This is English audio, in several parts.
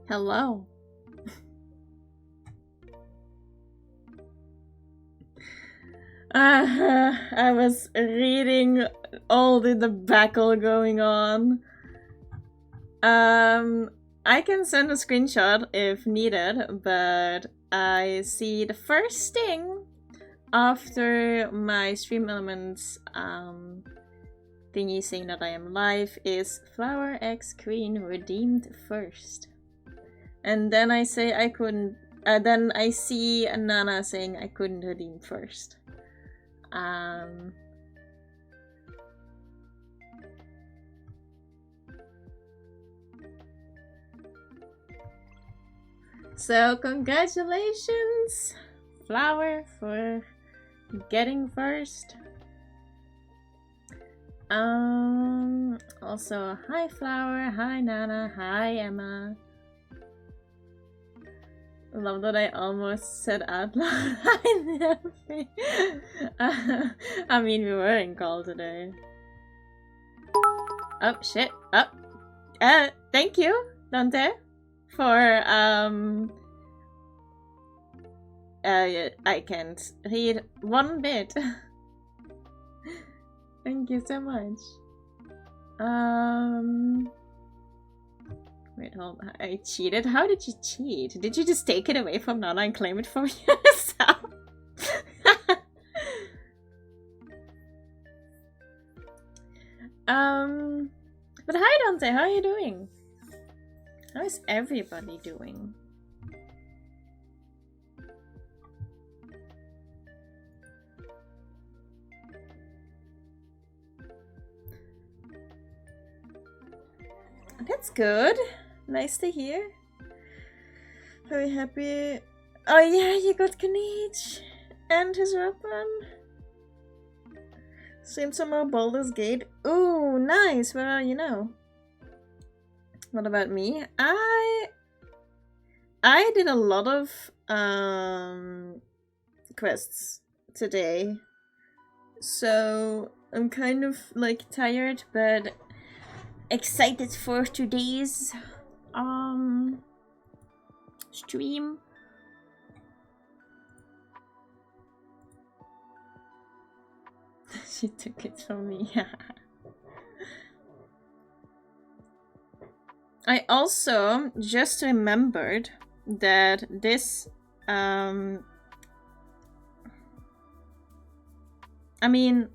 Hello. I was reading all the debacle going on. I can send a screenshot if needed, but I see the first thing after my Stream Elements thingy saying that I am live is Flower X Queen redeemed first. And then I say I couldn't, then I see Nana saying I couldn't redeem first. So congratulations, Flower, for getting first. Also, hi Flower, hi Nana, hi Emma. Love that I almost said out loud. I mean, we were in call today. Oh shit! Oh, thank you, Dante, for I can't read one bit. Thank you so much. Wait, hold on. I cheated? How did you cheat? Did you just take it away from Nana and claim it for yourself? But hi Dante, how are you doing? How is everybody doing? That's good. Nice to hear. Very happy. Oh yeah, you got Kanich and his weapon. Seen some more Baldur's Gate. Ooh, nice. Well, you know. What about me? I did a lot of quests today, so I'm kind of like tired, but excited for today's stream. She took it from me. I also just remembered that this I mean,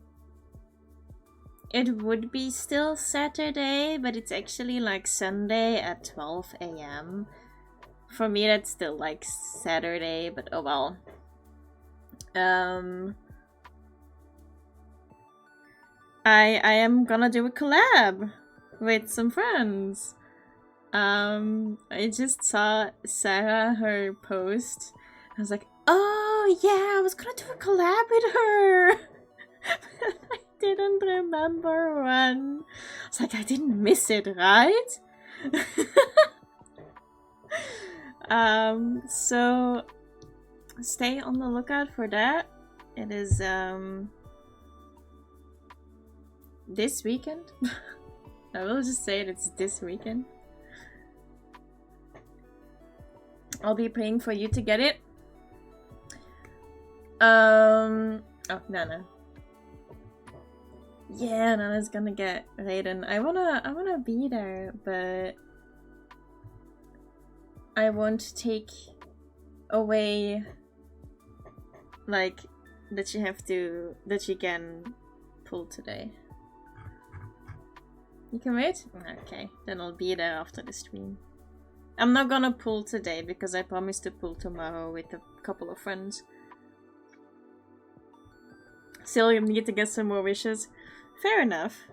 it would be still Saturday, but it's actually like Sunday at 12 a.m. For me, that's still like Saturday, but oh well. I am gonna do a collab with some friends. I just saw Sarah, her post. I was like, oh yeah, I was gonna do a collab with her. I didn't remember when. I was like, I didn't miss it, right? So stay on the lookout for that. It is this weekend. I will just say it's this weekend. I'll be praying for you to get it. Oh, Nana. Yeah, Nana's gonna get Raiden. I wanna be there, but I won't take away like that she can pull today. You can wait? Okay, then I'll be there after the stream. I'm not gonna pull today because I promised to pull tomorrow with a couple of friends. Still, you need to get some more wishes. Fair enough.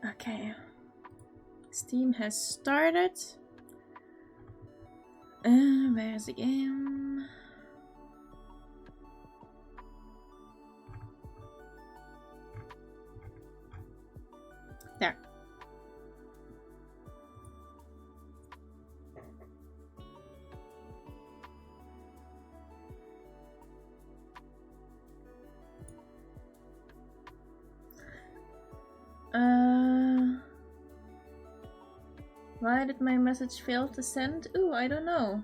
Okay. Steam has started. Where's the game? There. Why did my message fail to send? Ooh, I don't know.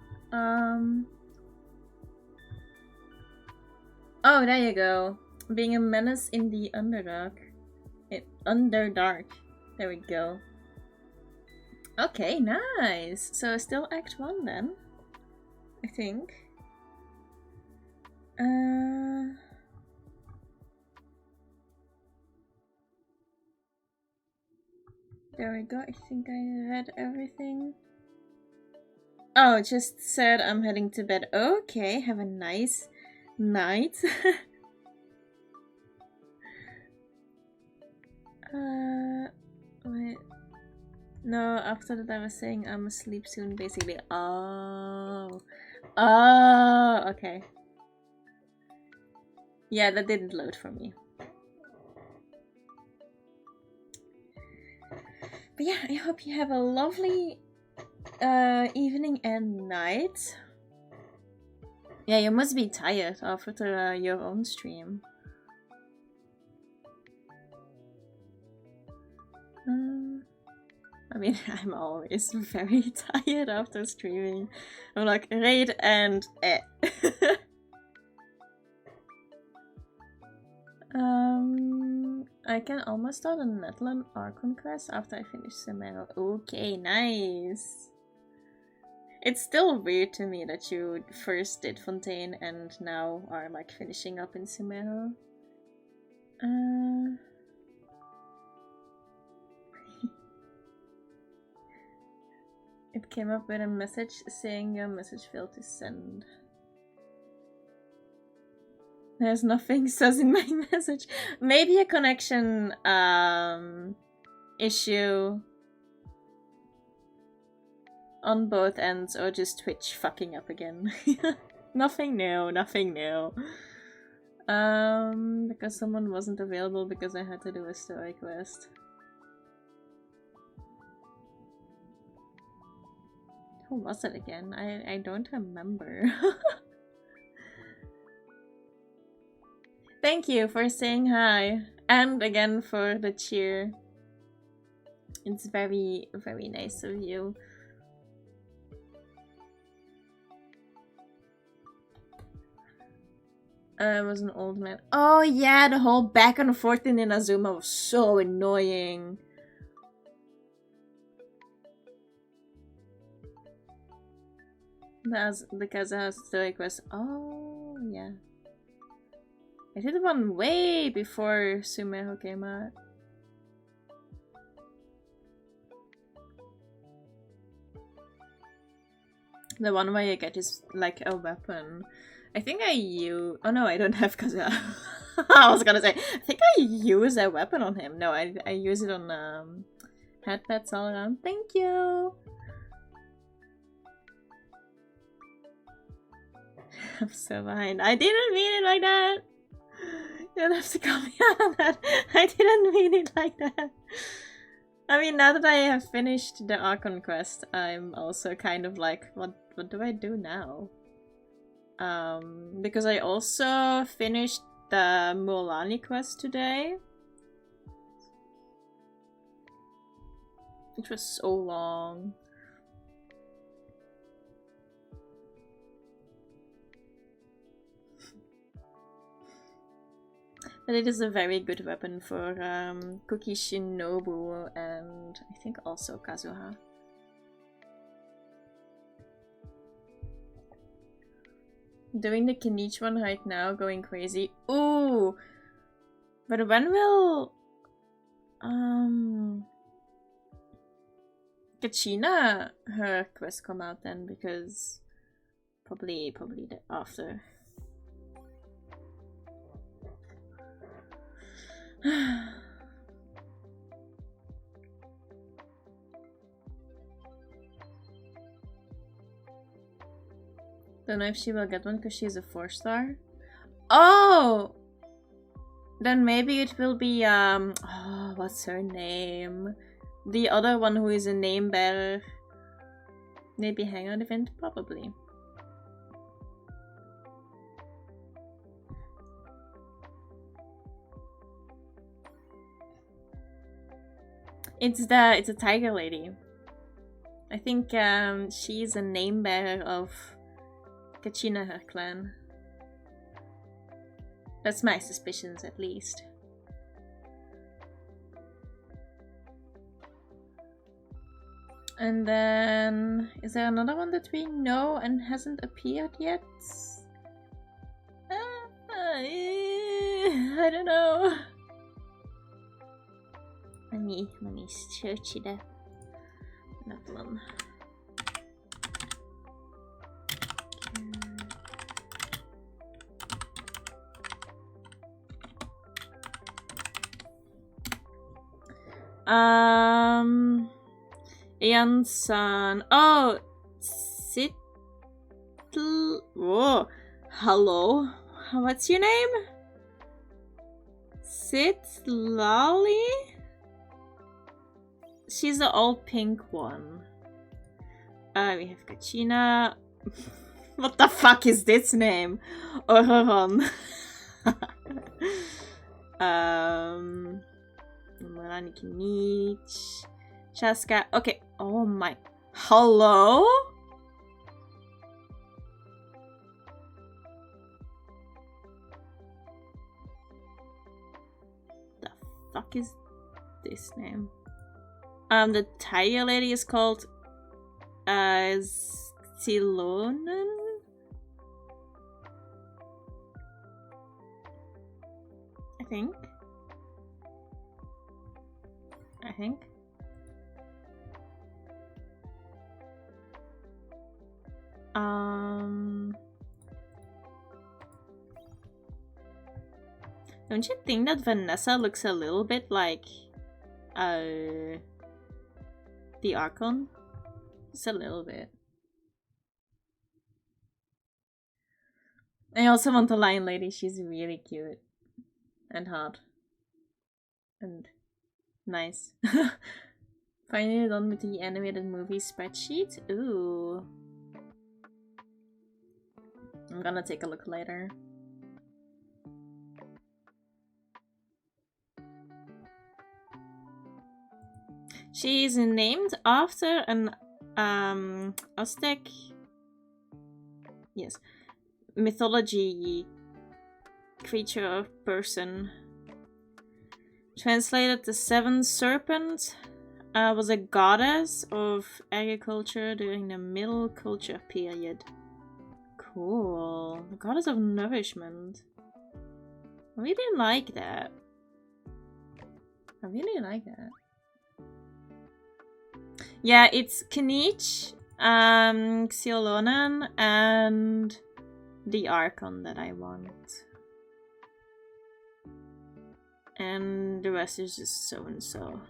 Oh, there you go. Being a menace in the Underdark. Underdark. There we go. Okay, nice. So still Act 1 then, I think. There we go. I think I read everything. Oh, it just said I'm heading to bed. Okay, have a nice night. Wait. No, after that I was saying I'm asleep soon, basically. Oh. Oh, okay. Yeah, that didn't load for me. But yeah, I hope you have a lovely evening and night. Yeah, you must be tired after your own stream. I mean, I'm always very tired after streaming. I'm like, raid and I can almost start a Netland Archon quest after I finish Sumeru. Okay, nice. It's still weird to me that you first did Fontaine and now are like finishing up in Sumeru. It came up with a message saying your message failed to send. There's nothing says in my message. Maybe a connection issue on both ends, or just Twitch fucking up again. Nothing new, nothing new. Because someone wasn't available because I had to do a story quest. Who was it again? I don't remember. Thank you for saying hi. And again for the cheer. It's very, very nice of you. I was an old man. Oh yeah, the whole back and forth in Inazuma was so annoying. That's because I was story quest. Oh yeah. I did one way before Sumeru came out. The one where you get is like a weapon. I think I use. Oh no, I don't have Kazuha. I was gonna say. I think I use a weapon on him. No, I use it on headpats all around. Thank you. I'm so behind. I didn't mean it like that. You don't have to call me out on that. I didn't mean it like that. I mean, now that I have finished the Archon quest, I'm also kind of like, what do I do now? Because I also finished the Mualani quest today. Which was so long. But it is a very good weapon for Kuki Shinobu and I think also Kazuha. Doing the Kenichi one right now, going crazy. Ooh! But when will Kachina her quest come out then? Because probably after. Don't know if she will get one because she's a 4-star. Oh! Then maybe it will be, oh, what's her name? The other one who is a name bearer. Maybe Hangout event? Probably. It's a tiger lady. I think she's a name bearer of Kachina, her clan. That's my suspicions, at least. And then, is there another one that we know and hasn't appeared yet? I don't know. Let me search it up. That one. Ian-san. Oh, Whoa. Hello. What's your name? Lolly? She's the all pink one. We have Kachina. What the fuck is this name? Ororon. Melanie Kinich. Chaska. Okay. Oh my. Hello? The fuck is this name? The tire lady is called Zilonen? I think. Don't you think that Vanessa looks a little bit like the Archon? Just a little bit. I also want the Lion Lady. She's really cute and hot and nice. Finally done with the animated movie spreadsheet. Ooh. I'm gonna take a look later. She is named after an Aztec, yes, mythology creature or person. Translated, the Seven Serpent was a goddess of agriculture during the Middle Culture period. Cool. The goddess of nourishment. I really like that. Yeah, it's Kinich, Xiolonan, and the Archon that I want. And the rest is just so and so.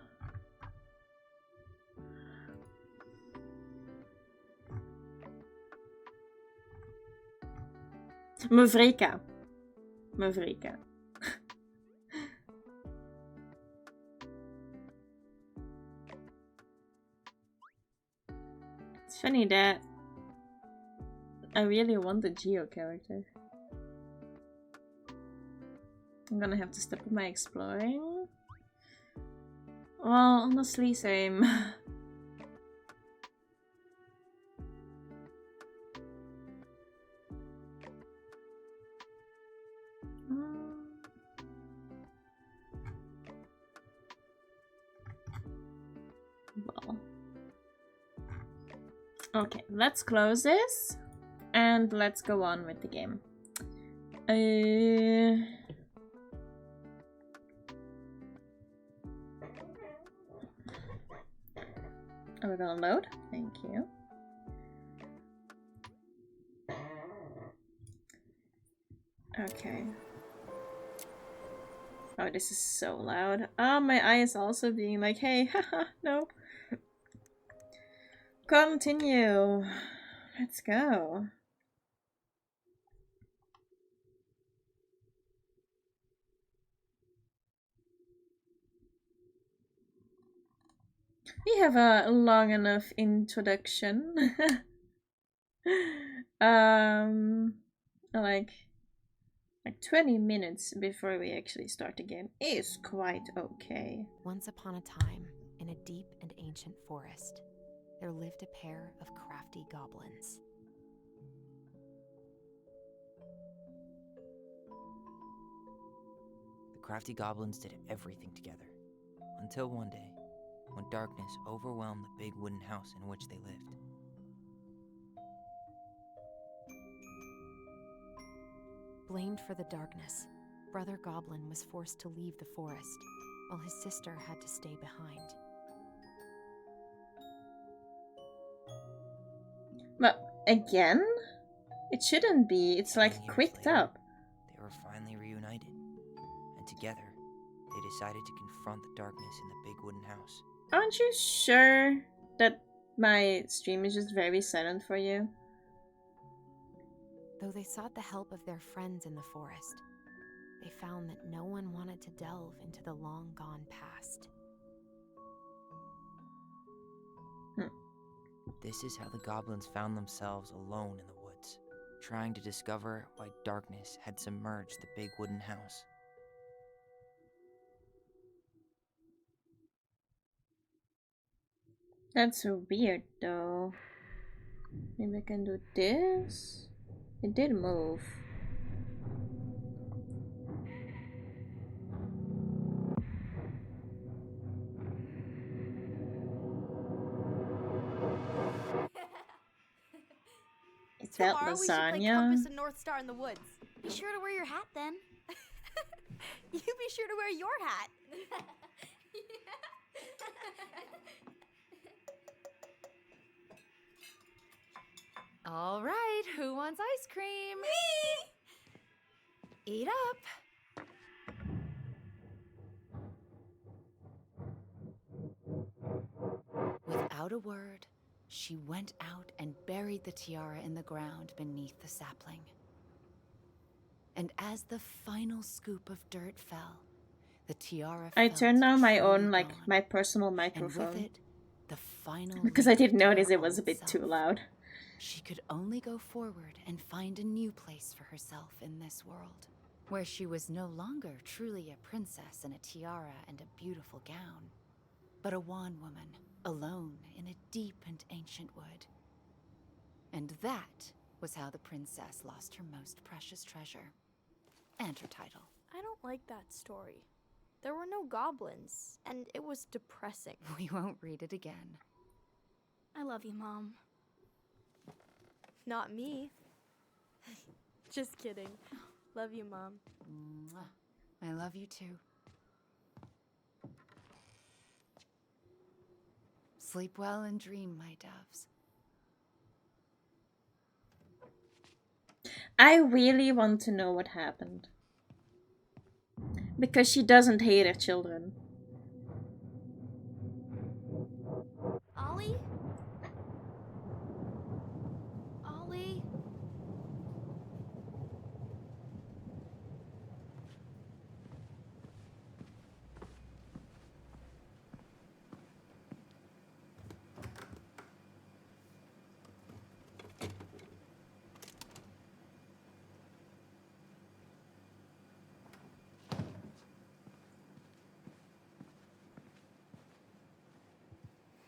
Mavrika. It's funny that I really want a Geo character. I'm gonna have to step up my exploring. Well, honestly, same. Well. Okay, let's close this and let's go on with the game. Are we gonna load? Thank you. Okay. Oh, this is so loud. Oh, my eye is also being like, hey, haha, no. Continue. Let's go. We have a long enough introduction. like 20 minutes before we actually start the game is quite okay. Once upon a time, in a deep and ancient forest, there lived a pair of crafty goblins. The crafty goblins did everything together, until one day, when darkness overwhelmed the big wooden house in which they lived. Blamed for the darkness, Brother Goblin was forced to leave the forest, while his sister had to stay behind. But again? It shouldn't be. It's like Years quicked later, up. They were finally reunited, and together, they decided to confront the darkness in the big wooden house. Aren't you sure that my stream is just very silent for you? Though they sought the help of their friends in the forest, they found that no one wanted to delve into the long-gone past. This is how the goblins found themselves alone in the woods, trying to discover why darkness had submerged the big wooden house. That's so weird though. Maybe I can do this? It did move. Is that Tomorrow we should play lasagna? Compass and North Star in the woods. Be sure to wear your hat then. You be sure to wear your hat. All right, who wants ice cream? Me! Eat up. Without a word, she went out and buried the tiara in the ground beneath the sapling. And as the final scoop of dirt fell, the tiara I felt turned on my truly own, like, gone. my personal And microphone. with it, the final Because I did leap to notice her it was a old bit too self. loud. She could only go forward and find a new place for herself in this world, where she was no longer truly a princess in a tiara and a beautiful gown, but a wan woman, alone in a deep and ancient wood. And that was how the princess lost her most precious treasure, and her title. I don't like that story. There were no goblins, and it was depressing. We won't read it again. I love you, Mom. Not me. Just kidding. Love you, Mom. Mwah. I love you too. Sleep well and dream, my doves. I really want to know what happened. Because she doesn't hate her children. Ollie? Ollie?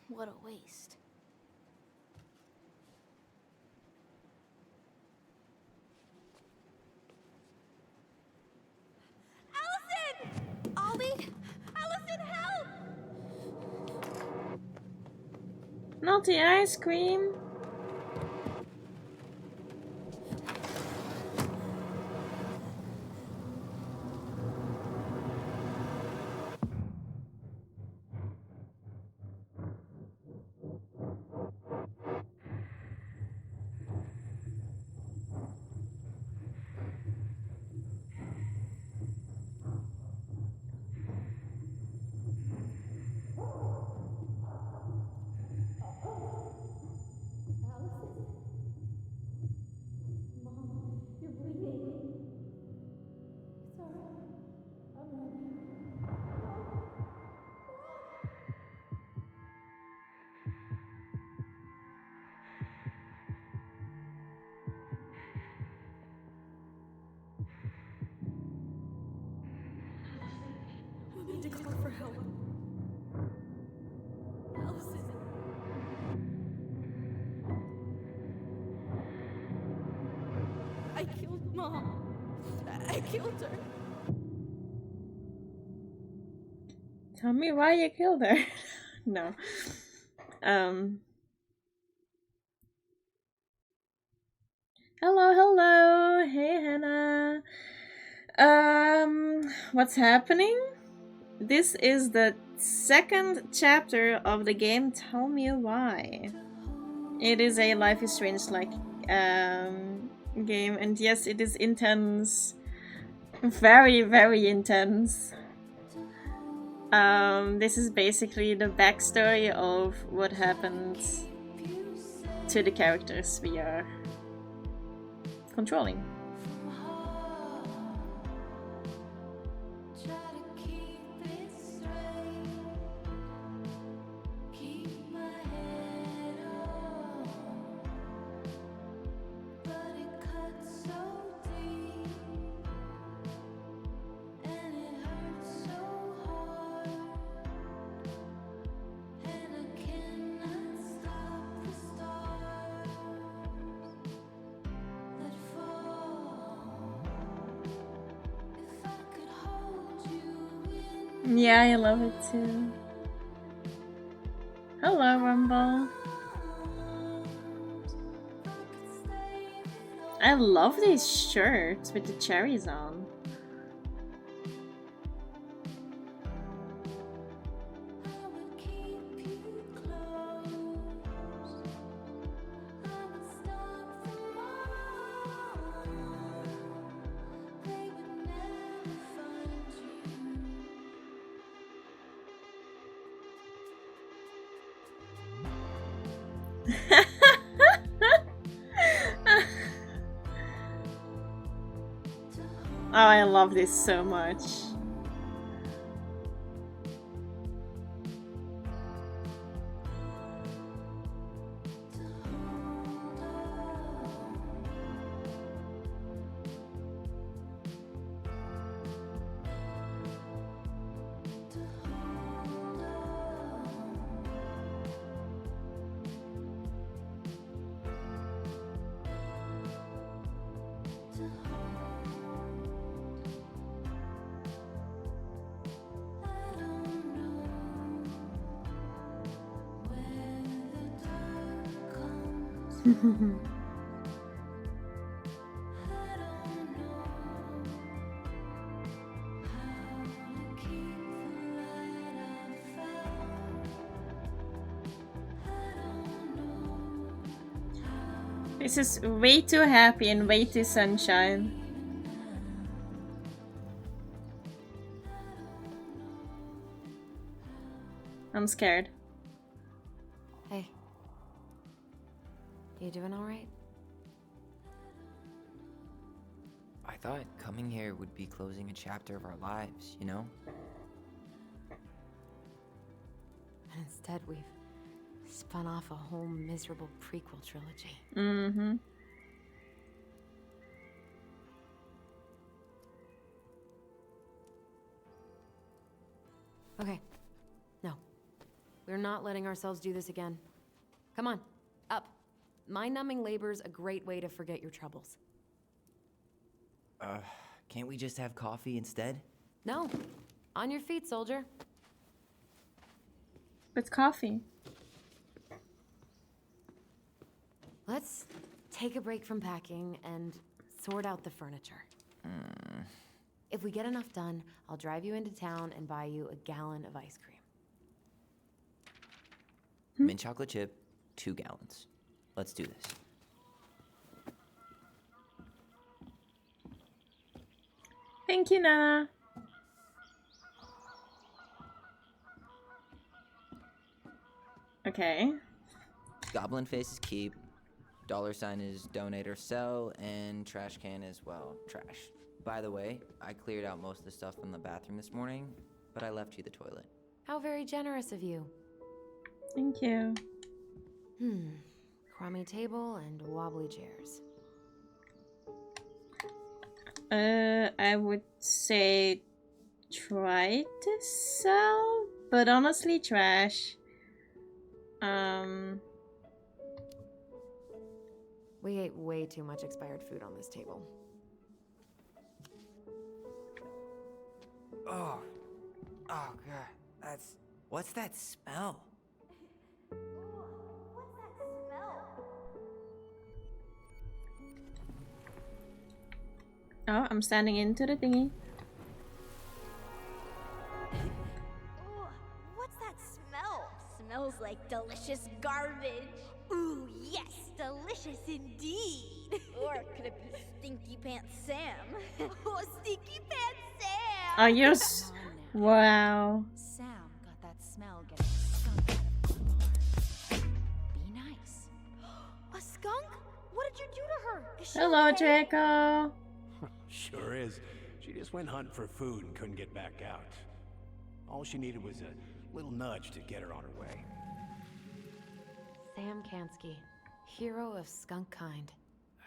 What a waste. Allison! Ollie! Allison, help! Not the ice cream. I killed Mom. I killed her. Tell me why you killed her. No. Hello, hello. Hey, Hannah. What's happening? This is the second chapter of the game Tell Me Why. It is a Life is Strange like game, and yes, it is intense. Very, very intense. This is basically the backstory of what happened to the characters we are controlling. Yeah, I love it too. Hello, Rumble. I love these shirts with the cherries on. Oh, I love this so much. This is way too happy and way too sunshine. I'm scared. Hey. You doing alright? I thought coming here would be closing a chapter of our lives, you know? And instead, we've spun off a whole miserable prequel trilogy. Mm-hmm. Okay. No. We're not letting ourselves do this again. Come on. Up. Mind-numbing labor's a great way to forget your troubles. Can't we just have coffee instead? No. On your feet, soldier. With coffee. Let's take a break from packing and sort out the furniture. If we get enough done, I'll drive you into town and buy you a gallon of ice cream. Mint chocolate chip, 2 gallons. Let's do this. Thank you, Nana. Okay. Goblin face is keep. $sign is donate or sell, and trash can is, well, trash. By the way, I cleared out most of the stuff in the bathroom this morning, but I left you the toilet. How very generous of you. Thank you. Crummy table and wobbly chairs. I would say try to sell, but honestly trash. We ate way too much expired food on this table. Oh, oh god, what's that smell? What's that smell? Oh, I'm standing into the thingy. Ooh, what's that smell? Smells like delicious garbage. Ooh, yes, delicious indeed. Or could it be Stinky Pants Sam? Oh, Stinky Pants Sam! Oh, yes. Come on now. Wow. Sam got that smell getting skunk out of our bar. Be nice. A skunk? What did you do to her? Is she Hello, okay? Draco. Sure is. She just went hunting for food and couldn't get back out. All she needed was a little nudge to get her on her way. Sam Kansky, hero of skunk kind.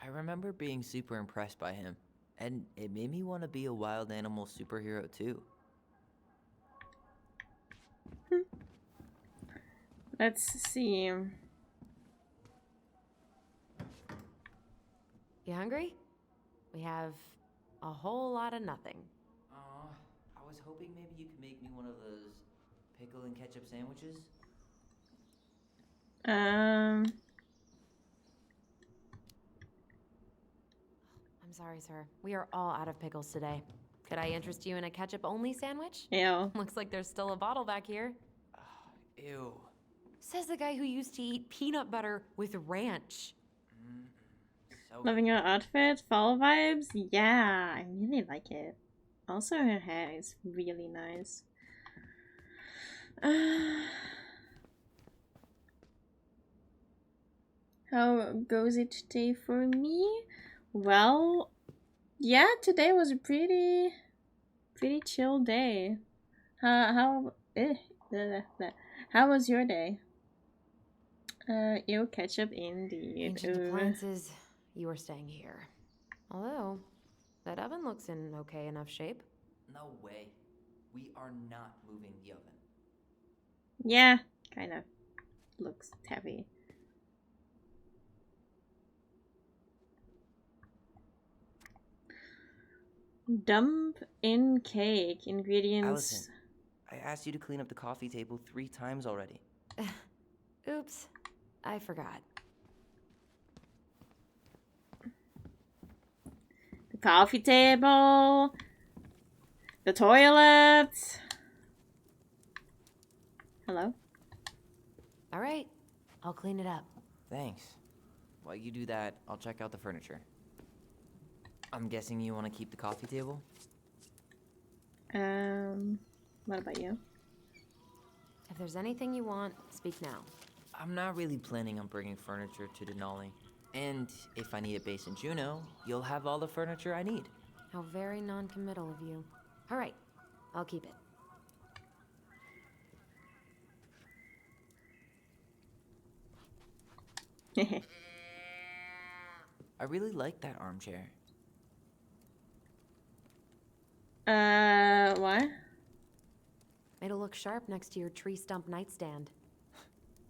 I remember being super impressed by him, and it made me want to be a wild animal superhero too. Let's see. You hungry? We have a whole lot of nothing. I was hoping maybe you could make me one of those pickle and ketchup sandwiches. I'm sorry, sir. We are all out of pickles today. Could I interest you in a ketchup-only sandwich? Ew. Looks like there's still a bottle back here. Ew. Says the guy who used to eat peanut butter with ranch. So Loving your outfit, fall vibes? Yeah, I really like it. Also, her hair is really nice. How goes it today for me? Well, yeah, today was a pretty chill day. How was your day? Ew, ketchup indeed. Ancient Ooh. appliances, you are staying here. Although, that oven looks in okay enough shape. no way. We are not moving the oven. Yeah, kind of looks heavy. Dump in cake. Ingredients. Allison, I asked you to clean up the coffee table 3 times already. Oops, I forgot. The coffee table. The toilet. Hello? All right, I'll clean it up. Thanks. While you do that, I'll check out the furniture. I'm guessing you want to keep the coffee table? What about you? If there's anything you want, speak now. I'm not really planning on bringing furniture to Denali. And if I need a base in Juneau, you'll have all the furniture I need. How very non-committal of you. All right, I'll keep it. I really like that armchair. What? It'll look sharp next to your tree stump nightstand.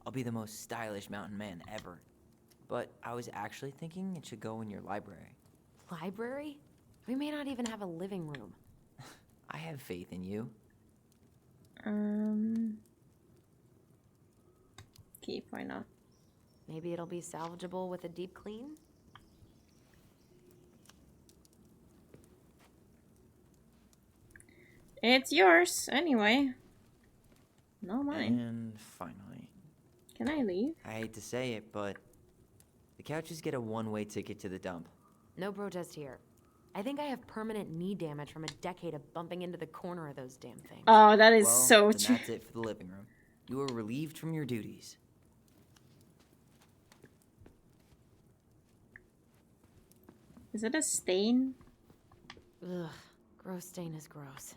I'll be the most stylish mountain man ever. But I was actually thinking it should go in your library. Library? We may not even have a living room. I have faith in you. Keep, why not? Maybe it'll be salvageable with a deep clean? It's yours, anyway. Not mine. And finally, Can I leave? I hate to say it, but the couches get a one-way ticket to the dump. No protest here. I think I have permanent knee damage from a decade of bumping into the corner of those damn things. Oh, that is Well, so then true. that's it for the living room. You are relieved from your duties. Is it a stain? Ugh, gross stain is gross.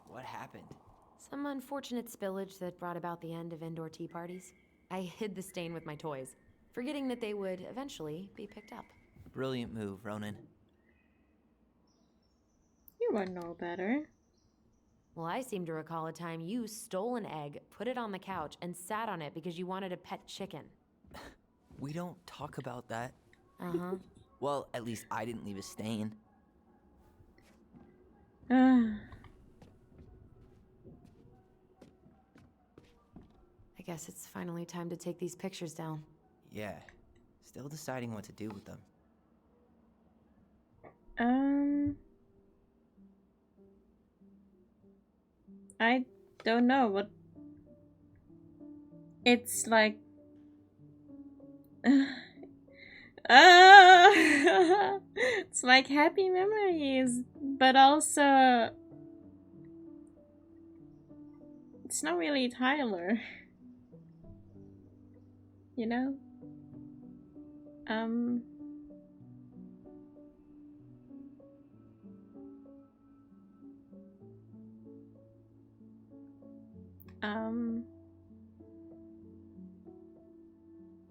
What happened? Some unfortunate spillage that brought about the end of indoor tea parties. I hid the stain with my toys, forgetting that they would eventually be picked up. Brilliant move, Ronan. You would know better. Well, I seem to recall a time you stole an egg, put it on the couch, and sat on it because you wanted a pet chicken. We don't talk about that. Uh-huh. Well, at least I didn't leave a stain. I guess it's finally time to take these pictures down. Yeah. Still deciding what to do with them. I don't know what. It's like. It's like happy memories, but also it's not really Tyler. You know?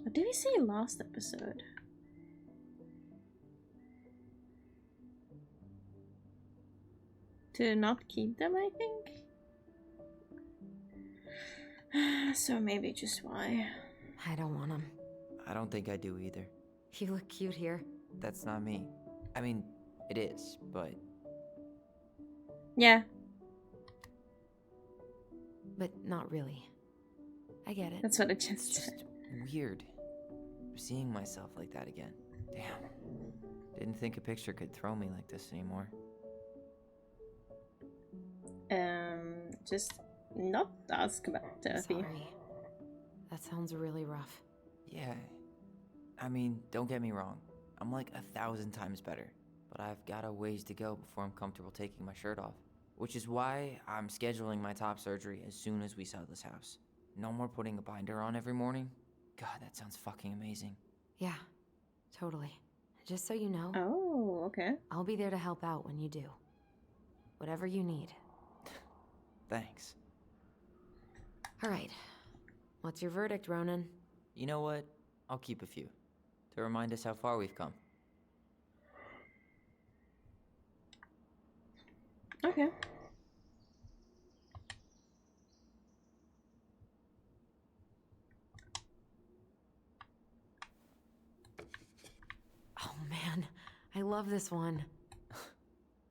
What did we say last episode? To not keep them, I think? So maybe just why. I don't want them. I don't think I do either. You look cute here. That's not me. I mean, it is, but Yeah, But not really. I get it. that's what it it's just just said. weird. Seeing myself like that again. Damn. Didn't think a picture could throw me like this anymore. Just not ask about therapy. Sorry. That sounds really rough. Yeah. I mean, don't get me wrong. I'm like 1,000 times better. But I've got a ways to go before I'm comfortable taking my shirt off. Which is why I'm scheduling my top surgery as soon as we sell this house. No more putting a binder on every morning. God, that sounds fucking amazing. Yeah, totally. Just so you know, Oh, okay. I'll be there to help out when you do. Whatever you need. Thanks. All right. What's your verdict, Ronan? You know what? I'll keep a few. To remind us how far we've come. Okay. Oh man, I love this one.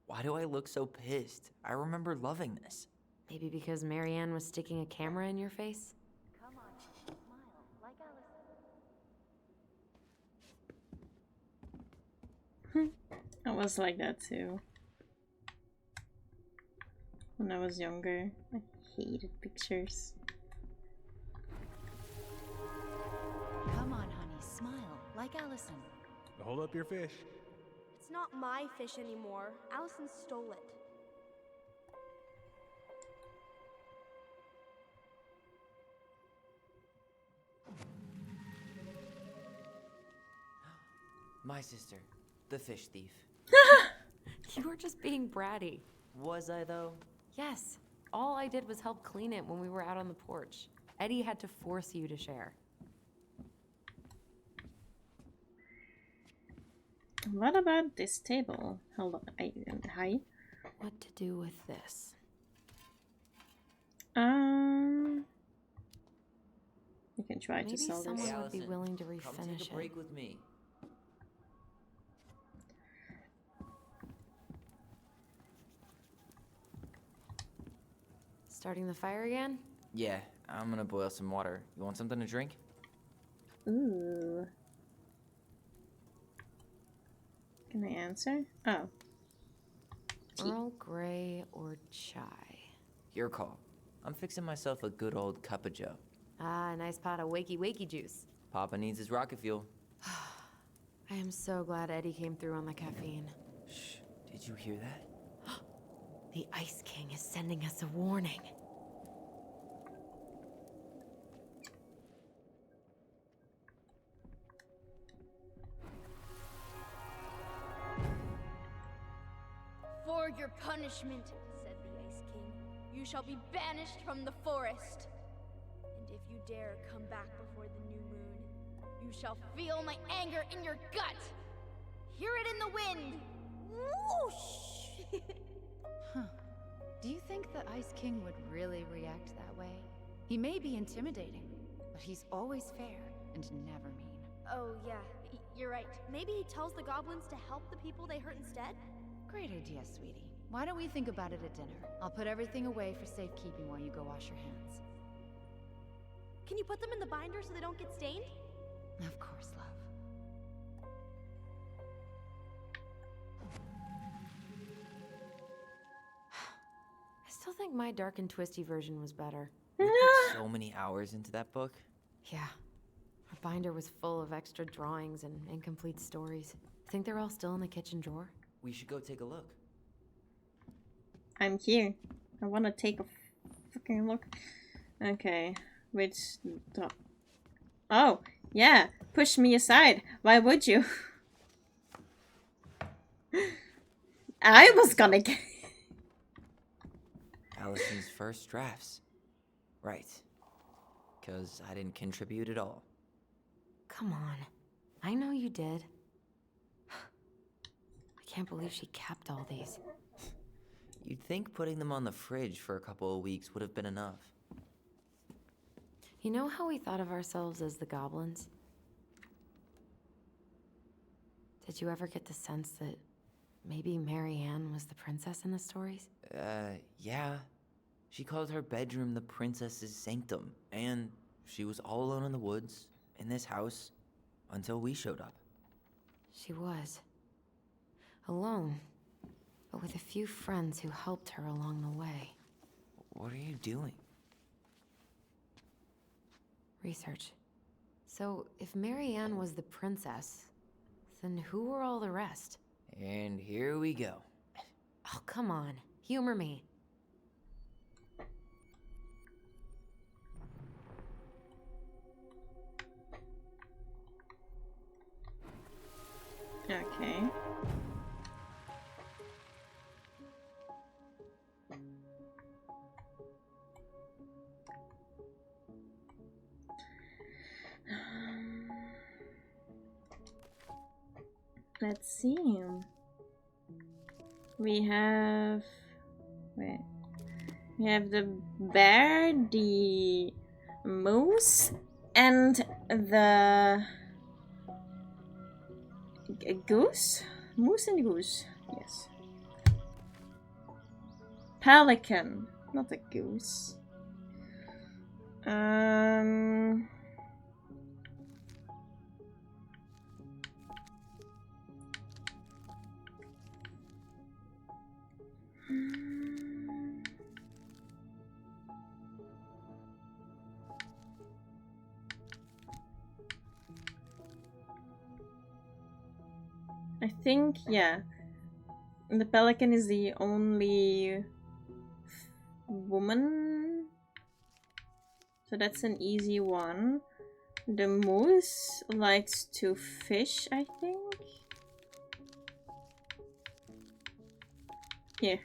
Why do I look so pissed? I remember loving this. Maybe because Marianne was sticking a camera in your face? Come on, smile, like Alice. I was like that too. When I was younger, I hated pictures. Come on, honey, smile, like Allison. Hold up your fish. It's not my fish anymore. Allison stole it. My sister, the fish thief. You were just being bratty. Was I though? Yes. All I did was help clean it when we were out on the porch. Eddie had to force you to share. What about this table? Hold on. Hi. What to do with this? We can try to Maybe sell this. someone would be Allison, willing to Come refinish take a it. break with me. Starting the fire again? Yeah, I'm gonna boil some water. You want something to drink? Ooh. Can I answer? Oh. Tea. Earl Grey or chai? Your call. I'm fixing myself a good old cup of joe. Ah, a nice pot of wakey juice. Papa needs his rocket fuel. I am so glad Eddie came through on the caffeine. Shh, did you hear that? The Ice King is sending us a warning. For your punishment, said the Ice King, you shall be banished from the forest. And if you dare come back before the new moon, you shall feel my anger in your gut. Hear it in the wind. Whoosh! Huh. Do you think the Ice King would really react that way? He may be intimidating, but he's always fair and never mean. Oh, yeah, you're right. Maybe he tells the goblins to help the people they hurt instead? Great idea, sweetie. Why don't we think about it at dinner? I'll put everything away for safekeeping while you go wash your hands. Can you put them in the binder so they don't get stained? Of course, love. I still think my dark and twisty version was better. We put so many hours into that book. Yeah. Our binder was full of extra drawings and incomplete stories. Think they're all still in the kitchen drawer? We should go take a look. I'm here. I want to take a fucking look. Okay, which... Oh, yeah. Push me aside. Why would you? I was gonna get... Allison's first drafts. Right. Because I didn't contribute at all. Come on. I know you did. I can't believe she kept all these. You'd think putting them on the fridge for a couple of weeks would have been enough. You know how we thought of ourselves as the goblins? Did you ever get the sense that maybe Marianne was the princess in the stories? Yeah. She called her bedroom the princess's sanctum, and she was all alone in the woods, in this house, until we showed up. She was. Alone, but with a few friends who helped her along the way. What are you doing? Research. So, if Marianne was the princess, then who were all the rest? And here we go. Oh, come on. Humor me. Okay. Let's see. We have... Wait. We have the bear, the moose, and the... goose? Moose and goose. Yes. Pelican. Not a goose. I think, yeah. The pelican is the only woman. So that's an easy one. The moose likes to fish, I think. Here.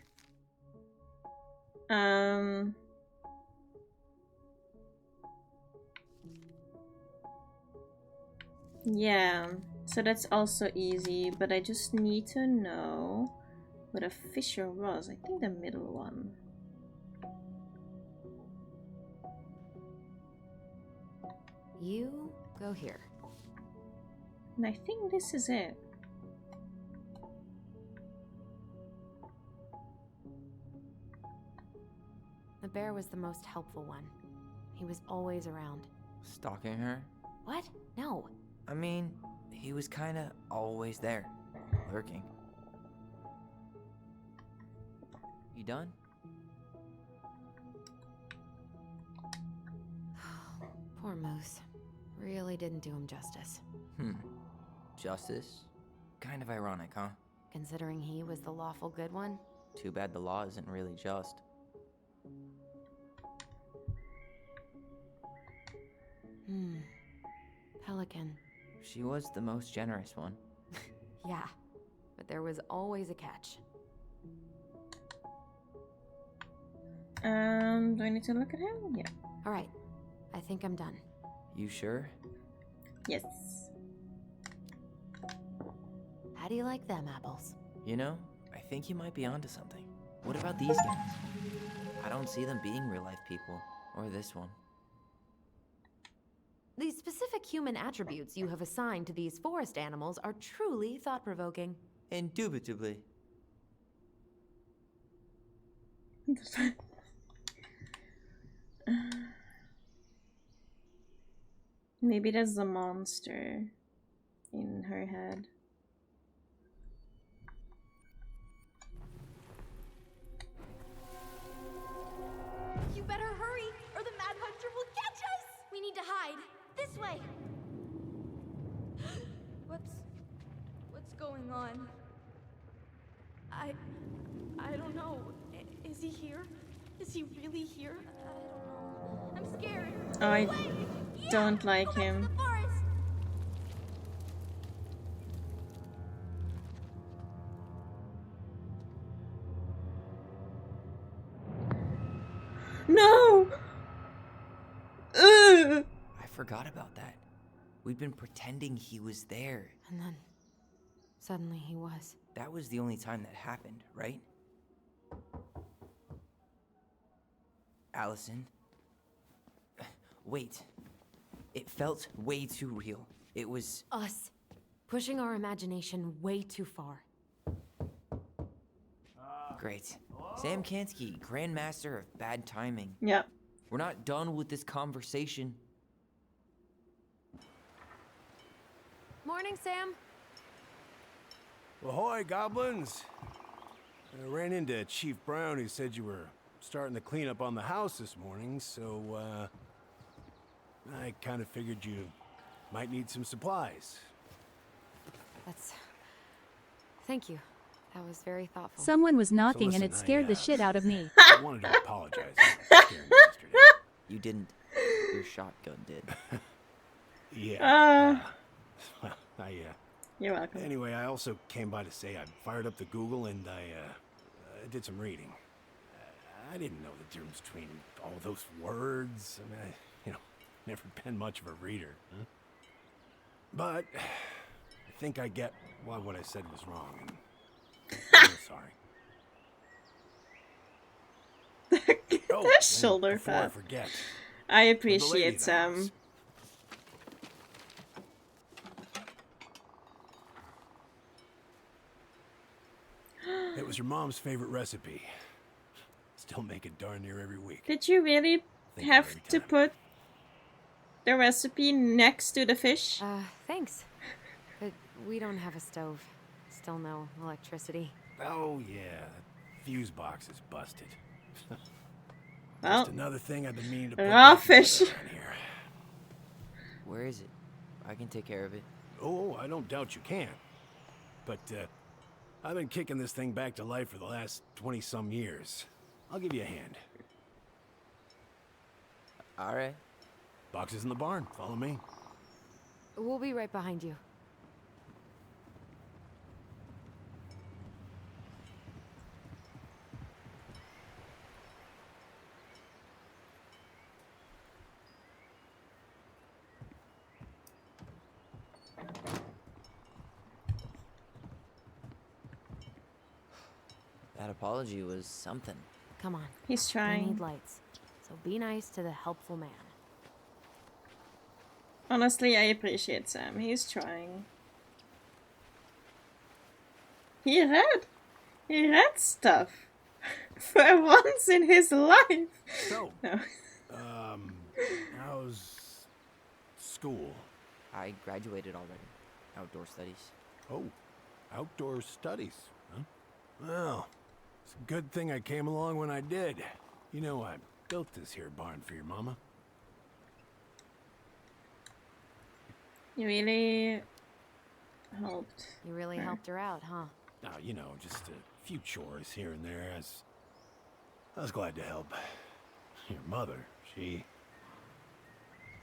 Yeah, so that's also easy, but I just need to know what a fisher was. I think the middle one. You go here. And I think this is it. The bear was the most helpful one. He was always around. Stalking her? What? No. I mean, he was kinda always there, lurking. You done? Poor Moose. Really didn't do him justice. Justice? Kind of ironic, huh? Considering he was the lawful good one. Too bad the law isn't really just. Pelican. She was the most generous one. Yeah, but there was always a catch. Do I need to look at him? Yeah. Alright, I think I'm done. You sure? Yes. How do you like them apples? You know, I think you might be onto something. What about these guys? I don't see them being real-life people. Or this one. The specific human attributes you have assigned to these forest animals are truly thought-provoking. Indubitably. Maybe there's a monster in her head. You better hurry, or the Mad Hunter will catch us! We need to hide. This way! What's going on? I don't know. Is he here? Is he really here? I don't know. I'm scared. I Wait! Yeah, don't like go back to him. the forest. No! Ugh! I forgot about that. We'd been pretending he was there. And then, suddenly he was. That was the only time that happened, right? Allison? Wait. It felt way too real. It was... Us. Pushing our imagination way too far. great. Sam Kansky, Grandmaster of Bad Timing. Yeah. We're not done with this conversation. Morning, Sam. Ahoy, goblins! I ran into Chief Brown, who said you were starting to clean up on the house this morning, so, I kind of figured you might need some supplies. Thank you. That was very thoughtful. Someone was knocking listen, and it scared the shit out of me. I wanted to apologize for scaring you yesterday. You didn't. Your shotgun did. Yeah. Well, You're welcome. Anyway, I also came by to say I fired up the Google and I did some reading. I didn't know the difference between all those words. I mean, never been much of a reader. Huh? But I think I get why what I said was wrong, and I'm sorry. That shoulder before I pad. forget, I the lady appreciate of the house. Sam. It was your mom's favorite recipe. Still make it darn near every week. Did you really Think of have every to time. put the recipe next to the fish? Thanks. But we don't have a stove. Still no electricity. Oh yeah, that fuse box is busted. Well, Just another thing I've been meaning to put raw back together fish. around here. Where is it? I can take care of it. Oh, I don't doubt you can. But I've been kicking this thing back to life for the last 20-some years. I'll give you a hand. All right. Box is in the barn. Follow me. We'll be right behind you. That apology was something. Come on. He's We need trying. lights. So be nice to the helpful man. Honestly, I appreciate Sam. He's trying. He read stuff for once in his life. So, No. how's school? I graduated already. Outdoor studies. Oh, outdoor studies, huh? Well, it's a good thing I came along when I did. You know, I built this here barn for your mama. You really helped. You really her. helped her out, huh? Now, just a few chores here and there. I was glad to help. Your mother, she...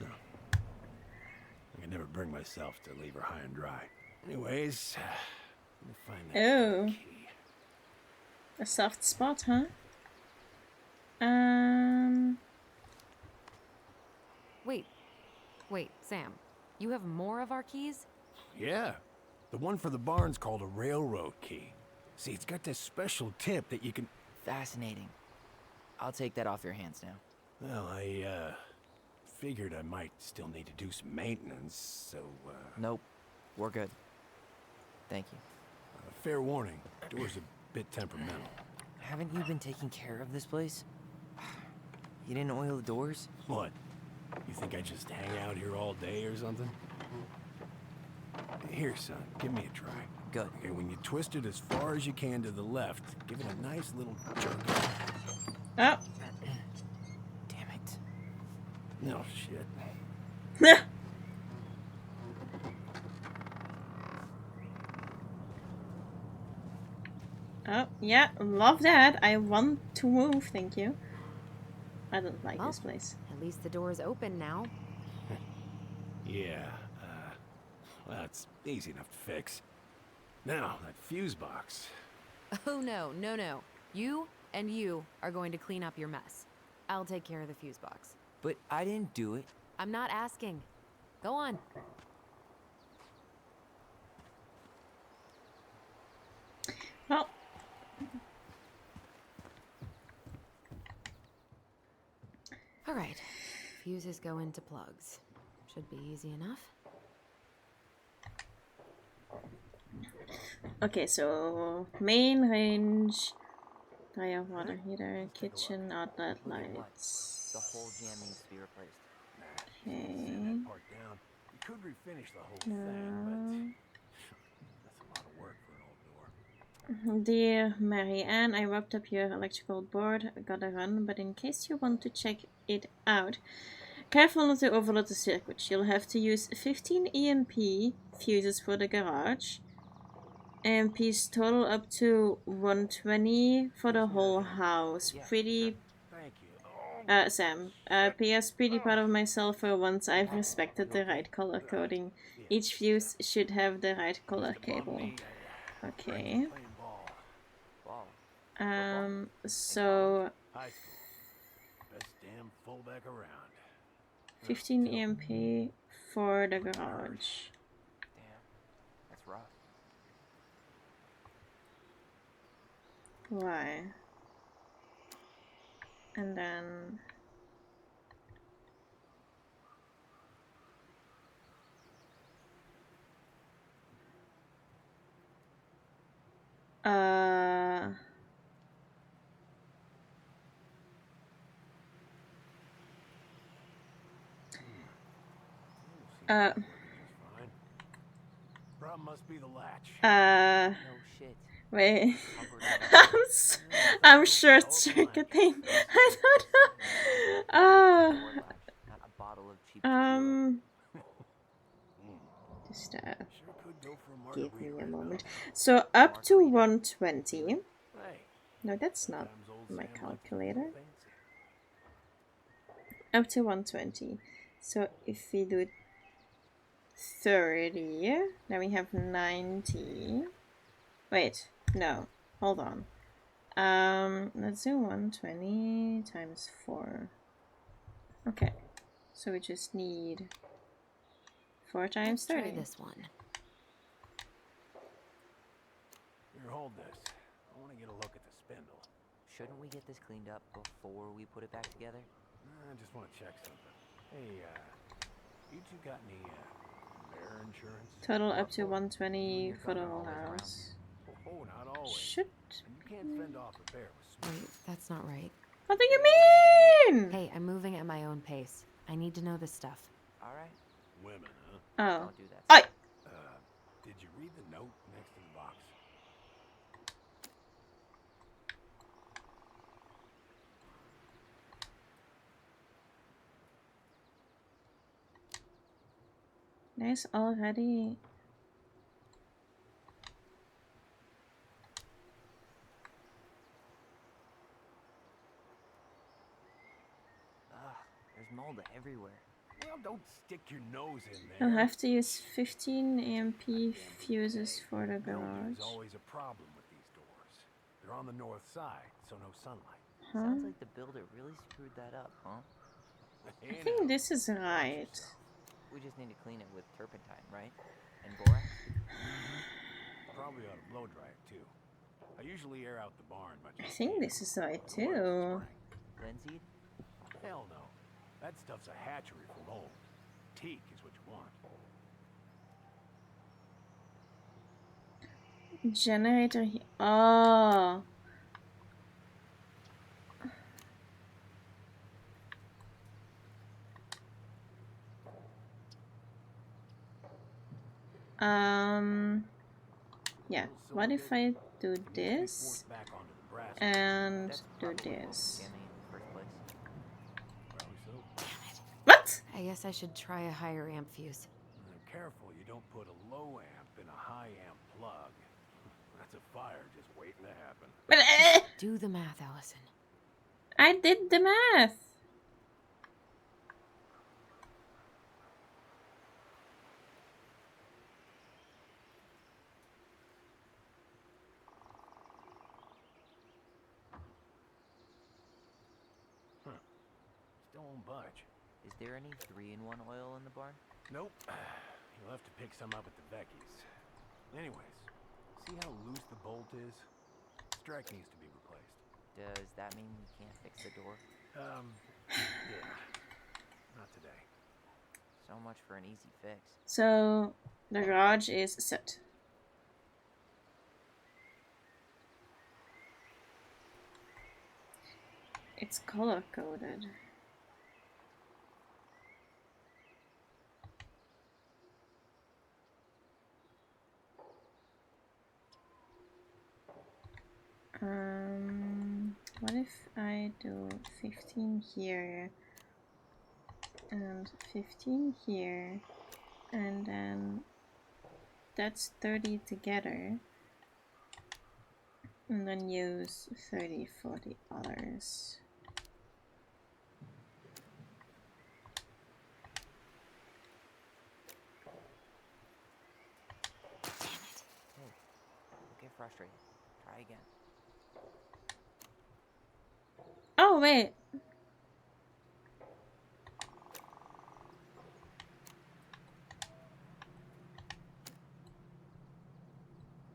No. I could never bring myself to leave her high and dry. Anyways, let me find that Oh. key. A soft spot, huh? Wait, Sam. You have more of our keys? Yeah, the one for the barn's called a railroad key. See, it's got this special tip that you can... Fascinating. I'll take that off your hands now. Well, I figured I might still need to do some maintenance, so, Nope. We're good. Thank you. fair warning, door's a bit temperamental. Haven't you been taking care of this place? You didn't oil the doors? What? You think I just hang out here all day or something? Here, son, give me a try. Good. Okay, when you twist it as far as you can to the left, give it a nice little jerk. Oh. Damn it. No shit. Oh, yeah, love that. I want to move, thank you. I don't like Well, this place. At least the door is open now. Yeah, well, it's easy enough to fix. Now, that fuse box. Oh no, no, no. You and you are going to clean up your mess. I'll take care of the fuse box. But I didn't do it. I'm not asking. Go on. Well, All right. Fuses go into plugs. Should be easy enough. okay, so main range, fire water heater, kitchen outlet Look at what? lights. The whole jam needs to be replaced. Okay. Sand that part down. You could refinish the whole thing, but that's a lot of work for an old door. Dear Mary Ann, I wrapped up your electrical board. Gotta run, but in case you want to check it out, careful not to overload the circuit. You'll have to use 15 EMP fuses for the garage. EMPs total up to 120 for the whole house. Pretty, Thank you. Sam. P.S. Pretty proud of myself for once I've respected the right color coding. Each fuse should have the right color cable. Okay. Playing ball. Wow. So High school. Best damn fullback around. 15 EMP for the garage. Damn. That's rough. Why? And then Fine. Problem must be the latch. No shit. wait. Covered in I'm short circuiting. I don't know. door latch, not a bottle of cheap Just Sure could go for a give me margarita a right moment. now. So up to 120. Hey, No, that's not sometimes old my Sam likes calculator. something fancy. Up to 120. So if we do 30, then we have 90. Wait, no, hold on. Let's do 120 times 4. Okay, so we just need 4 times Let's try 30. this one. Here, hold this. I want to get a look at the spindle. Shouldn't we get this cleaned up before we put it back together? I just want to check something. Hey, you two got any, bear insurance? Total up to 120 for the whole house. Oh, not always. Should. And you can't fend off a bear with Wait, that's not right. What do you mean? Hey, I'm moving at my own pace. I need to know this stuff. Alright. women, huh? Oh. Don't do that. I. Did you read the note next to the box? There's already. There's mold everywhere. Well, don't stick your nose in there. You'll have to use 15 EMP fuses for the Mildew garage. is always a problem with these doors. They're on the north side, so no sunlight. Sounds like the builder really screwed that up, huh? I think this is right. We just need to clean it with turpentine, right? And borax? Probably ought to blow dry it too. I usually air out the barn, but I think this is right too. Linseed? hell no. That stuff's a hatchery for mold. Teak is what you want. Generator here. Oh. Yeah. What if I do this and do this? What? I guess I should try a higher amp fuse. Careful you don't put a low amp in a high amp plug. That's a fire just waiting to happen. But Do the math, Allison. I did the math. Still won't budge. Is there any 3-in-1 oil in the barn? Nope. You'll have to pick some up at the Vecchi's. Anyways, see how loose the bolt is? Strike needs to be replaced. Does that mean we can't fix the door? Yeah. Not today. So much for an easy fix. So the garage is set. It's color coded. What if I do 15 here and 15 here, and then that's 30 together, and then use 30 for the others. Don't get frustrated. Try again. Oh wait.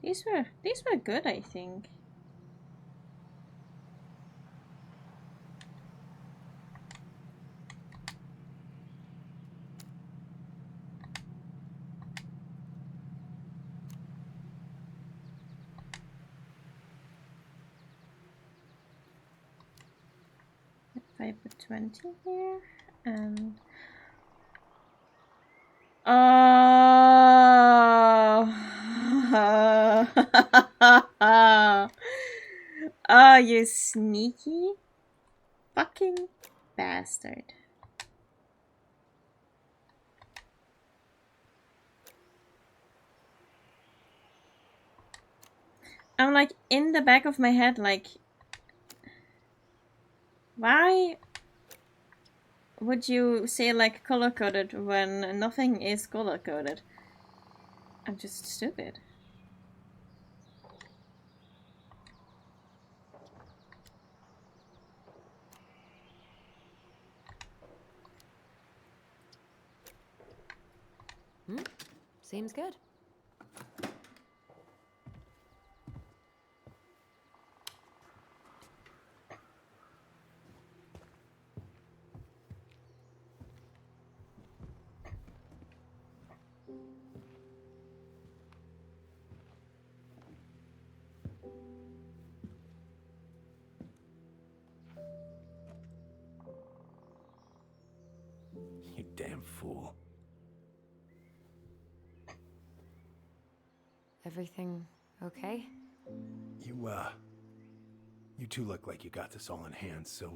These were good, I think. If I put 20 here and oh, oh, you sneaky fucking bastard. I'm like in the back of my head, like, why would you say like color coded when nothing is color coded? I'm just stupid. Seems good. You damn fool. Everything okay? You two look like you got this all in hand, so,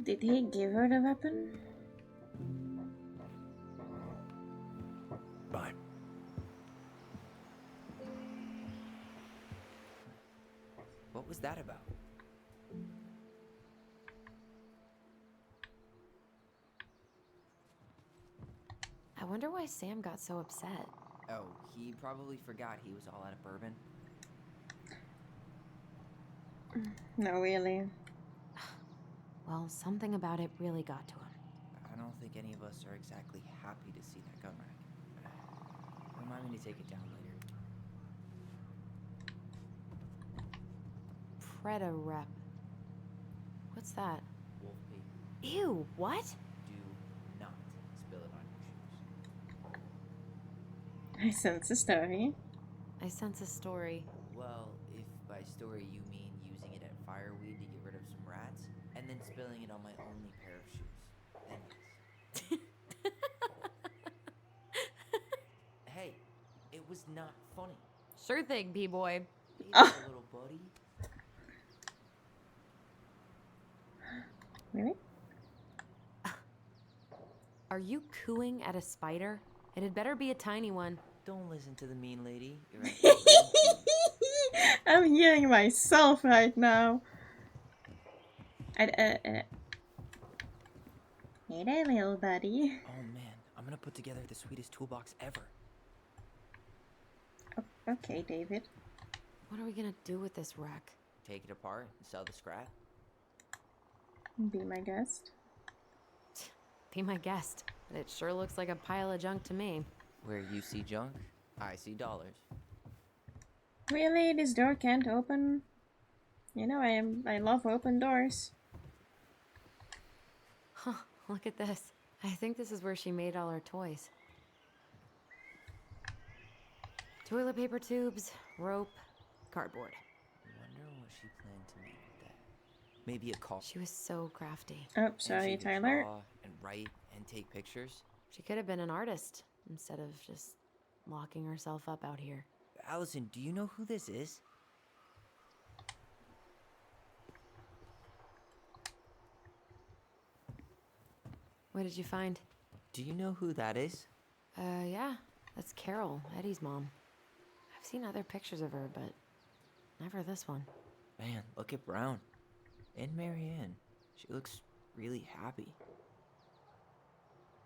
Did he give her the weapon? bye. What was that about? I wonder why Sam got so upset. Oh, he probably forgot he was all out of bourbon. No, really. Well, something about it really got to him. I don't think any of us are exactly happy to see that gun rack. Remind me to take it down later. Preda rep. What's that? Wolf pee. Ew, what? Do not spill it on your shoes. I sense a story. I sense a story. Well, if by story you mean using it at fireweed to get rid of some rats, and then spilling it on my only pair of shoes, then yes. Hey, it was not funny. Sure thing, B-boy. Hey Oh. there, little buddy. Really? Are you cooing at a spider? It had better be a tiny one. Don't listen to the mean lady. You're I'm hearing myself right now. Hey there, little buddy. Oh man, I'm gonna put together the sweetest toolbox ever. Okay, David. What are we gonna do with this wreck? Take it apart and sell the scrap. Be my guest. Be my guest. But it sure looks like a pile of junk to me. Where you see junk, I see dollars. Really? This door can't open? You know, I love open doors. Huh, look at this. I think this is where she made all her toys. Toilet paper tubes, rope, cardboard. Wonder what she planned to make with that. Maybe a call. She was so crafty. Oh, And sorry, she could Tyler. draw and write and take pictures. She could have been an artist instead of just locking herself up out here. Allison, do you know who this is? What did you find? Do you know who that is? Yeah, that's Carol, Eddie's mom. I've seen other pictures of her, but never this one. Man, look at Brown. And Marianne. She looks really happy.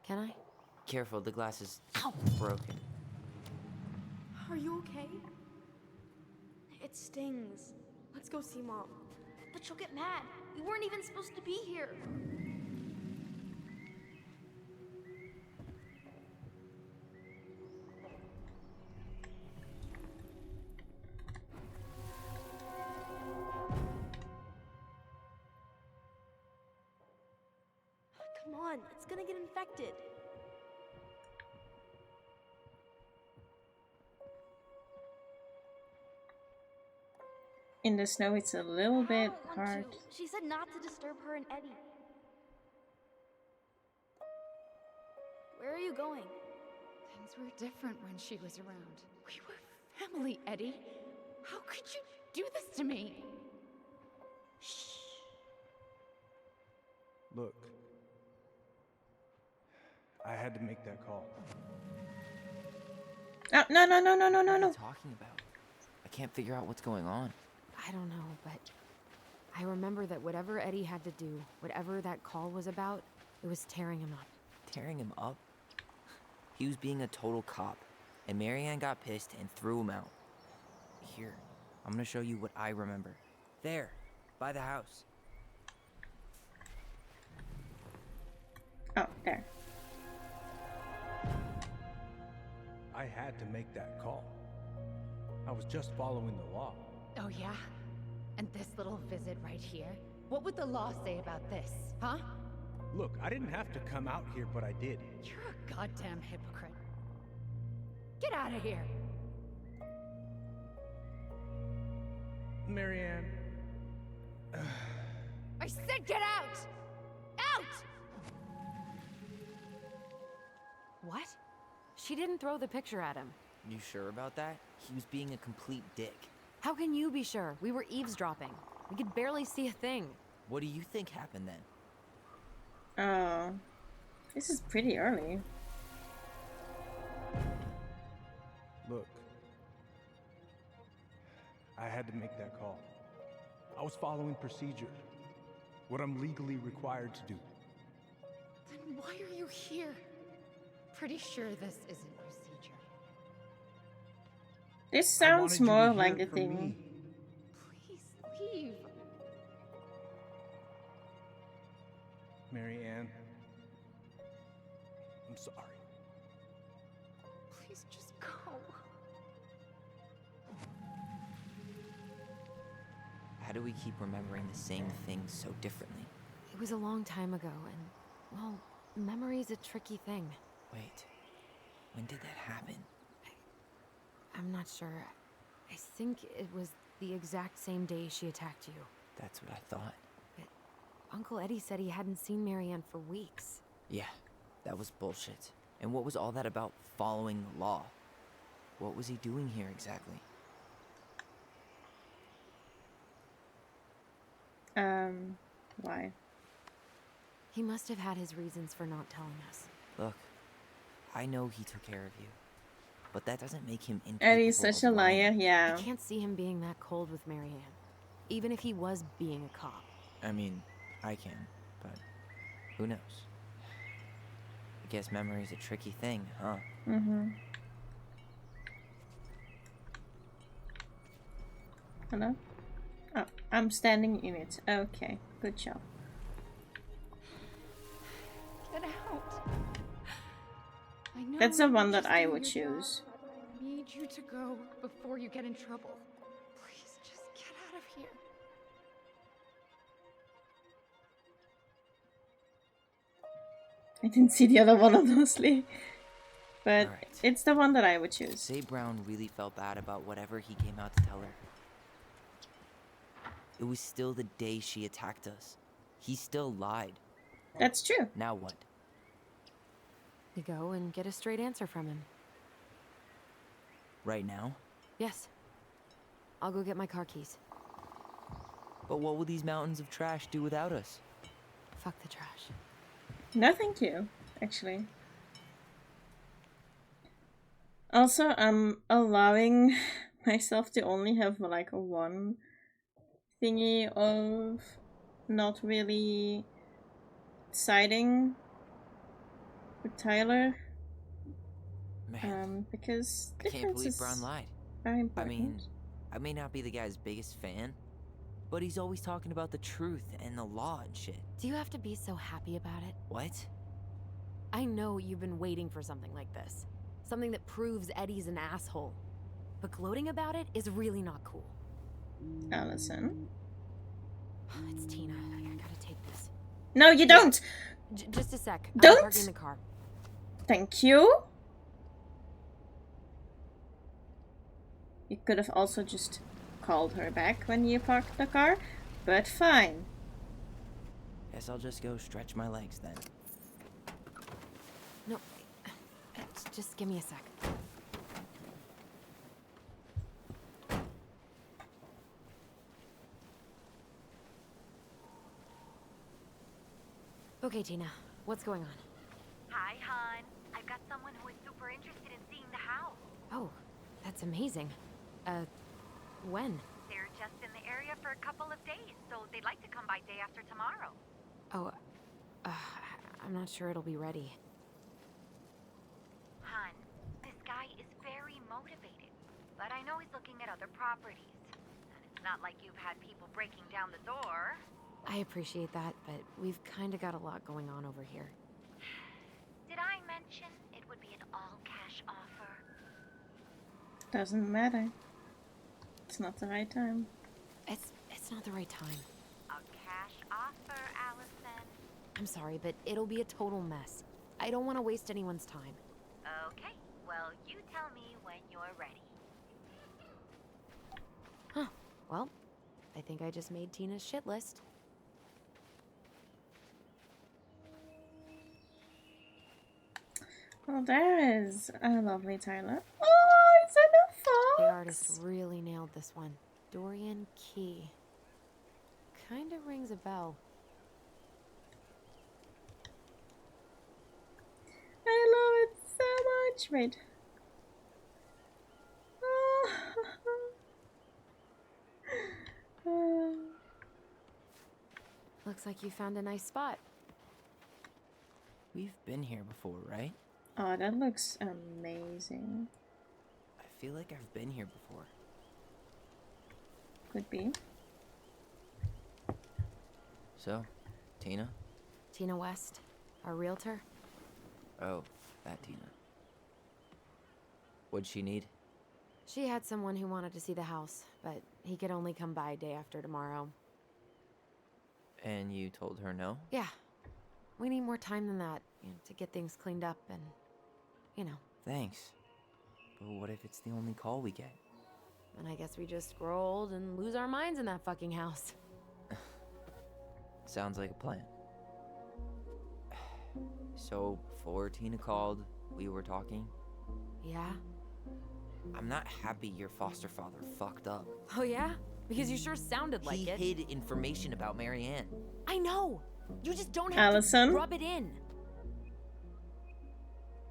Can I? Careful, the glass is broken. Are you okay? It stings. Let's go see Mom. But she'll get mad. We weren't even supposed to be here. Come on, it's gonna get infected. In the snow, it's a little bit I don't want hard. to. She said not to disturb her and Eddie. Where are you going? Things were different when she was around. We were family, Eddie. How could you do this to me? Look, I had to make that call. Oh, no. What are you talking about? I can't figure out what's going on. I don't know, but I remember that whatever Eddie had to do, whatever that call was about, it was tearing him up. Tearing him up? He was being a total cop, and Marianne got pissed and threw him out. Here, I'm gonna show you what I remember. There, by the house. Oh, there. I had to make that call. I was just following the law. Oh, yeah? And this little visit right here? What would the law say about this, huh? Look, I didn't have to come out here, but I did. You're a goddamn hypocrite. Get out of here! Marianne. I said get out! Out! What? She didn't throw the picture at him. You sure about that? He was being a complete dick. How can you be sure? We were eavesdropping. We could barely see a thing. What do you think happened then? Oh. This is pretty early. Look, I had to make that call. I was following procedure, what I'm legally required to do. Then why are you here? Pretty sure this isn't procedure. This I sounds wanted you to more hear like it the from thing. me. Please leave. Marianne, I'm sorry. Please just go. I had do we keep remembering the same things so differently? It was a long time ago, and, well, memory's a tricky thing. Wait, when did that happen? I'm not sure. I think it was the exact same day she attacked you. That's what I thought. But Uncle Eddie said he hadn't seen Marianne for weeks. Yeah, that was bullshit. And what was all that about following the law? What was he doing here exactly? Why? He must have had his reasons for not telling us. Look, I know he took care of you, but that doesn't make him incapable. Eddie's such a liar, yeah. I can't see him being that cold with Marianne, even if he was being a cop. I mean, I can, but who knows? I guess memory's a tricky thing, huh? Mm-hmm. Hello? Oh, I'm standing in it. Okay, good job. Get out. I know That's the you're one that just I doing would your job, choose. but I need you to go before you get in trouble. Please, just get out of here. I didn't see the other one, honestly. But Alright. it's the one that I would choose. Say Brown really felt bad about whatever he came out to tell her. It was still the day she attacked us. He still lied. That's true. Now what? You go and get a straight answer from him. Right now? Yes. I'll go get my car keys. But what will these mountains of trash do without us? Fuck the trash. No, thank you, actually. Also, I'm allowing myself to only have like one thingy of not really siding with Tyler. Man, because I can't believe differences Brown lied. are I important. mean, I may not be the guy's biggest fan, but he's always talking about the truth and the law and shit. Do you have to be so happy about it? What? I know you've been waiting for something like this. Something that proves Eddie's an asshole. But gloating about it is really not cool. Allison. It's Tina. I gotta take this. No, you don't! Just a sec. Don't! I'm parking the car. Thank you. You could have also just called her back when you parked the car, but fine. Guess I'll just go stretch my legs then. No, just give me a sec. Okay, Tina, what's going on? Hi, hon. I've got someone who is super interested in seeing the house. Oh, that's amazing. When? They're just in the area for a couple of days, so they'd like to come by day after tomorrow. Oh, I'm not sure it'll be ready. Hun, this guy is very motivated, but I know he's looking at other properties. And it's not like you've had people breaking down the door. I appreciate that, but we've kind of got a lot going on over here. Did I mention it would be an all-cash offer? Doesn't matter. It's not the right time. It's not the right time. A cash offer, Allison. I'm sorry, but it'll be a total mess. I don't want to waste anyone's time. Okay, well, you tell me when you're ready. Huh. Well, I think I just made Tina's shit list. Well, there is a lovely Tyler. Oh, it's in a fox! The artist really nailed this one. Dorian Key. Kinda rings a bell. I love it so much. Wait. Oh. Looks like you found a nice spot. We've been here before, right? Oh, that looks amazing. I feel like I've been here before. Could be. So, Tina? Tina West, our realtor. Oh, that Tina. What'd she need? She had someone who wanted to see the house, but he could only come by day after tomorrow. And you told her no? Yeah. We need more time than that, to get things cleaned up and, Thanks. But what if it's the only call we get? And I guess we just grow old and lose our minds in that fucking house. Sounds like a plan. So, before Tina called, we were talking. Yeah? I'm not happy your foster father fucked up. Oh yeah? Because you sure sounded like it. He hid information about Marianne. I know! You just don't have Allison? to rub it in.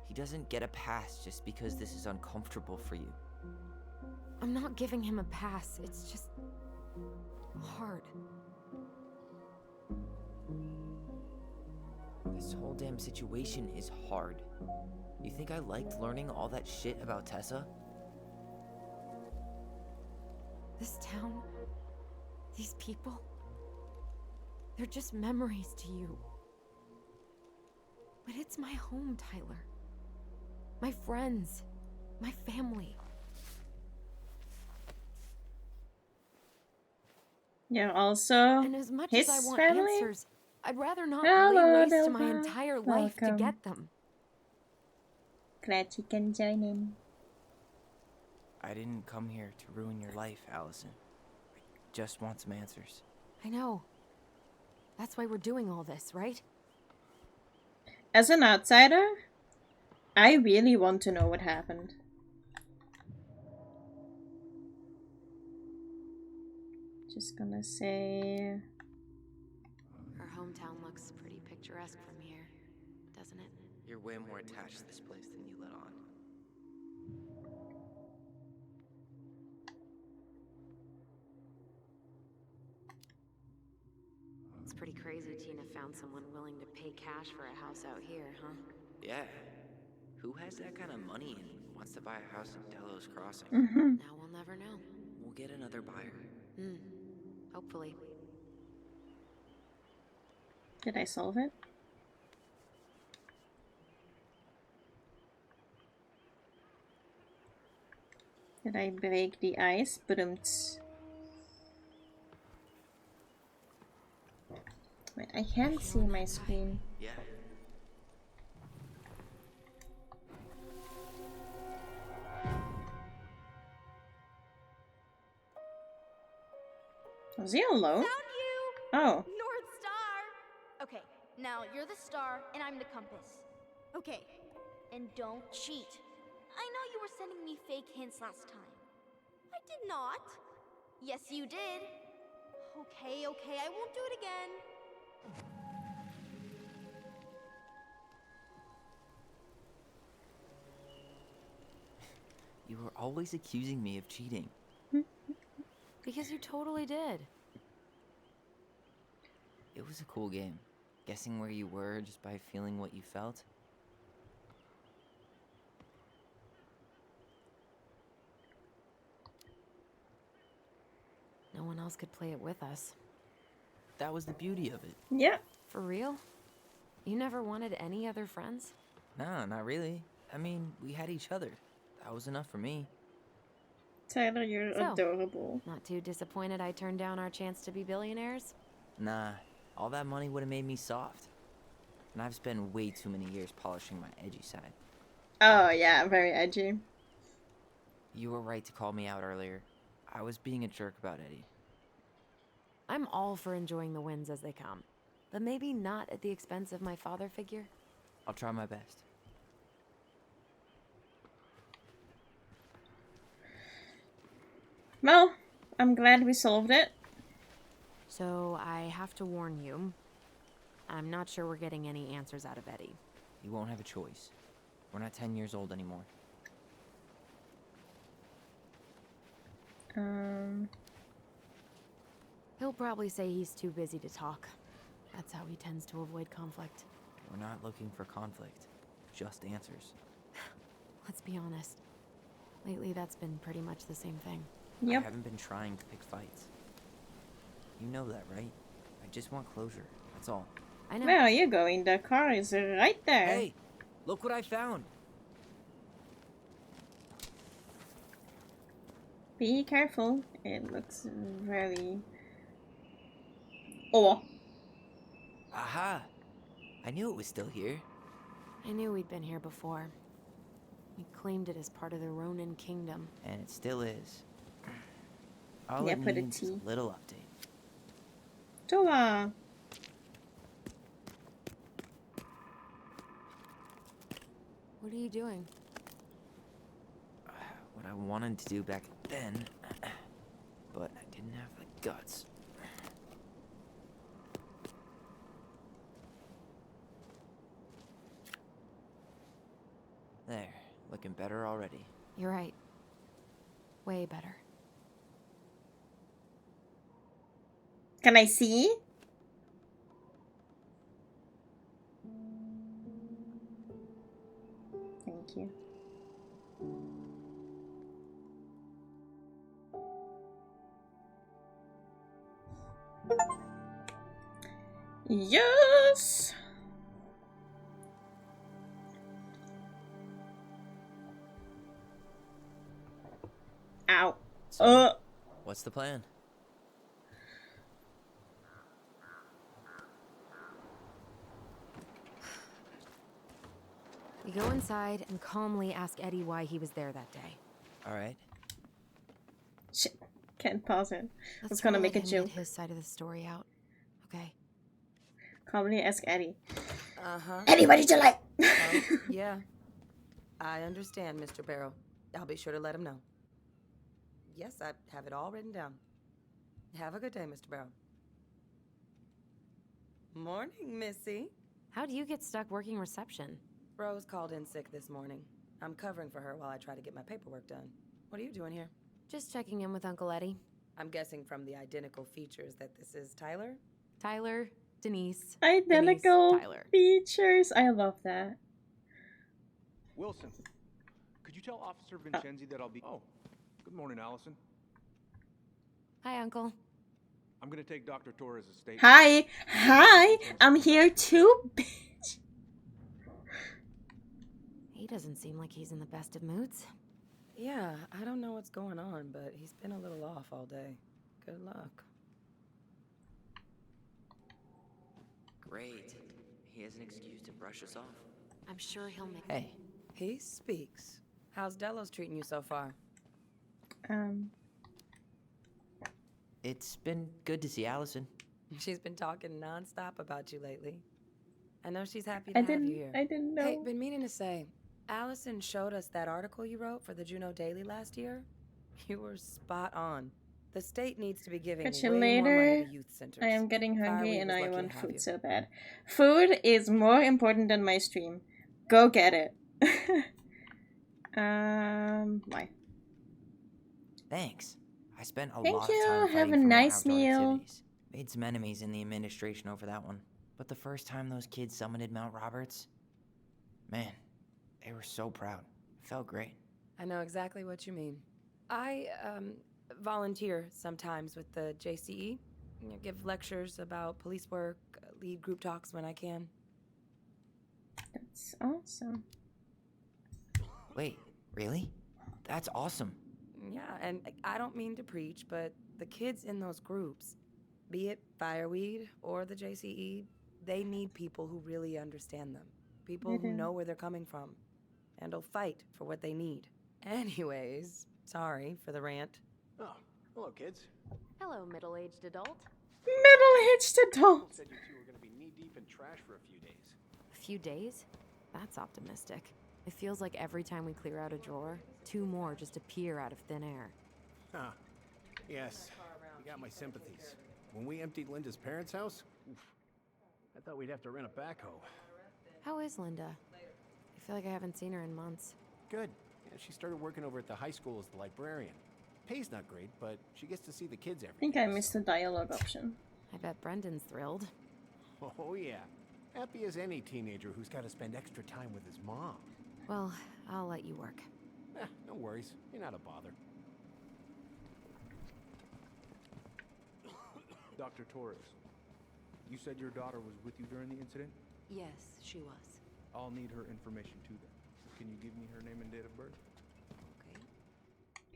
He doesn't get a pass just because this is uncomfortable for you. I'm not giving him a pass. It's just hard. This whole damn situation is hard. You think I liked learning all that shit about Tessa? This town, these people, they're just memories to you. But it's my home, Tyler. My friends, my family. Yeah, also And as much his as I want family? answers, I'd rather not Hello, lay waste to my Nova. entire life to Welcome. get them. Glad you can join in. I didn't come here to ruin your life, Allison. I just want some answers. I know. That's why we're doing all this, right? As an outsider, I really want to know what happened. Just gonna say... Our hometown looks pretty picturesque from here, doesn't it? You're way more attached to this place than you let on. It's pretty crazy Tina found someone willing to pay cash for a house out here, huh? Yeah. Who has that kind of money and wants to buy a house in Delos Crossing? Now we'll never know. We'll get another buyer. Hopefully. Did I solve it? Did I break the ice? Badumts. Wait, I can't see my screen. Yeah. Was he alone? Found you! Oh. North Star! Okay, now you're the star and I'm the compass. Okay, and don't cheat. I know you were sending me fake hints last time. I did not. Yes, you did. Okay, I won't do it again. You were always accusing me of cheating. Because you totally did. It was a cool game. Guessing where you were just by feeling what you felt. No one else could play it with us. That was the beauty of it. Yeah. For real? You never wanted any other friends? No, not really. I mean, we had each other. That was enough for me. Tyler, you're So, adorable. Not too disappointed I turned down our chance to be billionaires? Nah, all that money would have made me soft. And I've spent way too many years polishing my edgy side. Oh, yeah, very edgy. You were right to call me out earlier. I was being a jerk about Eddie. I'm all for enjoying the wins as they come. But maybe not at the expense of my father figure? I'll try my best. Well, I'm glad we solved it. So I have to warn you. I'm not sure we're getting any answers out of Eddie. You won't have a choice. We're not 10 years old anymore. He'll probably say he's too busy to talk. That's how he tends to avoid conflict. We're not looking for conflict, just answers. Let's be honest. Lately, that's been pretty much the same thing. Yep. I haven't been trying to pick fights. You know that, right? I just want closure, that's all. I know. Where are you going? The car is right there. Hey, look what I found! Be careful. It looks very... Oh. Aha! I knew it was still here. I knew we'd been here before. We claimed it as part of the Ronin kingdom. And it still is. All Yeah, it put a needs is T. a little update. Toa. What are you doing? What I wanted to do back then, but I didn't have the guts. There, looking better already. You're right. Way better. Can I see? Thank you. Yes! Ow. So, what's the plan? We go inside and calmly ask Eddie why he was there that day. All right. Shit. Can't pause it. I was try gonna to make a let him joke. get his side of the story out. Okay. Calmly ask Eddie. Uh-huh. Eddie, what did you like? Oh, yeah. I understand, Mr. Barrow. I'll be sure to let him know. Yes, I have it all written down. Have a good day, Mr. Barrow. Morning, Missy. How do you get stuck working reception? Rose called in sick this morning. I'm covering for her while I try to get my paperwork done. What are you doing here? Just checking in with Uncle Eddie. I'm guessing from the identical features that this is Tyler? Tyler, Denise. Identical Denise, Tyler. features. I love that. Wilson, could you tell Officer Vincenzi that I'll be... Oh, good morning, Allison. Hi, Uncle. I'm gonna take Dr. Torres' statement. Hi. Hi. I'm here too, bitch. He doesn't seem like he's in the best of moods. Yeah, I don't know what's going on, but he's been a little off all day. Good luck. Great. He has an excuse to brush us off. I'm sure he'll make... Hey. He speaks. How's Delos treating you so far? It's been good to see Allison. She's been talking nonstop about you lately. I know she's happy to have you here. I didn't know. Hey, been meaning to say, Allison showed us that article you wrote for the Juneau Daily last year. You were spot on. The state needs to be giving Catch you way more money later. to youth centers. I am getting hungry Fireweed and was I lucky to want have food you. so bad. Food is more important than my stream. Go get it. Why? Thanks. I spent a Thank lot you. of time Have fighting a for more nice outdoor meal. activities. Made some enemies in the administration over that one. But the first time those kids summited Mount Roberts, man, they were so proud. It felt great. I know exactly what you mean. I volunteer sometimes with the JCE. You know, give lectures about police work, lead group talks when I can. That's awesome. Wait, really? That's awesome. Yeah, and I don't mean to preach, but the kids in those groups, be it Fireweed or the JCE, they need people who really understand them. People who know where they're coming from and will fight for what they need. Anyways, sorry for the rant. Oh, hello, kids. Hello, middle-aged adult. Middle-aged adult. Said you two were gonna be knee-deep in trash for a few days. A few days? That's optimistic. It feels like every time we clear out a drawer, 2 more just appear out of thin air. Huh. Yes, you got my sympathies. When we emptied Linda's parents' house, oof, I thought we'd have to rent a backhoe. How is Linda? I feel like I haven't seen her in months. Good. Yeah, she started working over at the high school as the librarian. Pay's not great, but she gets to see the kids every I think day, I missed the dialogue option. I bet Brendan's thrilled. Oh, yeah. Happy as any teenager who's got to spend extra time with his mom. Well, I'll let you work. No worries. You're not a bother. Dr. Torres, you said your daughter was with you during the incident? Yes, she was. I'll need her information too then. Can you give me her name and date of birth?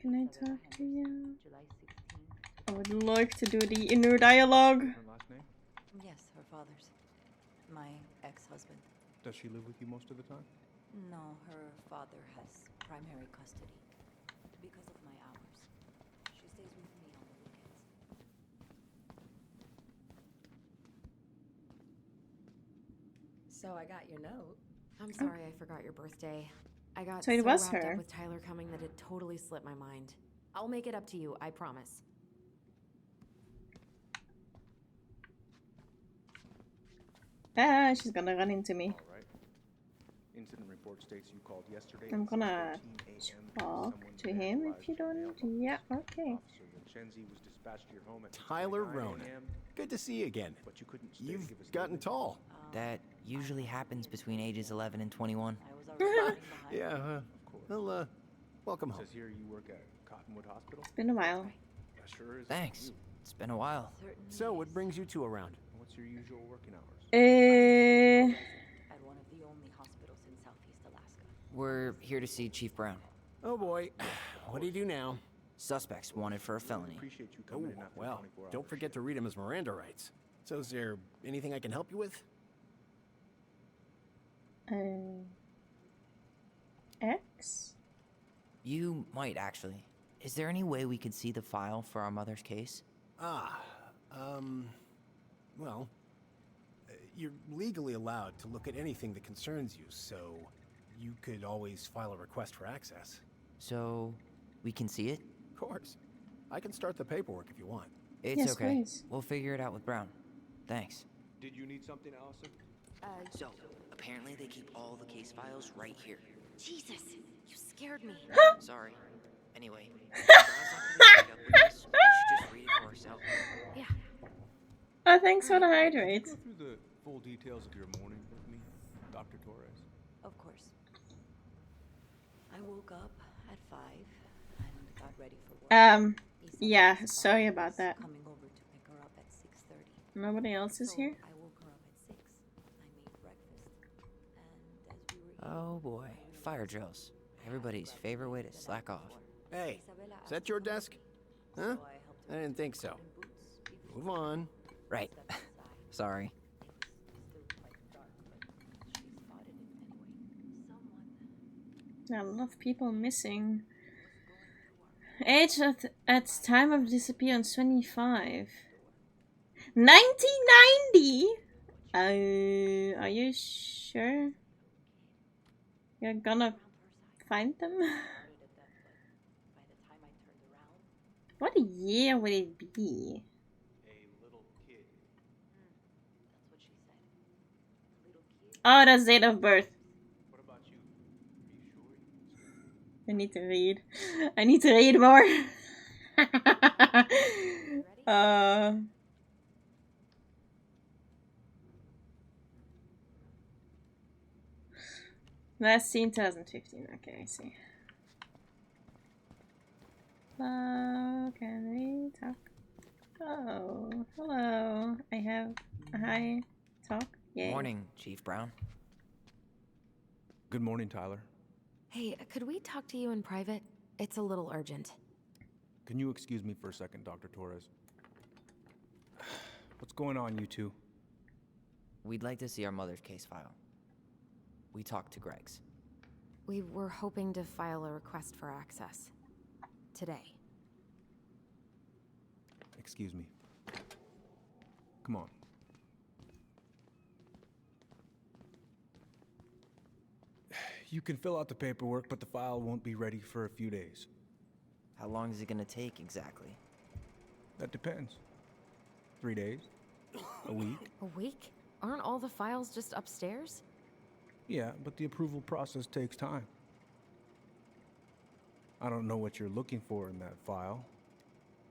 Can I talk to you? I would like to do the inner dialogue. Her last name? Yes, her father's. My ex-husband. Does she live with you most of the time? No, her father has primary custody. Because of my hours. She stays with me on the weekends. So I got your note. I'm sorry I forgot your birthday. I got So so it was wrapped her. up with Tyler coming that it totally slipped my mind. I'll make it up to you, I promise. Ah, she's gonna run into me. All right. Incident report states you called yesterday. I'm at gonna 6:13 a.m. talk Someone to him if vandalized you your don't. mailbox. Yeah, okay. Officer Vincenzi was dispatched to your home at Tyler 6:29 Ronan. a.m., Good to see you again. but you couldn't stay to You've give a gotten statement. tall. That usually happens between ages 11 and 21. I was already running behind. Yeah, Of course. well, welcome It home. says here you work at Cottonwood Hospital. It's been a while. That sure is. Thanks. You. It's been a while. Certainly So, what is. brings you two around? What's your usual working hours? At one of the only hospitals in Southeast Alaska. We're here to see Chief Brown. Oh boy, what do you do now? Suspects wanted for a felony. Appreciate you Oh, coming in after well, 24 hours. don't forget to read him his Miranda rights. So, is there anything I can help you with? X? You might actually. Is there any way we could see the file for our mother's case? Well, you're legally allowed to look at anything that concerns you, so you could always file a request for access. So, we can see it? Of course. I can start the paperwork if you want. It's Yes, okay. please. We'll figure it out with Brown. Thanks. Did you need something, Allison? So, apparently they keep all the case files right here. Jesus, you scared me. Sorry. Anyway, Brown's not gonna be straight up with us. We should just read it for ourselves. Yeah. Oh, thanks for the Could hydrate. you go through the full details of your morning with me, Dr. Torres? Of course. I woke up at 5 and got ready for work. Isa Yeah, was sorry about was that. Coming over to pick her up at 6:30. Nobody else is So here? I woke her up at 6. I made breakfast, and as we were eating, Oh boy, fire drills. Everybody's favorite way to slack off. Hey, Isabella is that asked your for desk? coffee. Huh? So I helped her I didn't think so. put in boots before Move on. Right. stepped outside. Sorry. It was still quite dark, but she spotted it anyway. Someone A lot of people missing. Age at time of disappearance 25. 1990? Are you sure? You're gonna find them? started at that, but by the time I turned around, What year would it be? A little kid. that's what she said. A little kid. Oh, that's date of birth. What about you? Are you sure you can stay? I need to read. I need to read more. Last seen 2015. Okay, I see. Hello, can we talk? Oh, hello. I have a hi talk. Yay. Morning, Chief Brown. Good morning, Tyler. Hey, could we talk to you in private? It's a little urgent. Can you excuse me for a second, Dr. Torres? What's going on, you two? We'd like to see our mother's case file. We talked to Greg's. We were hoping to file a request for access. Today. Excuse me. Come on. You can fill out the paperwork, but the file won't be ready for a few days. How long is it gonna take exactly? That depends. 3 days? A week? A week? Aren't all the files just upstairs? Yeah, but the approval process takes time. I don't know what you're looking for in that file.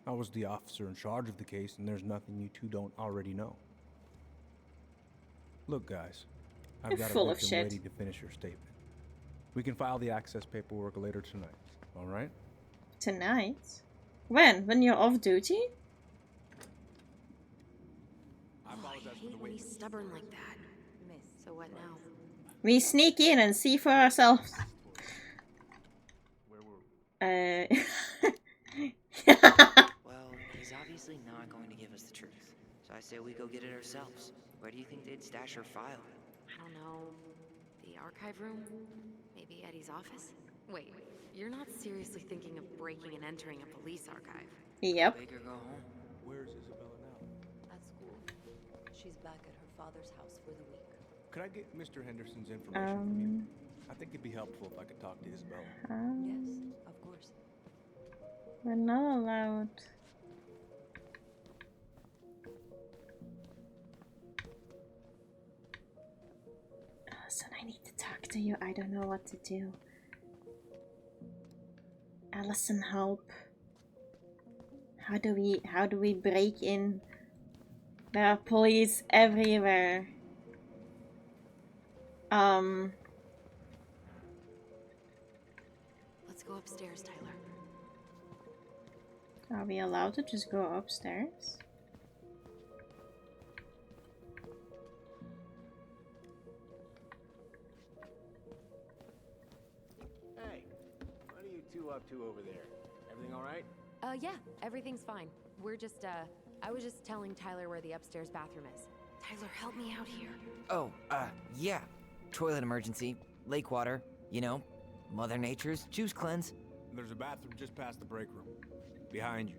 I was the officer in charge of the case, and there's nothing you two don't already know. Look, guys, I've You're got full a of victim shit. waiting to finish her statement. We can file the access paperwork later tonight, all right? Tonight? When? When you're off duty? I hate when he's stubborn like that. Miss. So what now? We sneak in and see for ourselves. Where were we? obviously not going to give us the truth. So I say we go get it ourselves. Where do you think they'd stash her file? I don't know. The archive room? Maybe Eddie's office? Wait, you're not seriously thinking of breaking and entering a police archive? Yep. Go big or go home. Where's Isabella now? At school. She's back at her father's house for the week. Could I get Mr. Henderson's information from you? I think it'd be helpful if I could talk to Isabella. Yes, of course. We're not allowed. Listen, I need to talk to you. I don't know what to do. Allison, help. How do we break in? There are police everywhere. Let's go upstairs, Tyler. Are we allowed to just go upstairs? Hey, what are you two up to over there? Everything all right? Yeah, everything's fine. We're just, I was just telling Tyler where the upstairs bathroom is. Tyler, help me out here. Oh, yeah. Toilet emergency. Lake water. You know, Mother Nature's juice cleanse. There's a bathroom just past the break room. Behind you.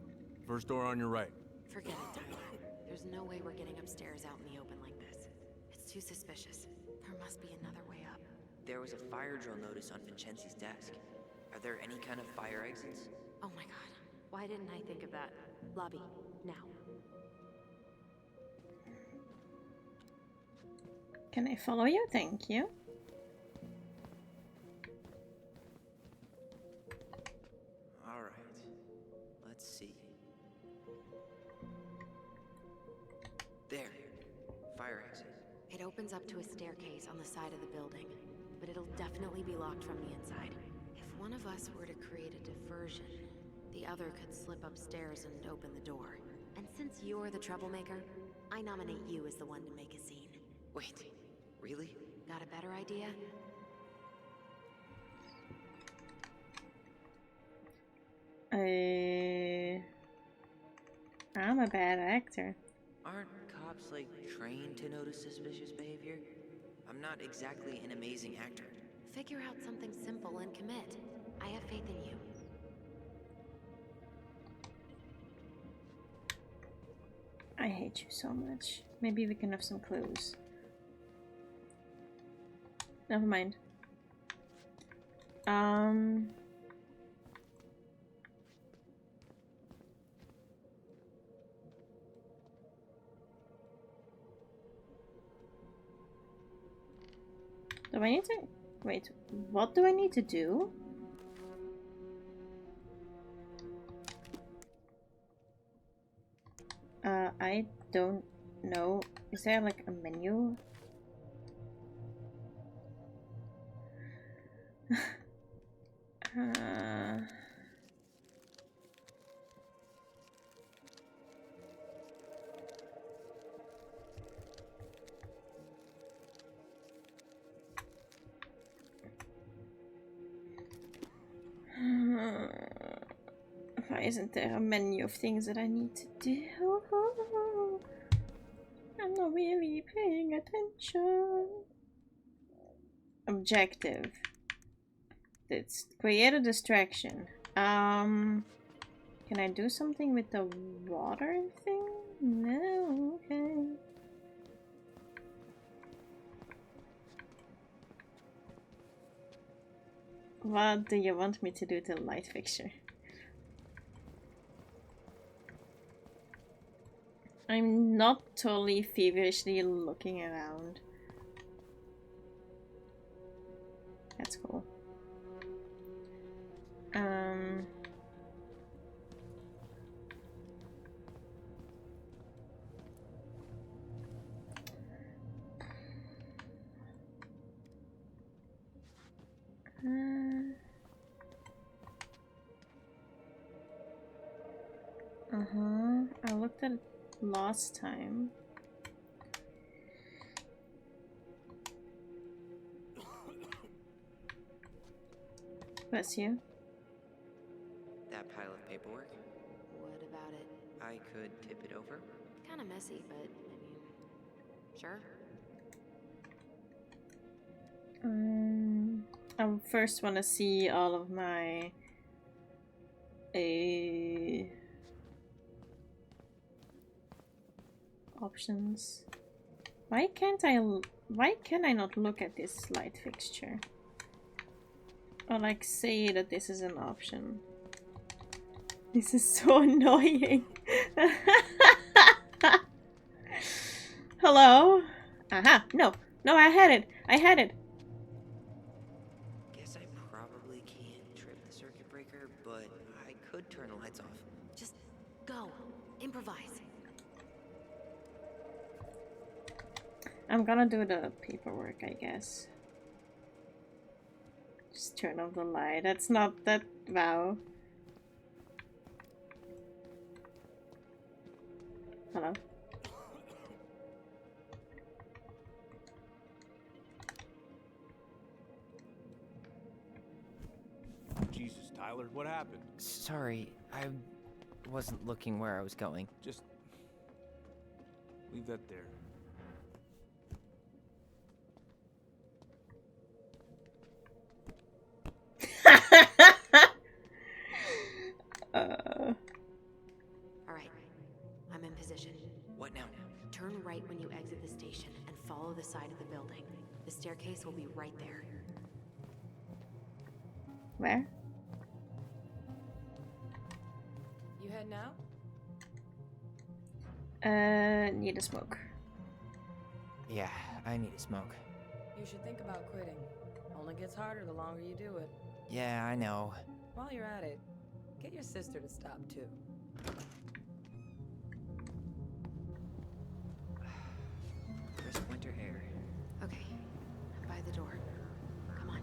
First door on your right. Forget it, Tyler. There's no way we're getting upstairs out in the open like this. It's too suspicious. There must be another way up. There was a fire drill notice on Vincenzi's desk. Are there any kind of fire exits? Oh my god. Why didn't I think of that? Lobby, now. Can I follow you? Thank you. All right. Let's see. There. Fire exit. It opens up to a staircase on the side of the building, but it'll definitely be locked from the inside. If one of us were to create a diversion, the other could slip upstairs and open the door. And since you're the troublemaker, I nominate you as the one to make a scene. Wait, really? Got a better idea? I'm a bad actor. Aren't cops, like, trained to notice suspicious behavior? I'm not exactly an amazing actor. Figure out something simple and commit. I have faith in you. I hate you so much. Maybe we can have some clues. Never mind. Do I need to... Wait, what do I need to do? I don't know. Is there like a menu? Why isn't there a menu of things that I need to do? I'm not really paying attention. Objective. It's create a distraction. Can I do something with the water thing? No, okay. What do you want me to do to the light fixture? I'm not totally feverishly looking around. That's cool. I looked at it last time. Bless you. That pile of paperwork? What about it? I could tip it over. Kinda messy, but I mean, sure. I first want to see all of my options. Why can I not look at this light fixture? Or like say that this is an option. This is so annoying. Hello? Aha, no. No, I had it. I had it. Guess I probably can't trip the circuit breaker, but I could turn the lights off. Just go. Improvise. I'm gonna do the paperwork, I guess. Just turn off the light. That's not that. Wow. Hello? Jesus, Tyler, what happened? Sorry, I wasn't looking where I was going. Just leave that there. Alright. I'm in position. What now? Turn right when you exit the station and follow the side of the building. The staircase will be right there. Where? You heading out? Need a smoke. Yeah, I need a smoke. You should think about quitting. Only gets harder the longer you do it. Yeah, I know. While you're at it, get your sister to stop too. Crisp winter air. Okay. I'm by the door. Come on.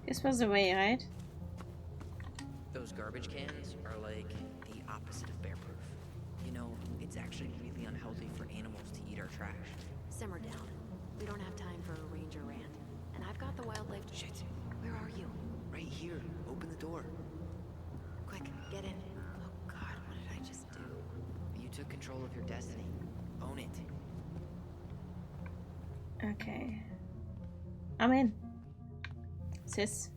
This was the way, right? Those garbage cans are like the opposite of bear proof. You know, it's actually really unhealthy for animals to eat our trash. Simmer down. We don't have time for a ranger rant. And I've got the wildlife. Shit. Where are you? Right here. Open the door. Quick, get in. Oh god, what did I just do? You took control of your destiny. Own it. Okay. I'm in. Sis.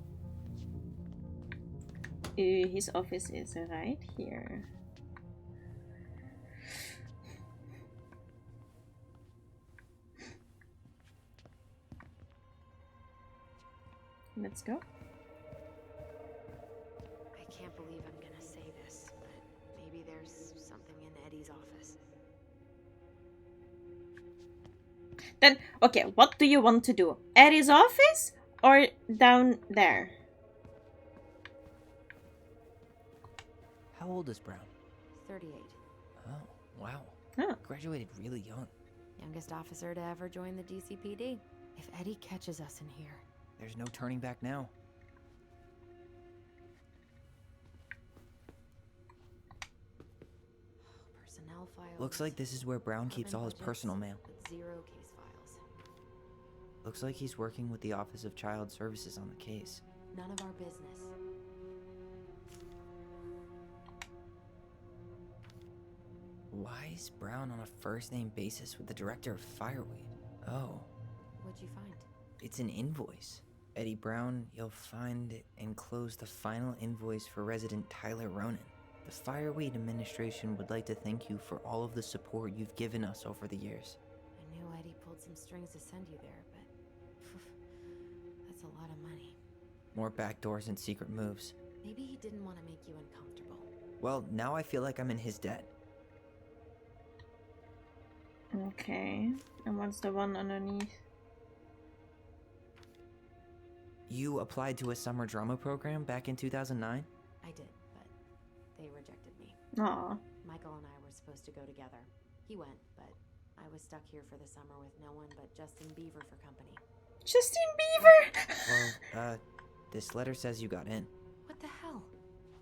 His office is right here. Let's go. I can't believe I'm gonna say this, but maybe there's something in Eddie's office. Then, okay, what do you want to do? At his office or down there? How old is Brown? 38. Oh, wow. Oh. Graduated really young. Youngest officer to ever join the DCPD. If Eddie catches us in here... There's no turning back now. Personnel files... Looks like this is where Brown keeps all his personal mail. With 0 case files. Looks like he's working with the Office of Child Services on the case. None of our business. Why is Brown on a first-name basis with the director of Fireweed? Oh. What'd you find? It's an invoice. Eddie Brown, you'll find enclosed the final invoice for resident Tyler Ronan. The Fireweed administration would like to thank you for all of the support you've given us over the years. I knew Eddie pulled some strings to send you there, but... that's a lot of money. More backdoors and secret moves. Maybe he didn't want to make you uncomfortable. Well, now I feel like I'm in his debt. Okay. And what's the one underneath? You applied to a summer drama program back in 2009? I did, but they rejected me. Aw. Michael and I were supposed to go together. He went, but I was stuck here for the summer with no one but Justin Beaver for company. Justin Beaver! Well, this letter says you got in. What the hell?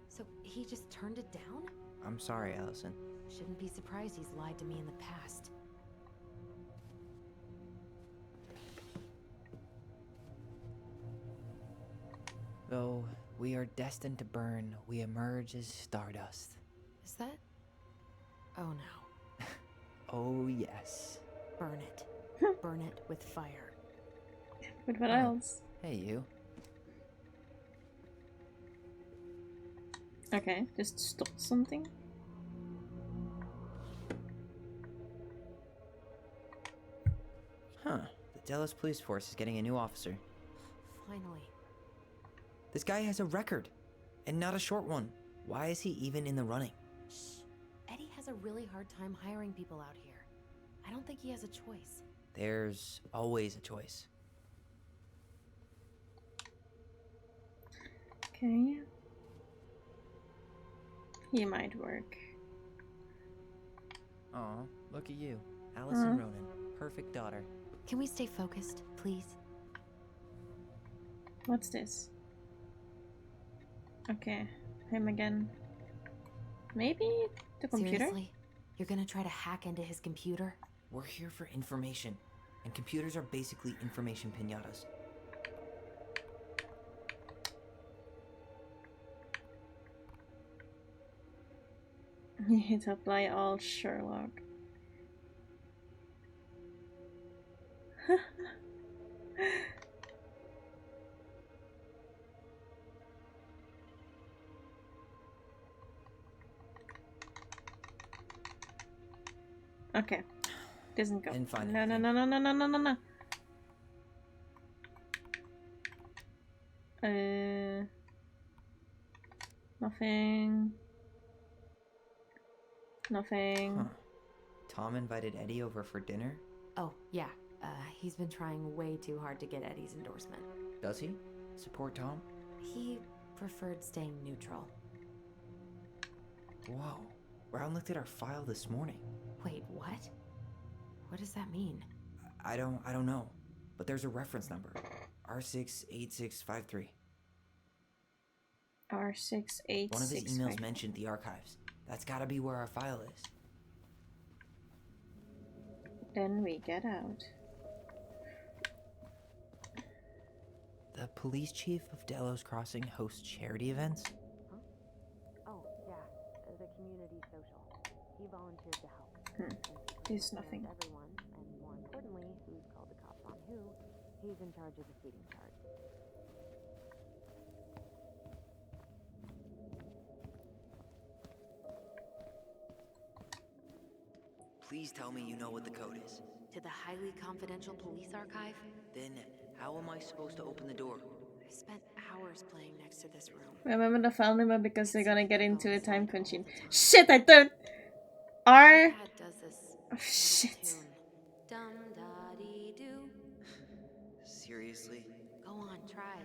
So he just turned it down? I'm sorry, Allison. Shouldn't be surprised he's lied to me in the past. Though we are destined to burn, we emerge as stardust. Is that Oh no. Oh, yes. Burn it. Burn it with fire. But what Huh. else? Hey, you. Okay, just stop something. Huh. The Delos police force is getting a new officer. Finally. This guy has a record, and not a short one. Why is he even in the running? Shh. Eddie has a really hard time hiring people out here. I don't think he has a choice. There's always a choice. Okay. He might work. Aw, look at you. Allison Ronan, perfect daughter. Can we stay focused, please? What's this? Okay, him again. Maybe the computer? Seriously? You're gonna try to hack into his computer? We're here for information, and computers are basically information piñatas. You hit apply all Sherlock. Okay. Doesn't go. Didn't find No, anything. no. Nothing. Nothing. Huh. Tom invited Eddie over for dinner? Oh, yeah. He's been trying way too hard to get Eddie's endorsement. Does he? Support Tom? He preferred staying neutral. Whoa. Brown looked at our file this morning. Wait, what? What does that mean? I don't know. But there's a reference number. R68653. R68653. One of his emails mentioned the archives. That's gotta be where our file is. Then we get out. The police chief of Delos Crossing hosts charity events? Huh? Oh, yeah. The community social. He volunteered to help. There's nothing. Everyone, and more importantly, who's called the cops on who, he's in charge of the feeding chart. Please tell me you know what the code is. To the highly confidential police archive? Then, how am I supposed to open the door? I spent hours playing next to this room. Remember the file number because they're gonna get into a time machine. Shit, I don't. R. Dad does this Oh, shit. tune. Dum da dee doo. Seriously? Go on, try.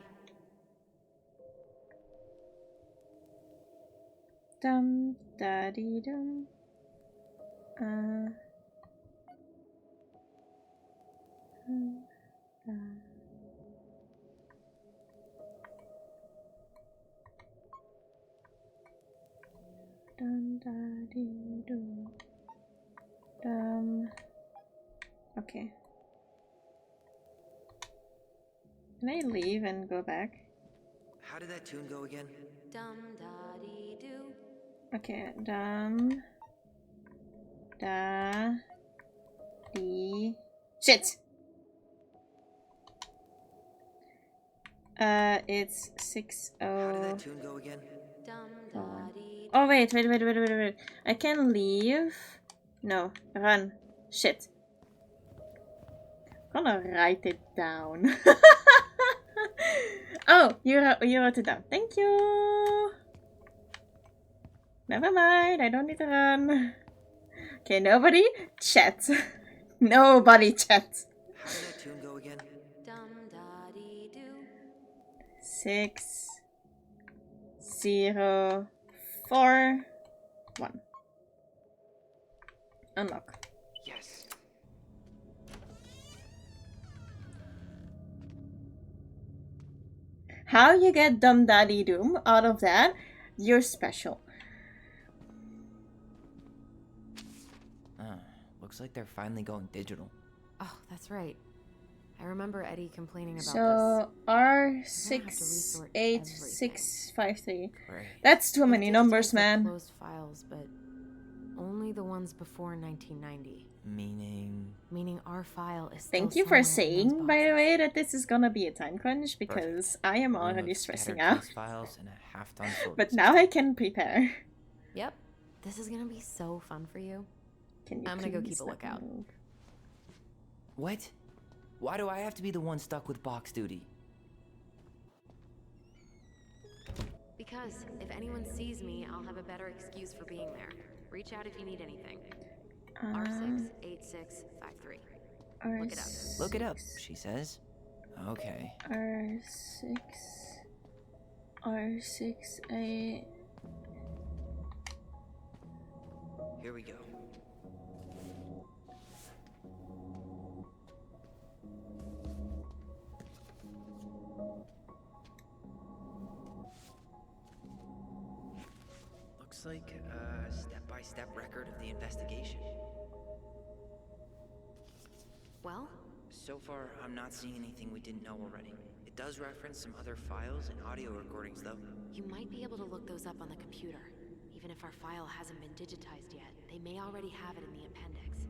Dum da dee dum. Dum da dee dum. Okay. Can I leave and go back? How did that tune go again? Dum da dee doo. Okay, dum da dee. Shit! It's 6 How did that tune go again? Dum da dee. Oh, wait. I can leave. No, run. Shit. I'm gonna write it down. Oh, you wrote it down. Thank you. Never mind, I don't need to run. Okay, nobody chat. Nobody chat. How did that tune go again? Dum da dee doo. 6 0 4 1. Unlock. Yes. How you get Dum Daddy Doom out of that, you're special. Looks like they're finally going digital. Oh, that's right. I remember Eddie complaining about So R68653. That's too many numbers, man. Closed files, but only the ones before 1990. Meaning... Meaning our file is still Thank you for somewhere in those saying, by the boxes. way, that this is gonna be a time crunch, because I am room already of stressing scattered out. case files and a half-done sorting But now I system. can prepare. Yep. This is gonna be so fun for you. Can you I'm gonna go please keep a let me lookout. move? What? Why do I have to be the one stuck with box duty? Because if anyone sees me, I'll have a better excuse for being there. Reach out if you need anything. R68653. Look it up. Look it up, she says. Okay. R6A. Here we go. Looks like a step-by-step record of the investigation. Well? So far, I'm not seeing anything we didn't know already. It does reference some other files and audio recordings, though. You might be able to look those up on the computer. Even if our file hasn't been digitized yet, they may already have it in the appendix.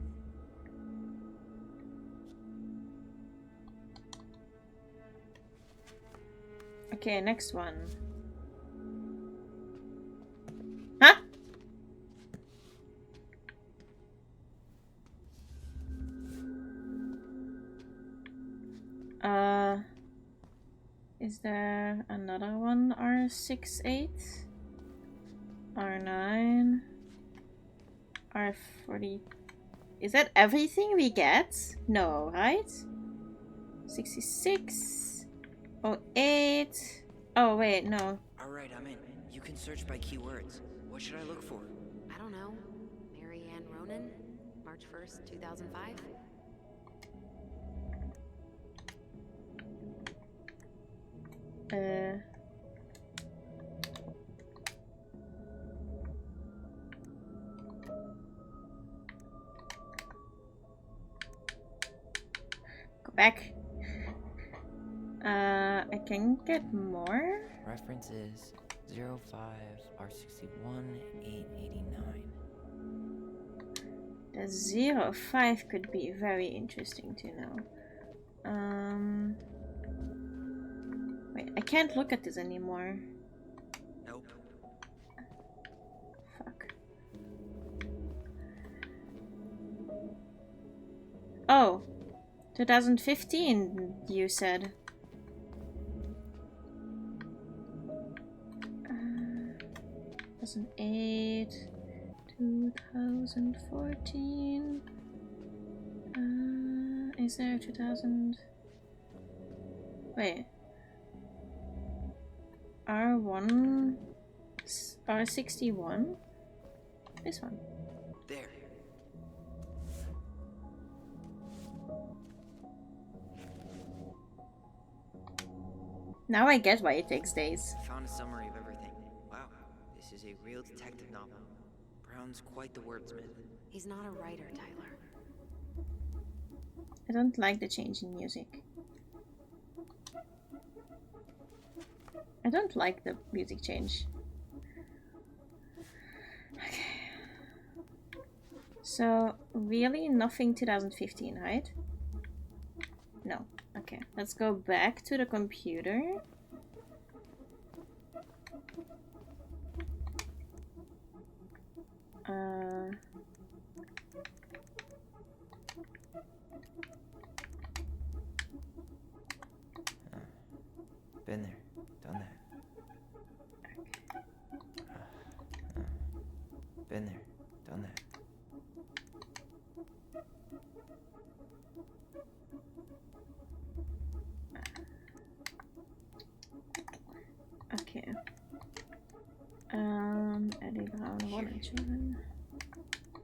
Okay, next one. Huh? Is there another one? R68? R9? R40? Is that everything we get? No, right? 66? 08? Oh, wait, no. Alright, I'm in. You can search by keywords. What should I look for? I don't know. Mary Ann Ronan? March 1st, 2005? Go back. I can get more. Reference is 05 R61 889. The 05 could be very interesting to know. Wait, I can't look at this anymore. Nope. Fuck. Oh, 2015, you said. 2008, 2014. Is there 2000? Wait. R1, R61. This one. There. Now I get why it takes days. Found a summary of everything. Wow, this is a real detective novel. Brown's quite the wordsmith. He's not a writer, Tyler. I don't like the change in music. I don't like the music change. Okay. So, really nothing 2015, right? No. Okay, let's go back to the computer. Been there, done that. Been there, done that. Okay. Eddie Brown, 1 and children.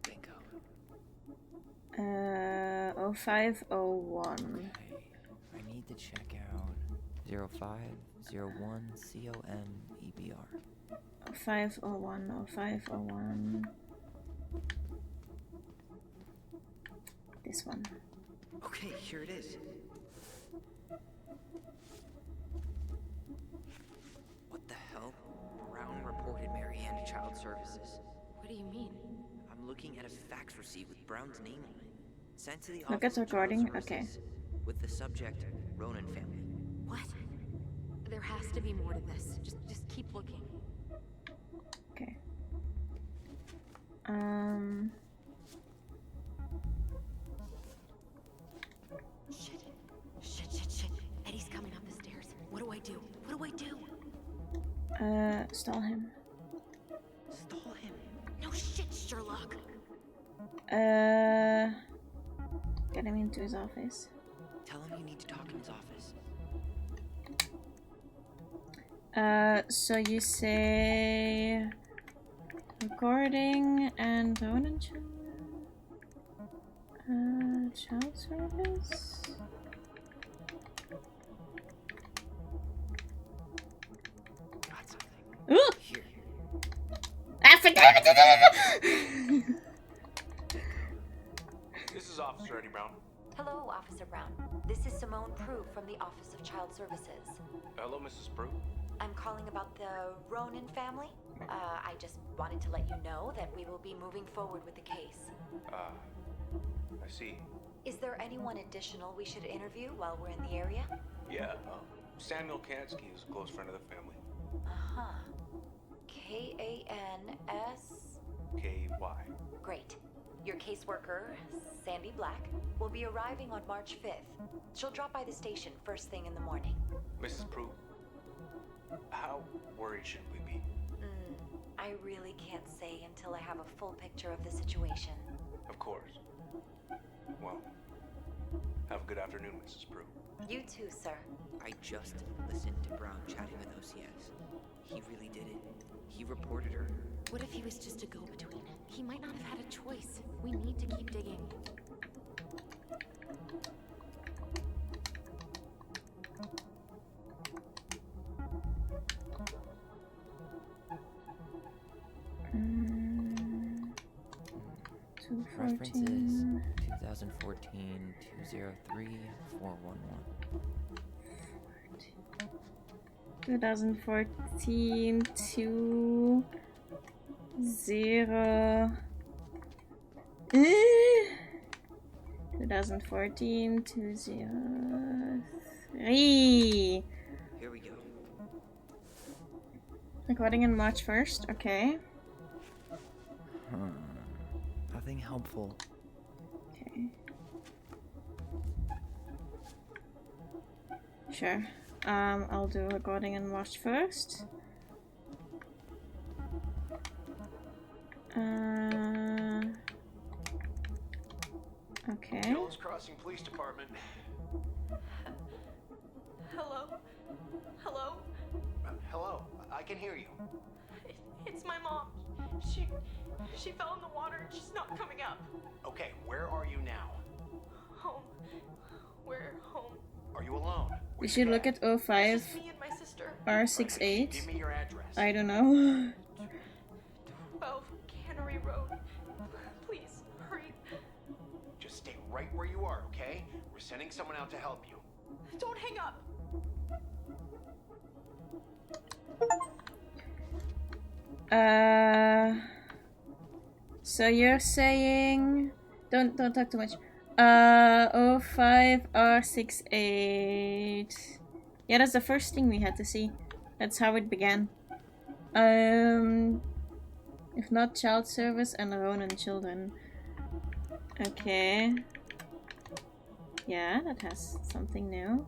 Bingo. 0501. Okay. I need to check out 0501 COMEBR. 0501, 0501. This one. Okay, here it is. What the hell? Brown reported Mary Ann to Child Services. What do you mean? I'm I'm looking at a fax receipt with Brown's name on it. Sent to the Look Office at of Child recording. Services Okay. with the subject Ronan family. What? There has to be more to this. Just keep looking. Okay. Shit. Eddie's coming up the stairs. What do I do? Stall him. Stall him. No shit, Sherlock. Get him into his office. Tell him you need to talk in his office. So you say recording and Ronan child service? Got something. Ooh! Here. This is Officer Eddie Brown. Hello, Officer Brown. This is Simone Prue from the Office of Child Services. Hello, Mrs. Prue. I'm calling about the Ronan family. I just wanted to let you know that we will be moving forward with the case. I see. Is there anyone additional we should interview while we're in the area? Yeah, Samuel Kansky is a close friend of the family. Uh-huh. K-A-N-S... K-Y. Great. Your caseworker, Sandy Black, will be arriving on March 5th. She'll drop by the station first thing in the morning. Mrs. Prue, how worried should we be? I really can't say until I have a full picture of the situation. Of course. Well, have a good afternoon, Mrs. Prue. You too, sir. I just listened to Brown chatting with OCS. He really did it. He reported her. What if he was just a go-between? He might not have had a choice. We need to keep digging. References 2014 203 411. 2014 2014 203. Here we go. Recording on March 1st, okay. Nothing helpful. Okay. Sure. I'll do recording on March 1st. Okay. Jones Crossing Police Department. Hello? Hello? Hello, I can hear you. It's my mom. She fell in the water and she's not coming up. Okay, where are you now? Home. We're home. Are you alone? You should look at 05 Just me and my sister. R68. Give me your address. I don't know. 12 Cannery Road. Please, hurry. Just stay right where you are, okay? We're sending someone out to help you. Don't hang up. So you're saying don't talk too much. 05 R68. Yeah, that's the first thing we had to see. That's how it began. If not child service and Ronan children. Okay. Yeah, that has something new.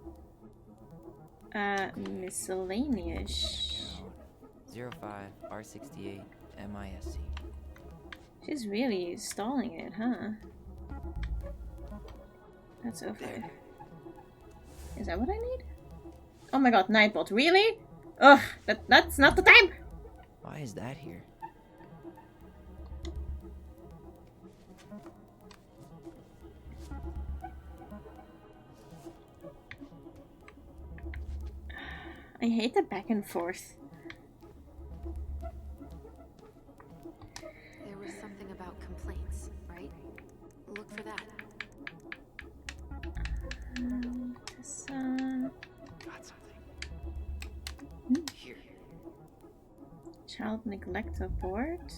Miscellaneous. 05 R68 MISC. She's really stalling it, huh? That's 05. Is that what I need? Oh my god, Nightbot, really? Ugh, that's not the time! Why is that here? I hate the back and forth. There was something about complaints, right? Look for that. Got something. Here. Child neglect report.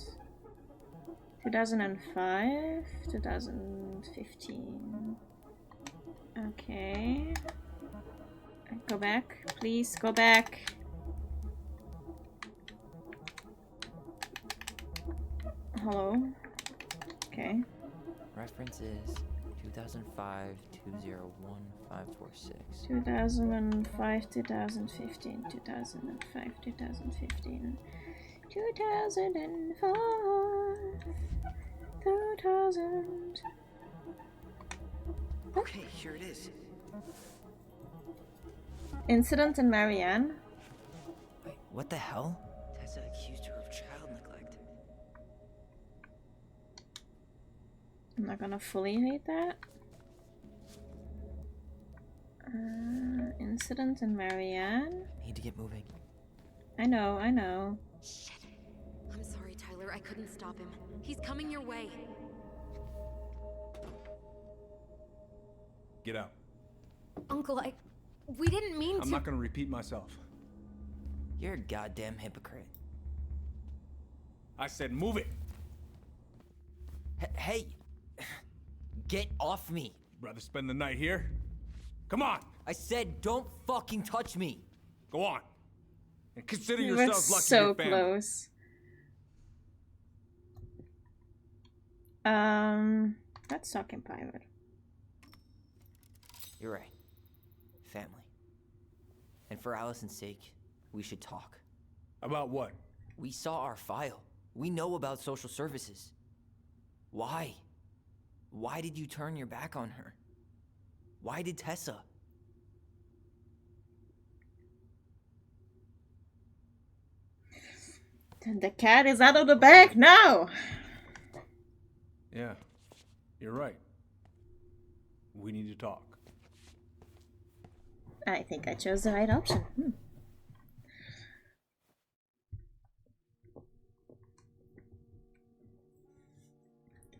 2005, 2015. Okay. Go back, please go back. Hello. Okay. Reference is 2005 201546. 2005, 2015, 2005, 2015, 2005, 2000. Okay, here it is. Incident in Marianne. Wait, what the hell? Tessa accused her of child neglect. I'm not gonna fully read that. Incident in Marianne. Need to get moving. I know. Shit. I'm sorry, Tyler. I couldn't stop him. He's coming your way. Get out. Uncle, we didn't mean to. I'm not gonna repeat myself. You're a goddamn hypocrite. I said move it. Hey! Get off me! Rather spend the night here? Come on! I said don't fucking touch me! Go on. And consider You were yourselves lucky so your family. close. Let's talk in private. You're right. Family. And for Allison's sake, we should talk. About what? We saw our file. We know about social services. Why? Why did you turn your back on her? Why did Tessa? The cat is out of the bag now! Yeah, you're right. We need to talk. I think I chose the right option.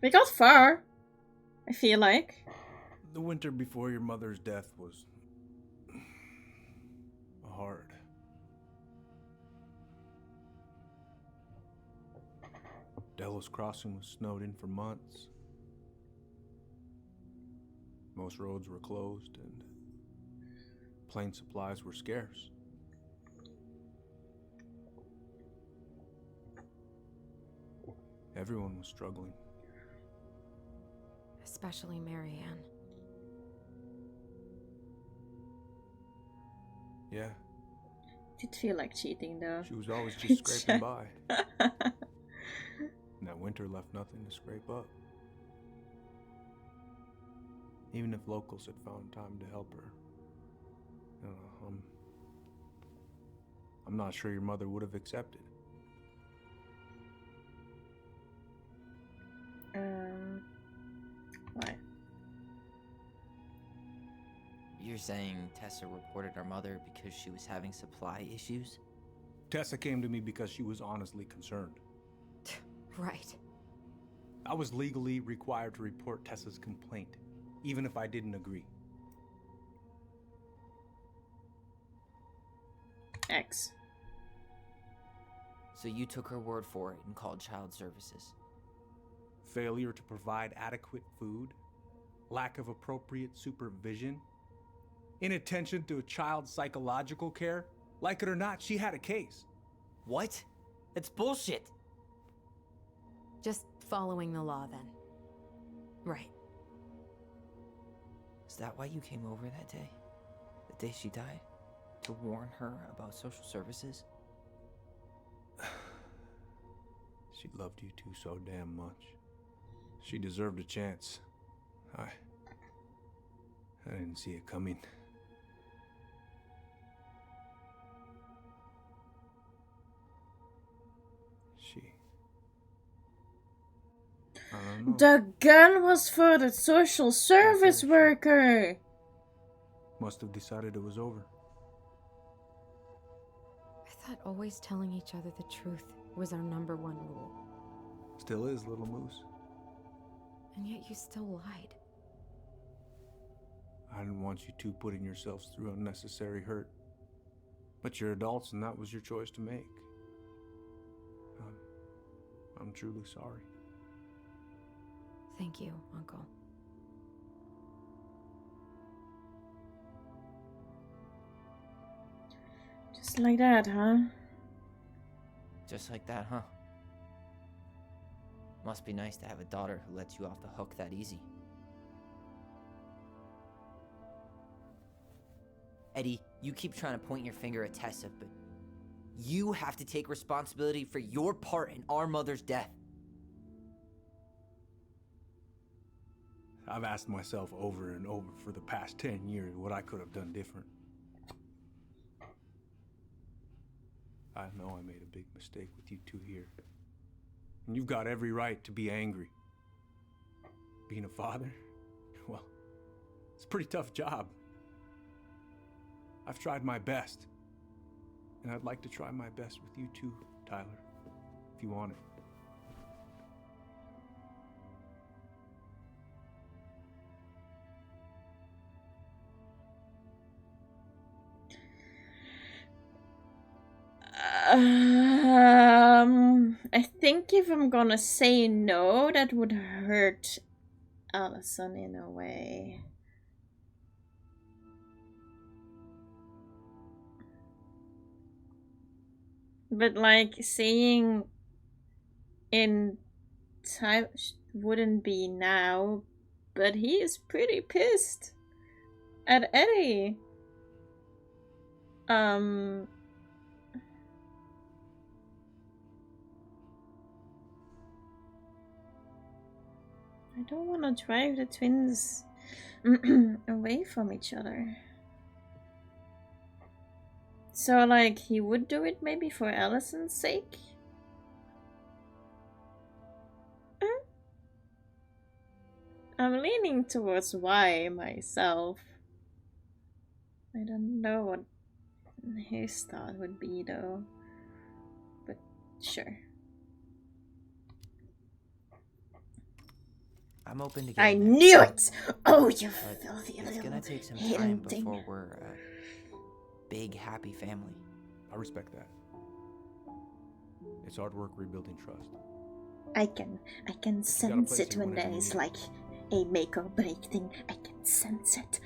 We got far, I feel like. The winter before your mother's death was hard. Delos Crossing was snowed in for months. Most roads were closed and plane supplies were scarce. Everyone was struggling. Especially Marianne. Yeah, Did feel like cheating though. she was always just scraping by. And that winter left nothing to scrape up. Even if locals had found time to help her. I'm not sure your mother would have accepted. Why? You're saying Tessa reported our mother because she was having supply issues? Tessa came to me because she was honestly concerned. Right. I was legally required to report Tessa's complaint, even if I didn't agree. X. So you took her word for it and called child services. Failure to provide adequate food, lack of appropriate supervision, inattention to a child's psychological care. Like it or not, she had a case. What? That's bullshit! Just following the law then. Right. Is that why you came over that day? The day she died? To warn her about social services? She loved you two so damn much. She deserved a chance. I didn't see it coming. I don't know. The gun was for the social service worker! Must have decided it was over. I thought always telling each other the truth was our #1 rule. Still is, little moose. And yet you still lied. I didn't want you two putting yourselves through unnecessary hurt. But you're adults and that was your choice to make. I'm truly sorry. Thank you, Uncle. Just like that, huh? Just like that, huh? Must be nice to have a daughter who lets you off the hook that easy. Eddie, you keep trying to point your finger at Tessa, but you have to take responsibility for your part in our mother's death. I've asked myself over and over for the past 10 years what I could have done different. I know I made a big mistake with you two here. And you've got every right to be angry. Being a father, well, it's a pretty tough job. I've tried my best. And I'd like to try my best with you too, Tyler, if you want it. I think if I'm gonna say no, that would hurt Allison in a way. But like saying in time wouldn't be now, but he is pretty pissed at Eddie. I don't want to drive the twins away from each other. So, like, he would do it maybe for Allison's sake? I'm leaning towards why myself. I don't know what his thought would be, though. But, sure. I'm open to I getting knew it! Oh, you but filthy it's little gonna take some hidden time thing. before we're a big, happy family. I respect that. It's hard work rebuilding trust. I can sense it when there is like a make or break thing. I can sense it.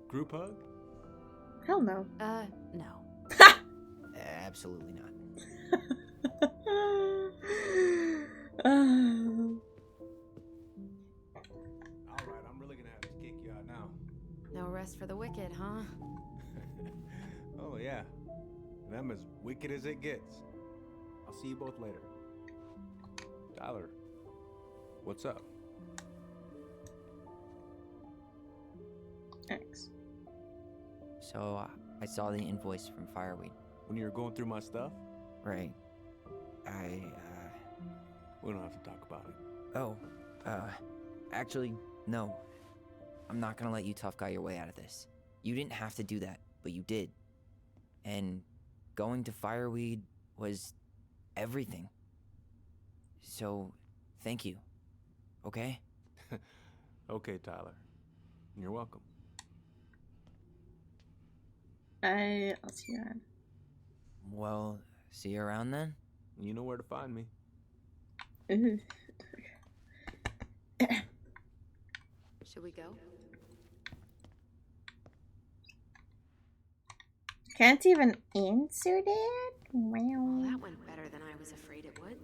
Group hug? Hell no. No. Absolutely not. Alright, I'm really gonna have to kick you out now. No rest for the wicked, huh? Oh yeah. Them as wicked as it gets. I'll see you both later. Tyler, what's up? Thanks. So, I saw the invoice from Fireweed. When you were going through my stuff? Right. We don't have to talk about it. Oh, actually, no. I'm not gonna let you tough guy your way out of this. You didn't have to do that, but you did. And going to Fireweed was everything. So, thank you. Okay? Okay, Tyler. You're welcome. I'll see you around. Well, see you around then? You know where to find me. Should we go? Can't even answer that? Wow. Well, that went better than I was afraid it would.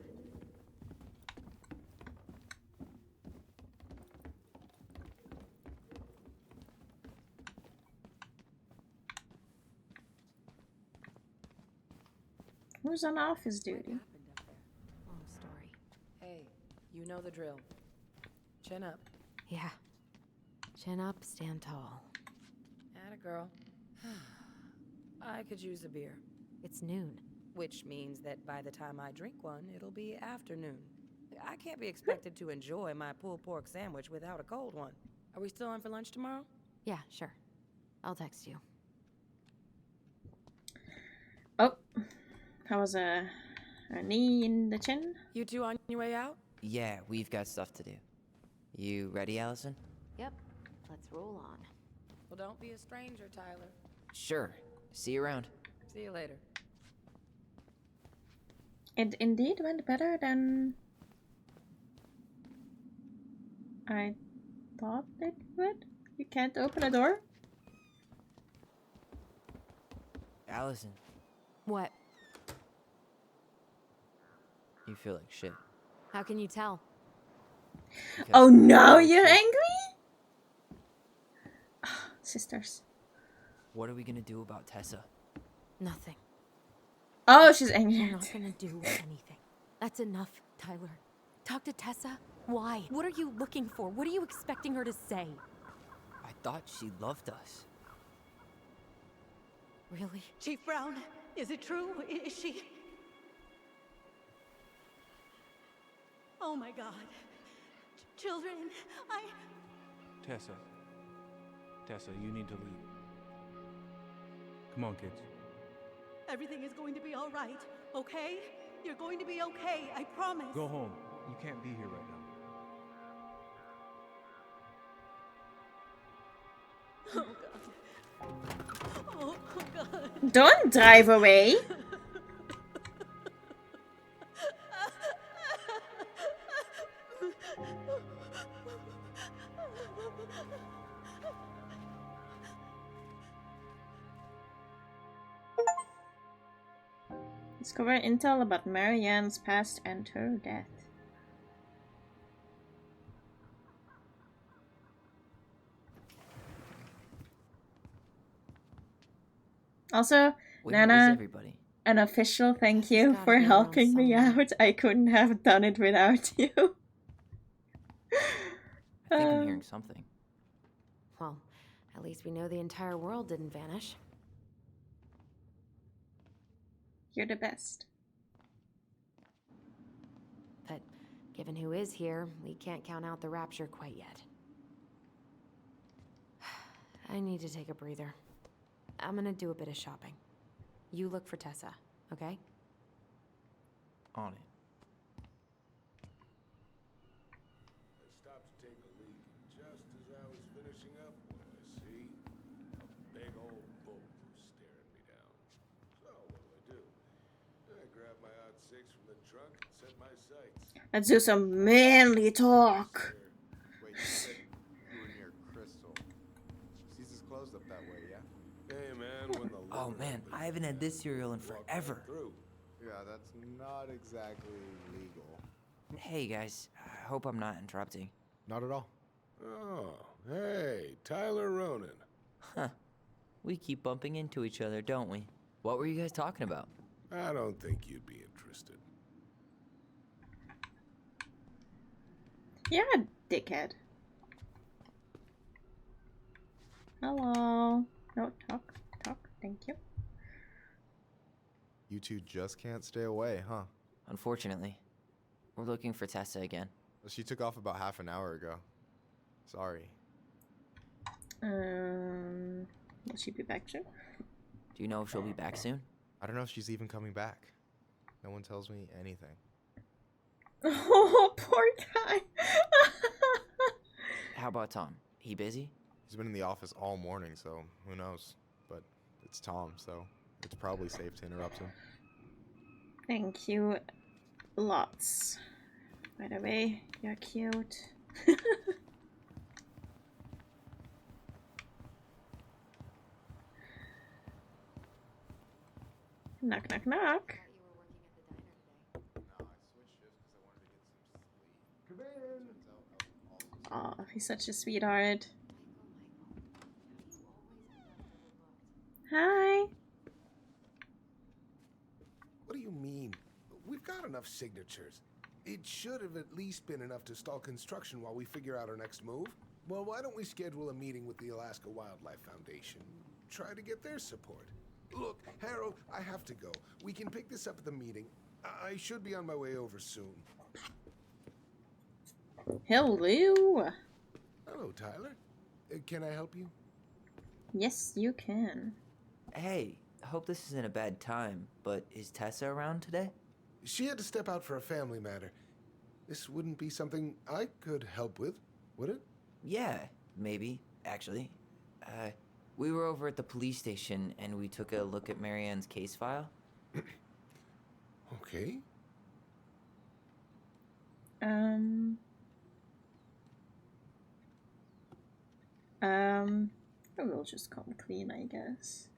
Who's on office duty? Long story. Hey, you know the drill. Chin up. Yeah. Chin up, stand tall. Atta girl. I could use a beer. It's noon. Which means that by the time I drink one, it'll be afternoon. I can't be expected to enjoy my pulled pork sandwich without a cold one. Are we still on for lunch tomorrow? Yeah, sure. I'll text you. Oh. How was a knee in the chin? You two on your way out? Yeah, we've got stuff to do. You ready, Allison? Yep. Let's roll on. Well, don't be a stranger, Tyler. Sure. See you around. See you later. It indeed went better than I thought it would. You can't open a door? Allison, What? you feel like shit. How can you tell? Because Oh no, you you're feel- angry? Sisters. What are we gonna do about Tessa? Nothing. Oh, she's angry. We're not gonna do anything. That's enough, Tyler. Talk to Tessa? Why? What are you looking for? What are you expecting her to say? I thought she loved us. Really? Chief Brown, is it true? Is she... Oh my God. Children, Tessa. Tessa, you need to leave. Come on, kids. everything is going to be all right, okay? You're going to be okay, I promise. Go home. You can't be here right now. Oh God. Oh God. Don't drive away. Discover intel about Marianne's past and her death. Also, Where is Nana, everybody? an official thank you gotta for be around helping me somewhere. out. I couldn't have done it without you. I think I'm hearing something. Well, at least we know the entire world didn't vanish. You're the best. But given who is here, we can't count out the rapture quite yet. I need to take a breather. I'm gonna do a bit of shopping. You look for Tessa, okay? On it. I stopped to take a leak, and just as I was finishing up, what I see? A big old bull staring me down. So what do? I grabbed my odd six from the trunk and set my sights. Let's do some manly talk. Wait, you said you were near Crystal. Caesar's closed up that way, yeah? Hey man, when the Oh man, I haven't had this cereal in forever. through. Yeah, that's not exactly legal. Hey guys, I hope I'm not interrupting. Not at all. Oh, hey, Tyler Ronan. Huh. We keep bumping into each other, don't we? What were you guys talking about? I don't think you'd be interested. You're a dickhead. Hello. No, talk. Thank you. You two just can't stay away, huh? Unfortunately, we're looking for Tessa again. She took off about half an hour ago. Sorry. Will she be back soon? Do you know if she'll be back soon? I don't know if she's even coming back. No one tells me anything. Oh, poor guy. How about Tom? He busy? He's been in the office all morning, so who knows? But it's Tom, so it's probably safe to interrupt him. Thank you lots. By the way, you're cute. Knock, knock, knock. Oh, he's such a sweetheart. Hi. What do you mean? We've got enough signatures. It should have at least been enough to stall construction while we figure out our next move. Well, why don't we schedule a meeting with the Alaska Wildlife Foundation? Try to get their support. Look, Harold, I have to go. We can pick this up at the meeting. I should be on my way over soon. Hello. Hello, Tyler. Can I help you? Yes, you can. Hey, I hope this isn't a bad time, but is Tessa around today? She had to step out for a family matter. This wouldn't be something I could help with, would it? Yeah, maybe, actually. We were over at the police station and we took a look at Marianne's case file. Okay. We'll just come clean, I guess.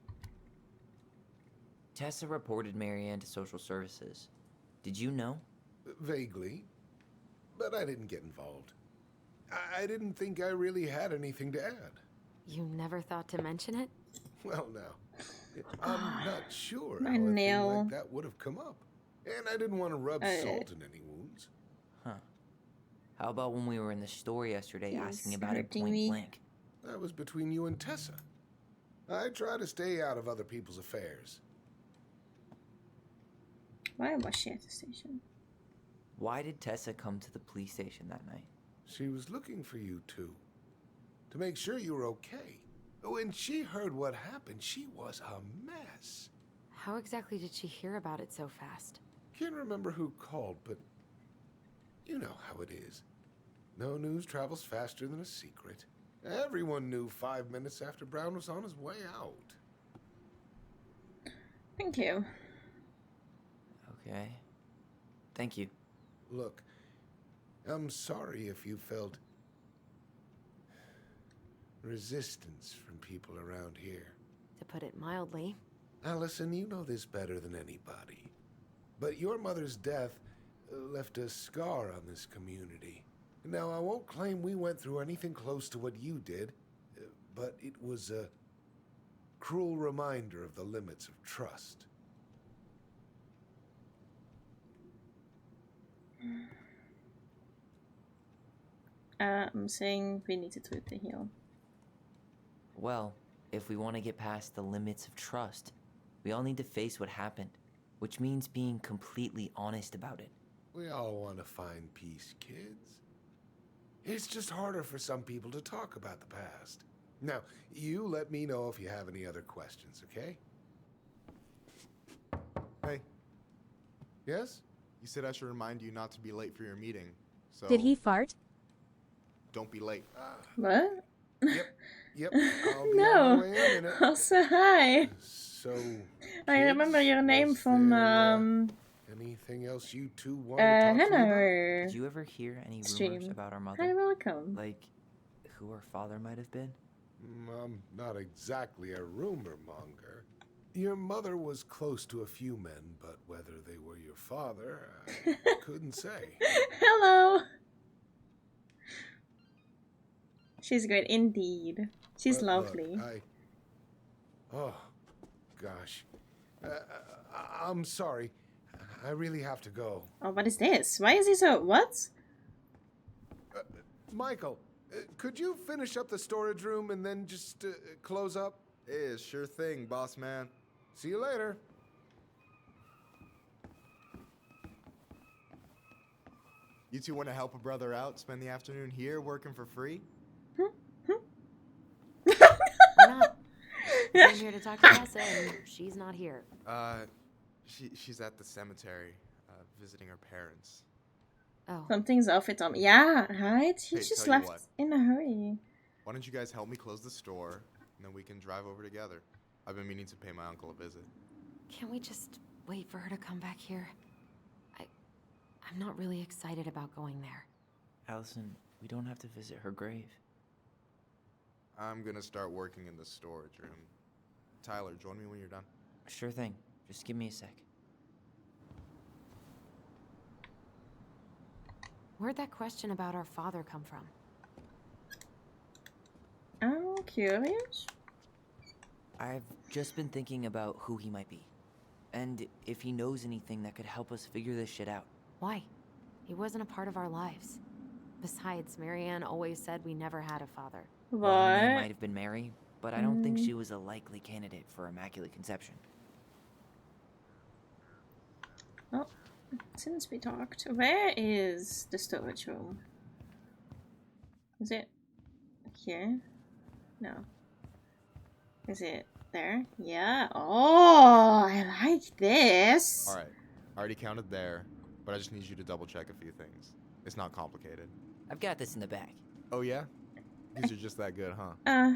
Tessa reported Marianne to social services. Did you know? Vaguely. But I didn't get involved. I didn't think I really had anything to add. You never thought to mention it? Well, now, I'm not sure My how a thing nail. like that would have come up. And I didn't want to rub salt in any wounds. Huh. How about when we were in the store yesterday asking He's about it hurting point me. blank? That was between you and Tessa. I try to stay out of other people's affairs. Why was she at the station? Why did Tessa come to the police station that night? She was looking for you two. To make sure you were okay. When she heard what happened, she was a mess. How exactly did she hear about it so fast? Can't remember who called, but you know how it is. No news travels faster than a secret. Everyone knew 5 minutes after Brown was on his way out. Thank you. Okay. Thank you. Look, I'm sorry if you felt resistance from people around here. To put it mildly. Allison, you know this better than anybody. But your mother's death left a scar on this community. Now, I won't claim we went through anything close to what you did, but it was a cruel reminder of the limits of trust. I'm saying we need to tweet the heel. Well, if we want to get past the limits of trust, we all need to face what happened, which means being completely honest about it. We all want to find peace, kids. It's just harder for some people to talk about the past. Now, you let me know if you have any other questions, okay? Hey. Yes? You said I should remind you not to be late for your meeting, so... Did he fart? Don't be late. What? Yep. I'll be No. on my way in a minute. Also, hi. So, I remember your name from anything else you two want to talk to me about? Hannah. Did you ever hear any rumors Stream. about our mother? Hi, welcome. Like, who her father might have been? I'm not exactly a rumor monger. Your mother was close to a few men, but whether they were your father, I couldn't say. Hello. She's great indeed. She's But lovely. Look, oh, gosh. I'm sorry. I really have to go. Oh, what is this? Why is he so... What? Michael, could you finish up the storage room and then just close up? Yeah, sure thing, boss man. See you later. You two want to help a brother out, spend the afternoon here working for free? We're not. We came here to talk to Tessa, and she's not here. She's at the cemetery, visiting her parents. Oh. Something's off with Tom. Yeah, right? He Hey, just tell you left what. in a hurry. Why don't you guys help me close the store, and then we can drive over together. I've been meaning to pay my uncle a visit. Can't we just wait for her to come back here? I'm not really excited about going there. Allison, we don't have to visit her grave. I'm gonna start working in the storage room. Tyler, join me when you're done. Sure thing. Just give me a sec. Where'd that question about our father come from? I'm curious. I've just been thinking about who he might be. And if he knows anything that could help us figure this shit out. Why? He wasn't a part of our lives. Besides, Marianne always said we never had a father. What? Her name might have been Mary, but I don't think she was a likely candidate for Immaculate Conception. Oh, since we talked, where is the storage room? Is it here? No. Is it there? Yeah. Oh, I like this. All right, I already counted there, but I just need you to double check a few things. It's not complicated. I've got this in the back. Oh yeah? These are just that good, huh?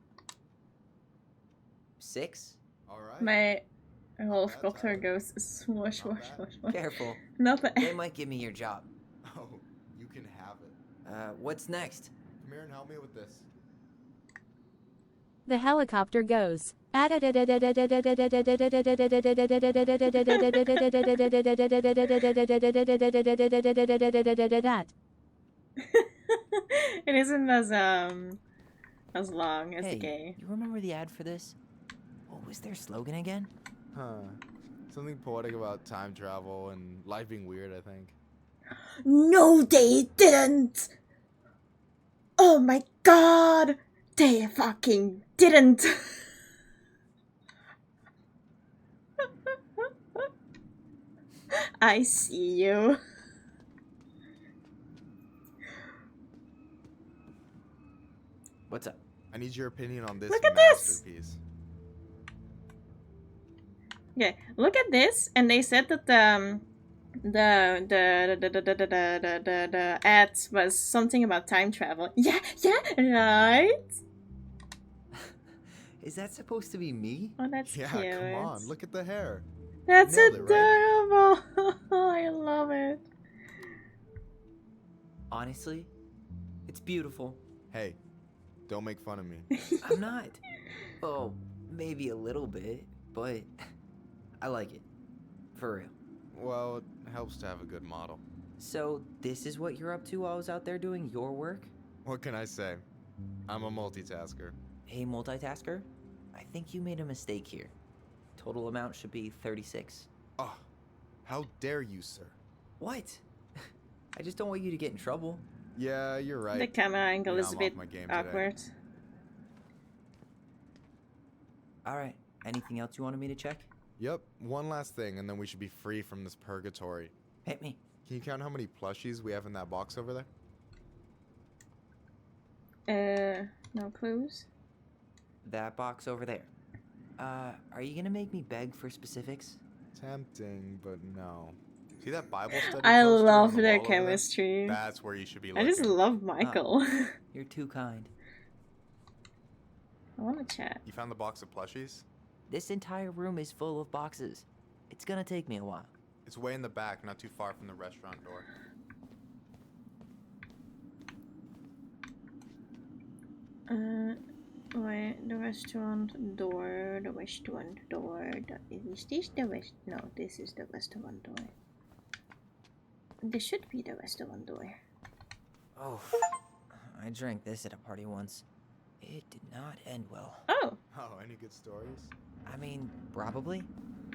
6? Alright. My helicopter goes smush, smush, smush, smush. Careful. Nothing. They might give me your job. Oh, you can have it. What's next? Come here and help me with this. The helicopter goes. It isn't as long as the Hey, gay. you remember the ad for this? What was their slogan again? Huh. Something poetic about time travel and life being weird, I think. No, they didn't! Oh my god! They fucking didn't! I see you. What's up? I need your opinion on this Look at this! masterpiece. Okay, look at this, and they said that the ads was something about time travel. Yeah, right? Is that supposed to be me? Oh, that's Yeah, cute. come on. Look at the hair. That's Nailed it, right? adorable. I love it. Honestly, it's beautiful. Hey, don't make fun of me. I'm not. Oh, maybe a little bit, but I like it. For real. Well, it helps to have a good model. So, this is what you're up to while I was out there doing your work? What can I say? I'm a multitasker. Hey, multitasker, I think you made a mistake here. Total amount should be 36. Oh, how dare you, sir? What? I just don't want you to get in trouble. Yeah, you're right. The camera angle Yeah, is I'm a off bit my game today. awkward. Alright, anything else you wanted me to check? Yep, one last thing, and then we should be free from this purgatory. Hit me. Can you count how many plushies we have in that box over there? No clues. That box over there. Are you gonna make me beg for specifics? Tempting, but no. See that Bible study I poster love on the their wall over there? chemistry. That's where you should be I looking. just love Michael. Oh, you're too kind. I want to chat. You found the box of plushies? This entire room is full of boxes. It's gonna take me a while. It's way in the back, not too far from the restaurant door. Wait, the restaurant door, is this the west? No, this is the restaurant door. This should be the restaurant door. Oh, I drank this at a party once. It did not end well. Oh! Oh, any good stories? I mean, probably.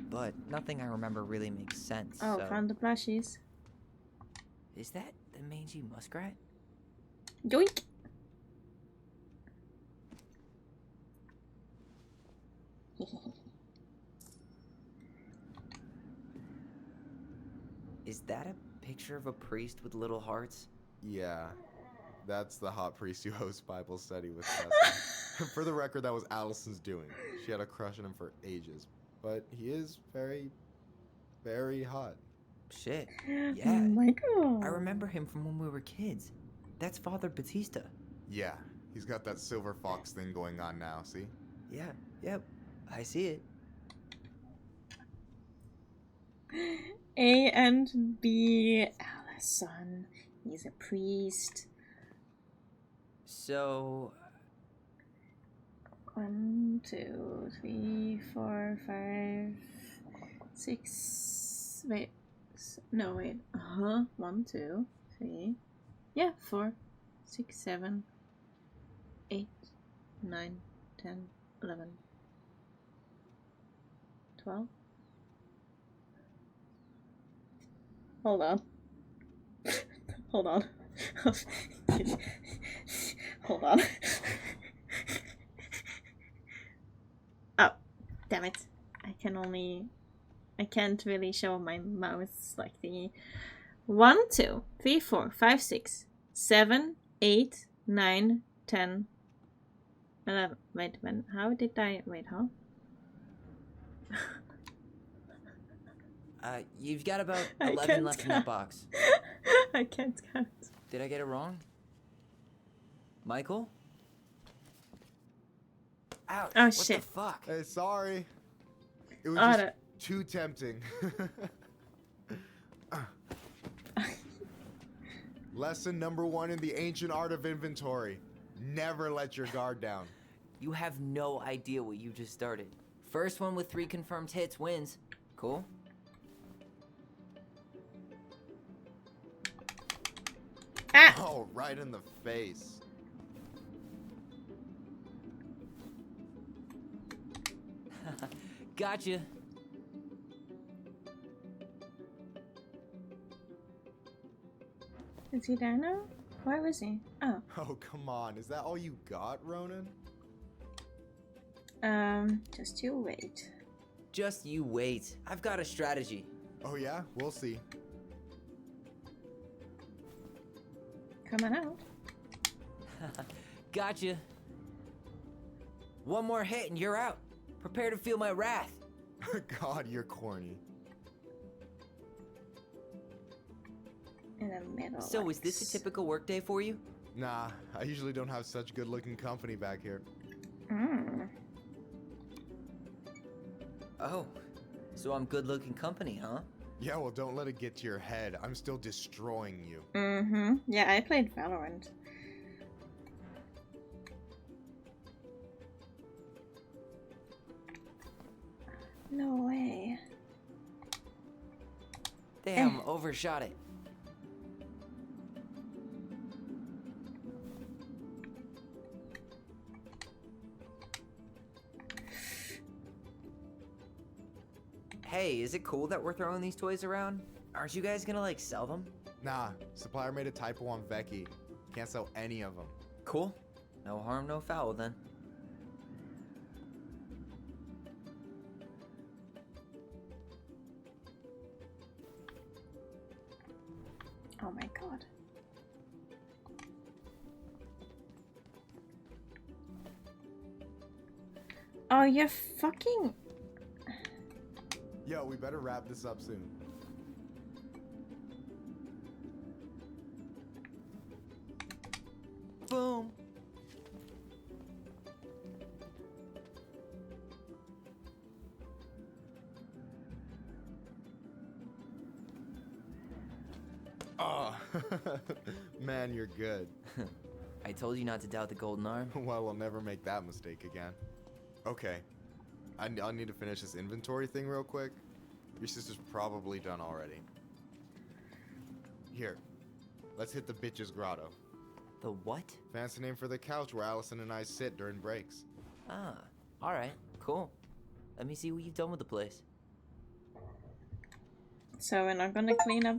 But nothing I remember really makes sense. Oh, so. found the plushies. Is that the mangy muskrat? Yoink! Is that a picture of a priest with little hearts? Yeah, that's the hot priest who hosts Bible study with Tessa. For the record, that was Allison's doing. She had a crush on him for ages. But he is very, very hot. Shit. Yeah. Michael. I remember him from when we were kids. That's Father Batista. Yeah, he's got that silver fox thing going on now, see? Yeah, yep. I see it. A and B, Allison. He's a priest. So... 1, 2, 3, 4, 5, 6. Wait. No, wait. 1, 2, 3. Yeah, 4, 6, 7, 8, 9, 10, 11, 12. Hold on. Hold on. Hold on. Oh, damn it. I can't really show my mouse like thingy. 1, 2, 3, 4, 5, 6, 7, 8, 9, 10, 11. Wait, how did I, wait, huh? You've got about 11 left in that box. I can't count. Did I get it wrong? Michael? Ouch. Oh, what shit. the fuck? Hey, sorry. It was Oh, just no. too tempting. Lesson number 1 in the ancient art of inventory. Never let your guard down. You have no idea what you just started. First one with 3 confirmed hits wins. Cool? Ah! Oh, right in the face. Gotcha. Is he there now? Where was he? Oh. Oh, come on. Is that all you got, Ronan? Just you wait. Just you wait. I've got a strategy. Oh, yeah? We'll see. Come on out. Gotcha. One more hit and you're out. Prepare to feel my wrath. God, you're corny. In the middle. So is this a typical workday for you? Nah, I usually don't have such good-looking company back here. Oh, so I'm good-looking company, huh? Yeah, well, don't let it get to your head. I'm still destroying you. Yeah, I played Valorant. No way. Damn, overshot it. Hey, is it cool that we're throwing these toys around? Aren't you guys gonna, like, sell them? Nah, supplier made a typo on Veki. Can't sell any of them. Cool. No harm, no foul, then. Oh my god. Oh, you're fucking... Yo, we better wrap this up soon. Boom. Oh, man, you're good. I told you not to doubt the golden arm. Well, we'll never make that mistake again. Okay, I'll need to finish this inventory thing real quick. Your sister's probably done already. Here, let's hit the bitch's grotto. The what? Fancy name for the couch where Allison and I sit during breaks. Ah, alright, cool. Let me see what you've done with the place. So we're not gonna clean up...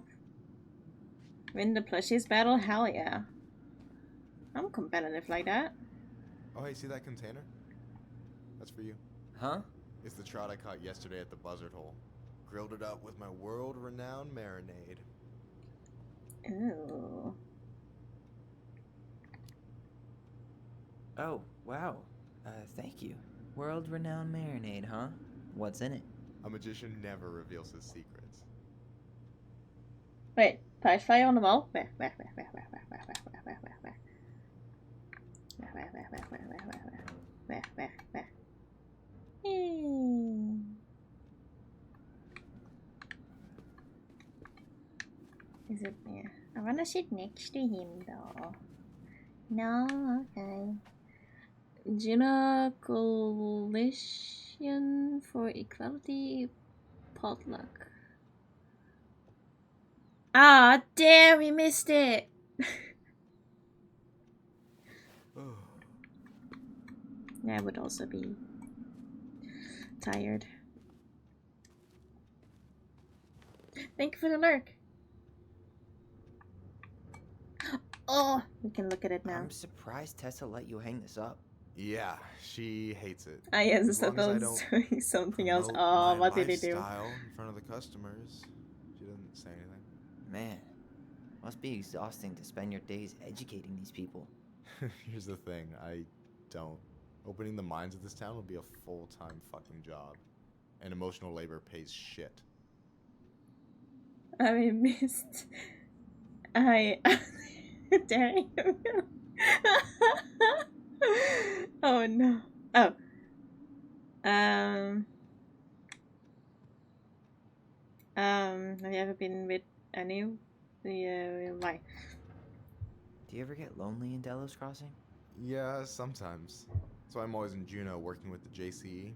Win the plushies battle? Hell yeah. I'm competitive like that. Oh, hey, see that container? That's for you. Huh? It's the trout I caught yesterday at the buzzard hole. Grilled it up with my world-renowned marinade. Ooh. Oh, wow. Thank you. World-renowned marinade, huh? What's in it? A magician never reveals his secrets. Wait, patch fire on the wall? Where? Where? Is it there? I wanna sit next to him though. No, okay. Gina Coalition for Equality Potluck. Ah, damn, we missed it. I would also be tired. Thank you for the lurk. Oh, we can look at it now. I'm surprised Tessa let you hang this up. Yeah, she hates it. I yes, As long as I don't doing something else. promote Oh, my what did he do? lifestyle in front of the customers. She doesn't say anything. Man, must be exhausting to spend your days educating these people. Here's the thing, I don't. Opening the mines of this town would be a full-time fucking job. And emotional labor pays shit. I missed. Dare you? Oh no. Oh, Have you ever been with any? Why? Do you ever get lonely in Delos Crossing? Yeah, sometimes. So I'm always in Juneau working with the JCE,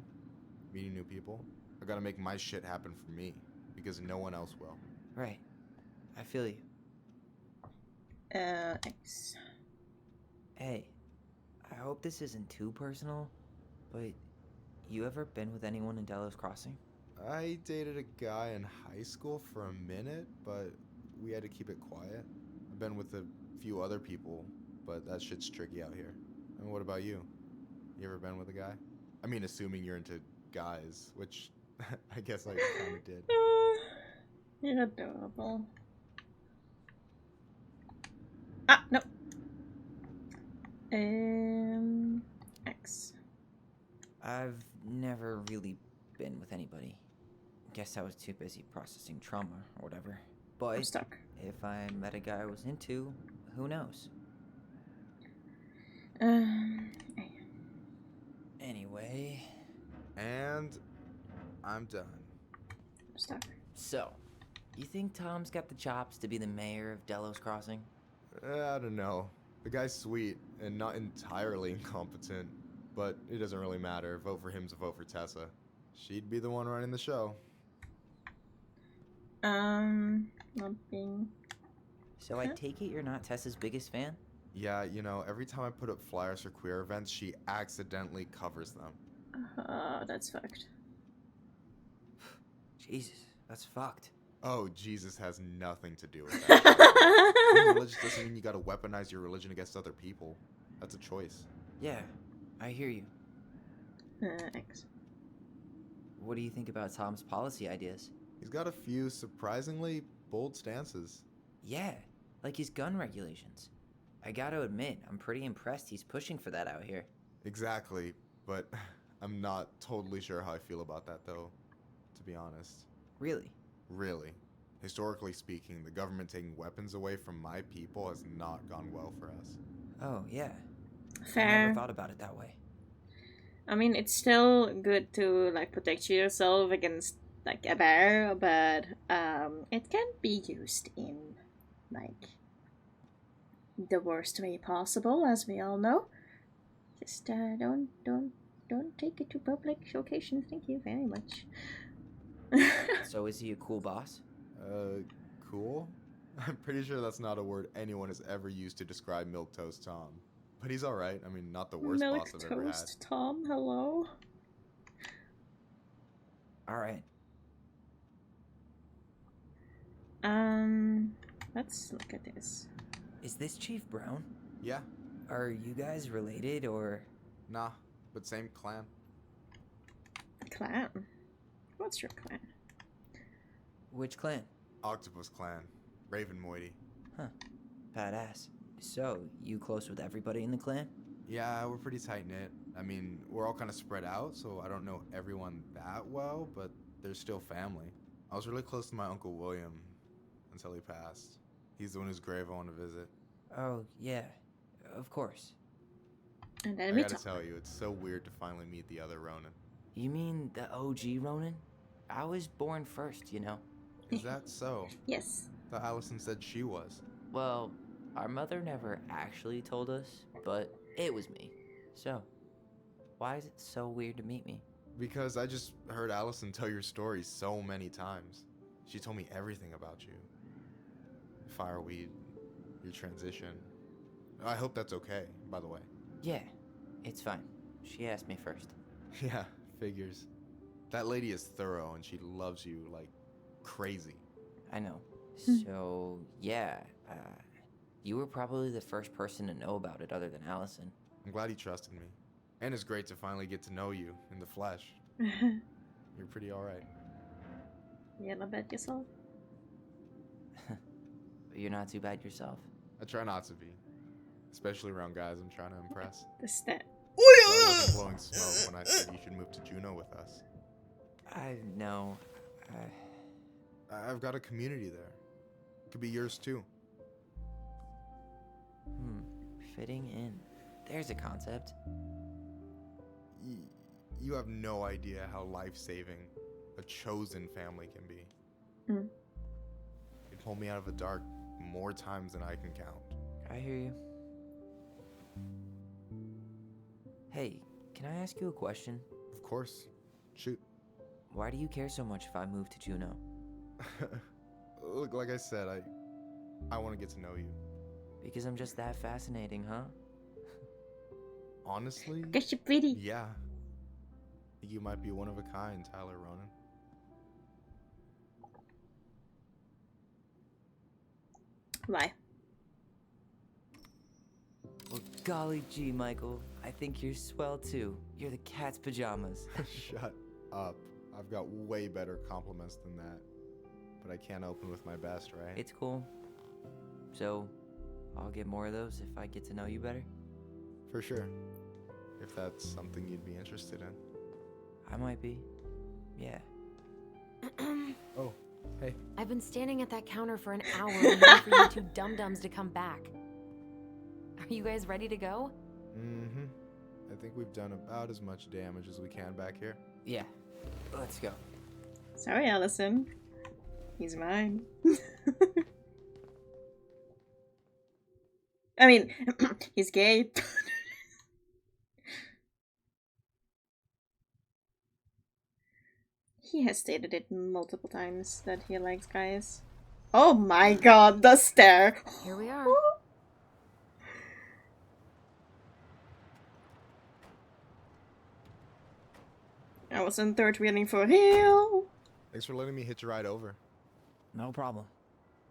meeting new people. I gotta make my shit happen for me, because no one else will. Right. I feel you. X. Hey, I hope this isn't too personal, but you ever been with anyone in Delos Crossing? I dated a guy in high school for a minute, but we had to keep it quiet. I've been with a few other people, but that shit's tricky out here. And what about you? You ever been with a guy? I mean, assuming you're into guys, which I guess I kind of did. You're adorable. Ah, no. X. I've never really been with anybody. Guess I was too busy processing trauma or whatever. But I'm stuck. If I met a guy I was into, who knows? Anyway. And I'm done. I'm stuck. So, you think Tom's got the chops to be the mayor of Delos Crossing? I don't know. The guy's sweet and not entirely incompetent, but it doesn't really matter. Vote for him's a vote for Tessa. She'd be the one running the show. Not being. So I take it you're not Tessa's biggest fan? Yeah, you know, every time I put up flyers for queer events, she accidentally covers them. That's fucked. Jesus, that's fucked. Oh, Jesus has nothing to do with that. Being religious doesn't mean you gotta weaponize your religion against other people. That's a choice. Yeah, I hear you. X. What do you think about Tom's policy ideas? He's got a few surprisingly bold stances. Yeah, like his gun regulations. I gotta admit, I'm pretty impressed he's pushing for that out here. Exactly, but I'm not totally sure how I feel about that, though, to be honest. Really? Really. Historically speaking, the government taking weapons away from my people has not gone well for us. Oh, yeah. Fair. I never thought about it that way. I mean, it's still good to, like, protect yourself against, like, a bear, but, it can be used in, like, the worst way possible, as we all know. Just, don't take it to public locations. Thank you very much. So is he a cool boss? Cool? I'm pretty sure that's not a word anyone has ever used to describe Milquetoast Tom. But he's alright. I mean, not the worst boss I've ever had. Milquetoast Tom, hello? Alright. Let's look at this. Is this Chief Brown? Yeah. Are you guys related, or...? Nah, but same clan. Clan? What's your clan? Which clan? Octopus Clan. Raven Moiety. Huh. Badass. So, you close with everybody in the clan? Yeah, we're pretty tight-knit. I mean, we're all kind of spread out, so I don't know everyone that well, but they're still family. I was really close to my Uncle William until he passed. He's the one whose grave I want to visit. Oh, yeah. Of course. And then I gotta tell you, it's so weird to finally meet the other Ronin. You mean the OG Ronin? I was born first, you know. Is that so? Yes. Thought Allison said she was. Well, our mother never actually told us, but it was me. So, why is it so weird to meet me? Because I just heard Allison tell your story so many times. She told me everything about you. Fireweed, your transition. I hope that's okay, by the way. Yeah, it's fine. She asked me first. Yeah, figures. That lady is thorough and she loves you like crazy. I know. So, yeah, you were probably the first person to know about it other than Allison. I'm glad he trusted me. And it's great to finally get to know you in the flesh. You're pretty alright. You not bad yourself? You're not too bad yourself. I try not to be. Especially around guys I'm trying to impress. The stat. I wasn't blowing smoke when I said you should move to Juneau with us. I know. I've got a community there. It could be yours too. Fitting in. There's a concept. You have no idea how life-saving a chosen family can be. Mm. It pulled me out of the dark more times than I can count. I hear you. Hey, can I ask you a question? Of course. Shoot. Why do you care so much if I move to Juneau? Look, like I said, I want to get to know you. Because I'm just that fascinating, huh? Honestly? Because you're pretty. Yeah. I think you might be one of a kind, Tyler Ronan. Why? Well, golly gee, Michael. I think you're swell too. You're the cat's pajamas. Shut up. I've got way better compliments than that. But I can't open with my best, right? It's cool. So, I'll get more of those if I get to know you better? For sure. If that's something you'd be interested in. I might be. Yeah. Oh, hey. I've been standing at that counter for an hour waiting for you two dum-dums to come back. Are you guys ready to go? Mm-hmm. I think we've done about as much damage as we can back here. Yeah. Let's go. Sorry, Allison. He's mine. I mean, he's gay. He has stated it multiple times that he likes guys. Oh my god, the stare! Here we are. I was in third wheeling for real. Thanks for letting me hitch a ride over. No problem.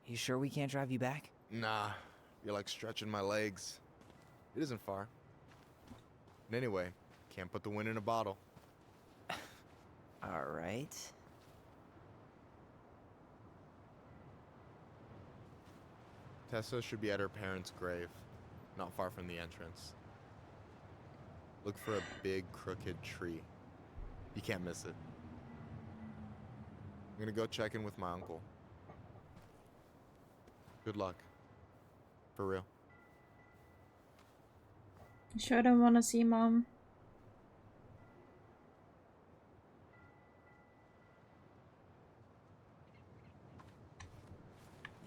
You sure we can't drive you back? Nah, you're like stretching my legs. It isn't far. And anyway, can't put the wind in a bottle. All right. Tessa should be at her parents' grave, not far from the entrance. Look for a big crooked tree. You can't miss it. I'm gonna go check in with my uncle. Good luck. For real. You sure don't want to see Mom?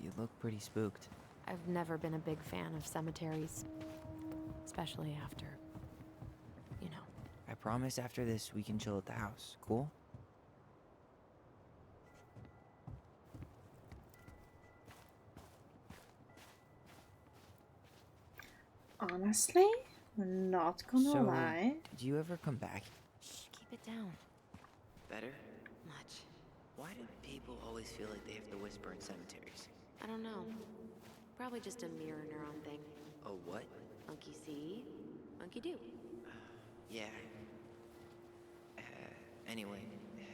You look pretty spooked. I've never been a big fan of cemeteries. Especially after, you know. I promise after this we can chill at the house. Cool? Honestly, I'm not gonna lie. Did you ever come back? Shh, keep it down. Better? Much. Why do people always feel like they have to whisper in cemeteries? I don't know. Probably just a mirror neuron thing. Oh, what? Monkey see, monkey do. Yeah. Anyway,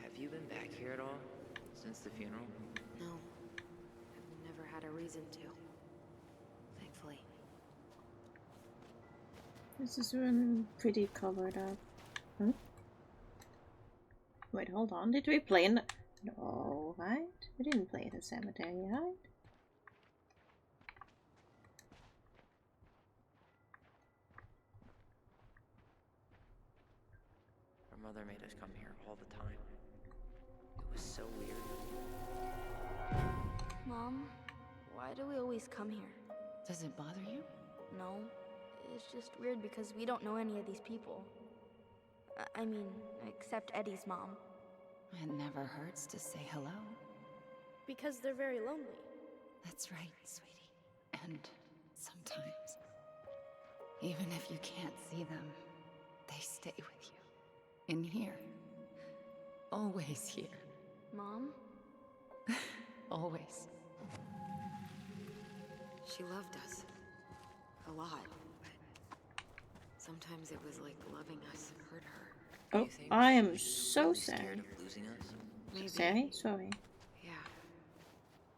have you been back here at all? Since the funeral? No. I've never had a reason to. Thankfully. This is really pretty covered up. Huh? Wait, hold on. Did we play in the... No, right? We didn't play in the cemetery, right? Our mother made us come here all the time. It was so weird. Mom, why do we always come here? Does it bother you? No. It's just weird because we don't know any of these people. I mean, except Eddie's mom. It never hurts to say hello. Because they're very lonely. That's right, sweetie. And sometimes, even if you can't see them, they stay with you. In here. Always here. Mom? Always. She loved us. A lot. But sometimes it was like loving us hurt her. Oh, I am so sorry. Maybe. Sorry. Yeah.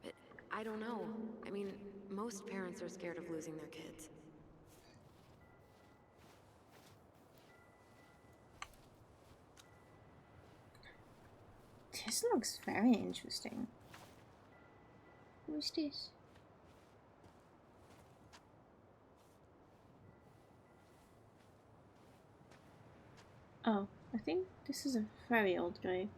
But I don't know. I mean, most parents are scared of losing their kids. This looks very interesting. Who's this? Oh, I think this is a very old grave.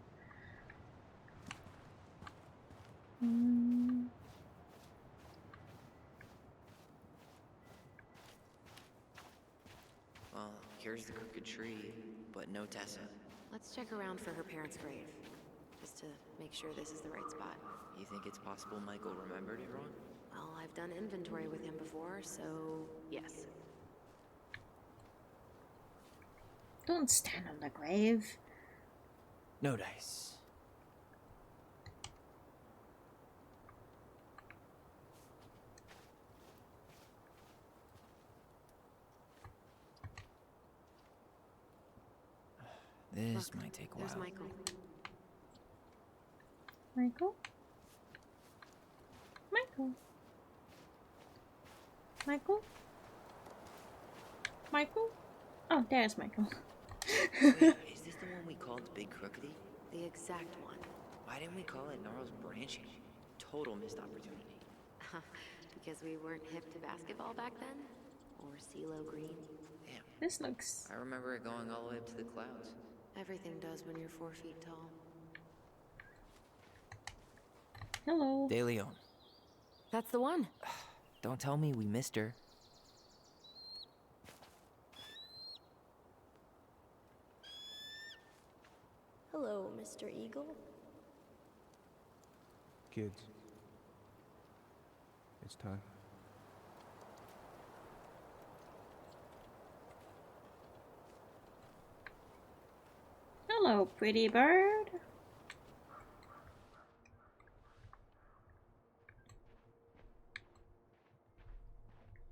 Well, here's the crooked tree, but no Tessa. Let's check around for her parents' grave, just to make sure this is the right spot. You think it's possible Michael remembered it wrong? Well, I've done inventory with him before, so yes. Don't stand on the grave. No dice. This Look, might take a while. there's Michael. Michael? Michael? Michael? Michael? Oh, there's Michael. Wait, is this the one we called Big Crookedy? The exact one. Why didn't we call it Gnarls Branching? Total missed opportunity. Because we weren't hip to basketball back then? Or CeeLo Green? Damn. This looks... I remember it going all the way up to the clouds. Everything does when you're 4 feet tall. Hello. De Leon. That's the one. Don't tell me we missed her. Hello, Mr. Eagle. Kids. It's time. Hello, pretty bird.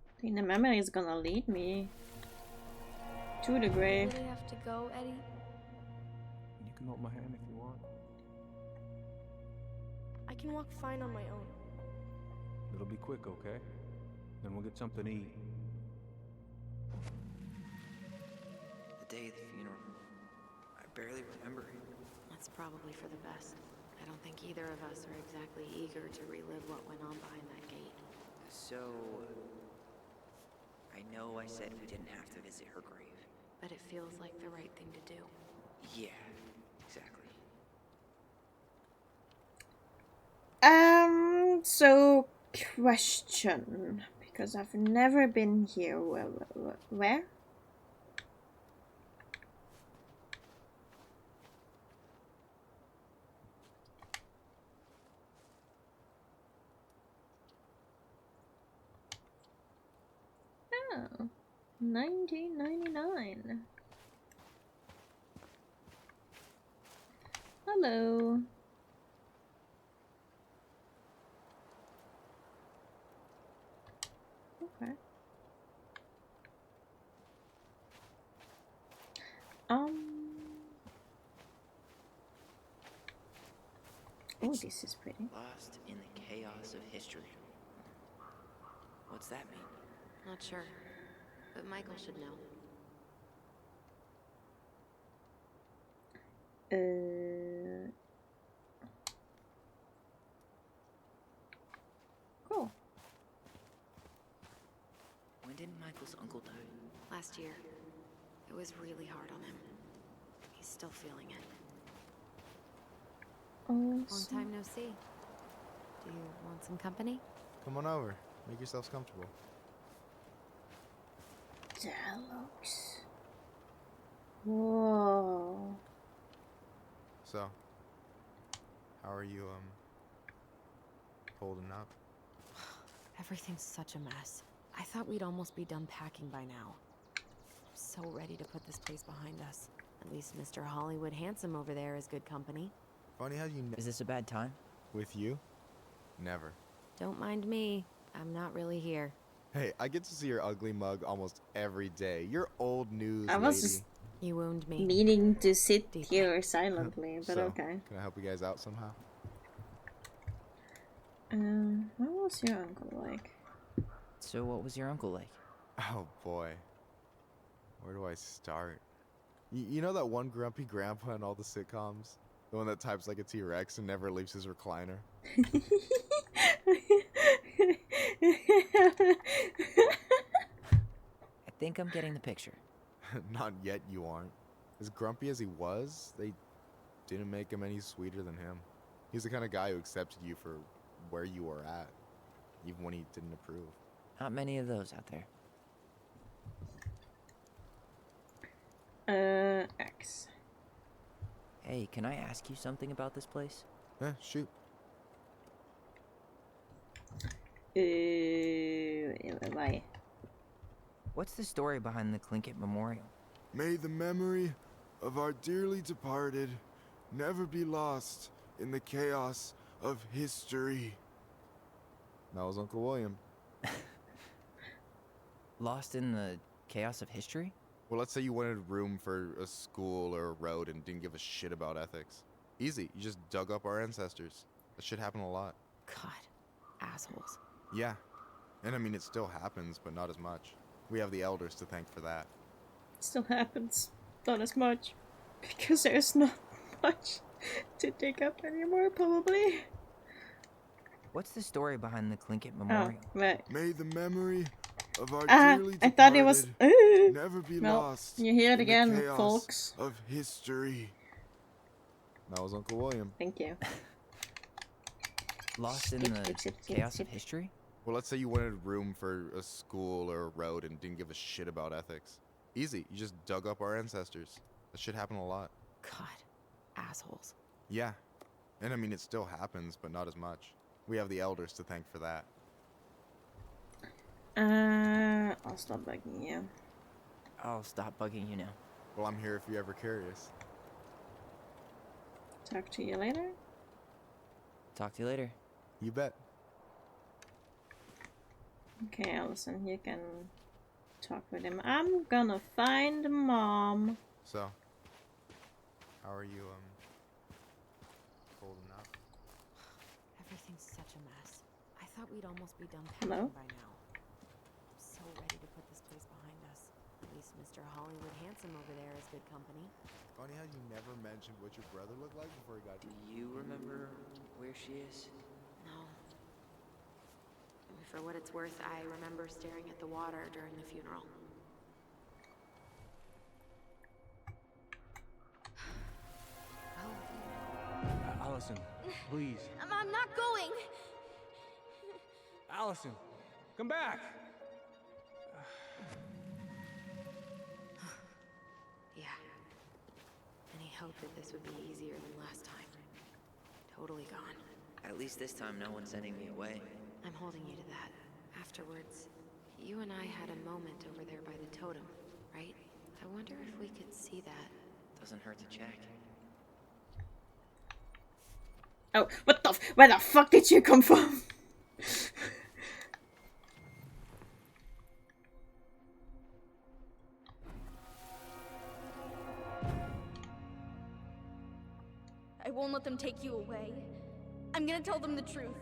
I think the memory is gonna lead me to the grave. Really have to go, Eddie? You can hold my hand if you want. I can walk fine on my own. It'll be quick, okay? Then we'll get something to eat. The day of the funeral. I barely remember it. That's probably for the best. I don't think either of us are exactly eager to relive what went on behind that gate. So... I know I said we didn't have to visit her grave. But it feels like the right thing to do. Yeah, exactly. So question, because I've never been here. Where? Oh, 1999. Hello. Okay. Oh, this is pretty. Lost in the chaos of history. What's that mean? Not sure. But Michael should know. Cool. When did Michael's uncle die? Last year. It was really hard on him. He's still feeling it. Long time no see. Do you want some company? Come on over. Make yourselves comfortable. That looks... Whoa. So, how are you, holding up? Everything's such a mess. I thought we'd almost be done packing by now. I'm so ready to put this place behind us. At least Mr. Hollywood Handsome over there is good company. Funny how you... Is this a bad time? With you? Never. Don't mind me. I'm not really here. Hey, I get to see your ugly mug almost every day. You're old news, I was lady. just You wound me. meaning to sit here silently, but So, okay. Can I help you guys out somehow? What was your uncle like? So what was your uncle like? Oh boy. Where do I start? You know that one grumpy grandpa in all the sitcoms? The one that types like a T-Rex and never leaves his recliner? I think I'm getting the picture. Not yet, you aren't. As grumpy as he was, they didn't make him any sweeter than him. He's the kind of guy who accepted you for where you were at, even when he didn't approve. Not many of those out there. X. Hey, can I ask you something about this place? Shoot. Why? What's the story behind the Tlingit Memorial? May the memory of our dearly departed never be lost in the chaos of history. That was Uncle William. Lost in the chaos of history? Well, let's say you wanted room for a school or a road and didn't give a shit about ethics. Easy, you just dug up our ancestors. That shit happened a lot. God, assholes. Yeah, and I mean it still happens, but not as much. We have the elders to thank for that. Still happens, not as much, because there's not much to dig up anymore, probably. What's the story behind the Tlingit Memorial? Oh, right. May the memory of our dearly I thought it was. never be Well, lost. you hear it in again, the chaos folks. of history. That was Uncle William. Thank you. Lost in the chaos of history? Well, let's say you wanted room for a school or a road and didn't give a shit about ethics. Easy, you just dug up our ancestors. That shit happened a lot. God, assholes. Yeah, and I mean it still happens, but not as much. We have the elders to thank for that. I'll stop bugging you. I'll stop bugging you now. Well, I'm here if you're ever curious. Talk to you later. Talk to you later. You bet. Okay, Allison, you can talk with him. I'm gonna find Mom. So, how are you, holding up? Everything's such a mess. I thought we'd almost be done Hello? packing by now. I'm so ready to put this place behind us. At least Mr. Hollywood Handsome over there is good company. Funny how you never mentioned what your brother looked like before he got Do you remember where she is? No. For what it's worth, I remember staring at the water during the funeral. Allison, please. I'm not going. Allison, come back. Yeah. Any hope that this would be easier than last time? Totally gone. At least this time no one's sending me away. I'm holding you to that. Afterwards, you and I had a moment over there by the totem, right? I wonder if we could see that. Doesn't hurt to check. Oh, what the where the fuck did you come from? I won't let them take you away. I'm gonna tell them the truth.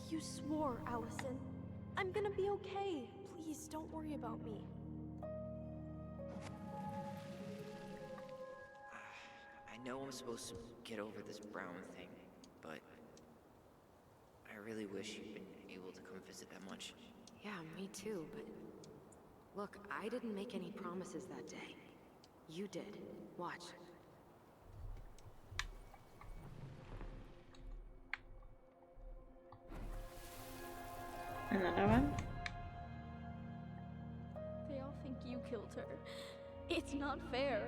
You swore, Allison. I'm gonna be okay. Please, don't worry about me. I know I'm supposed to get over this Brown thing, but I really wish you'd been able to come visit that much. Yeah, me too, but... Look, I didn't make any promises that day. You did. Watch. Another one? They all think you killed her. It's not fair.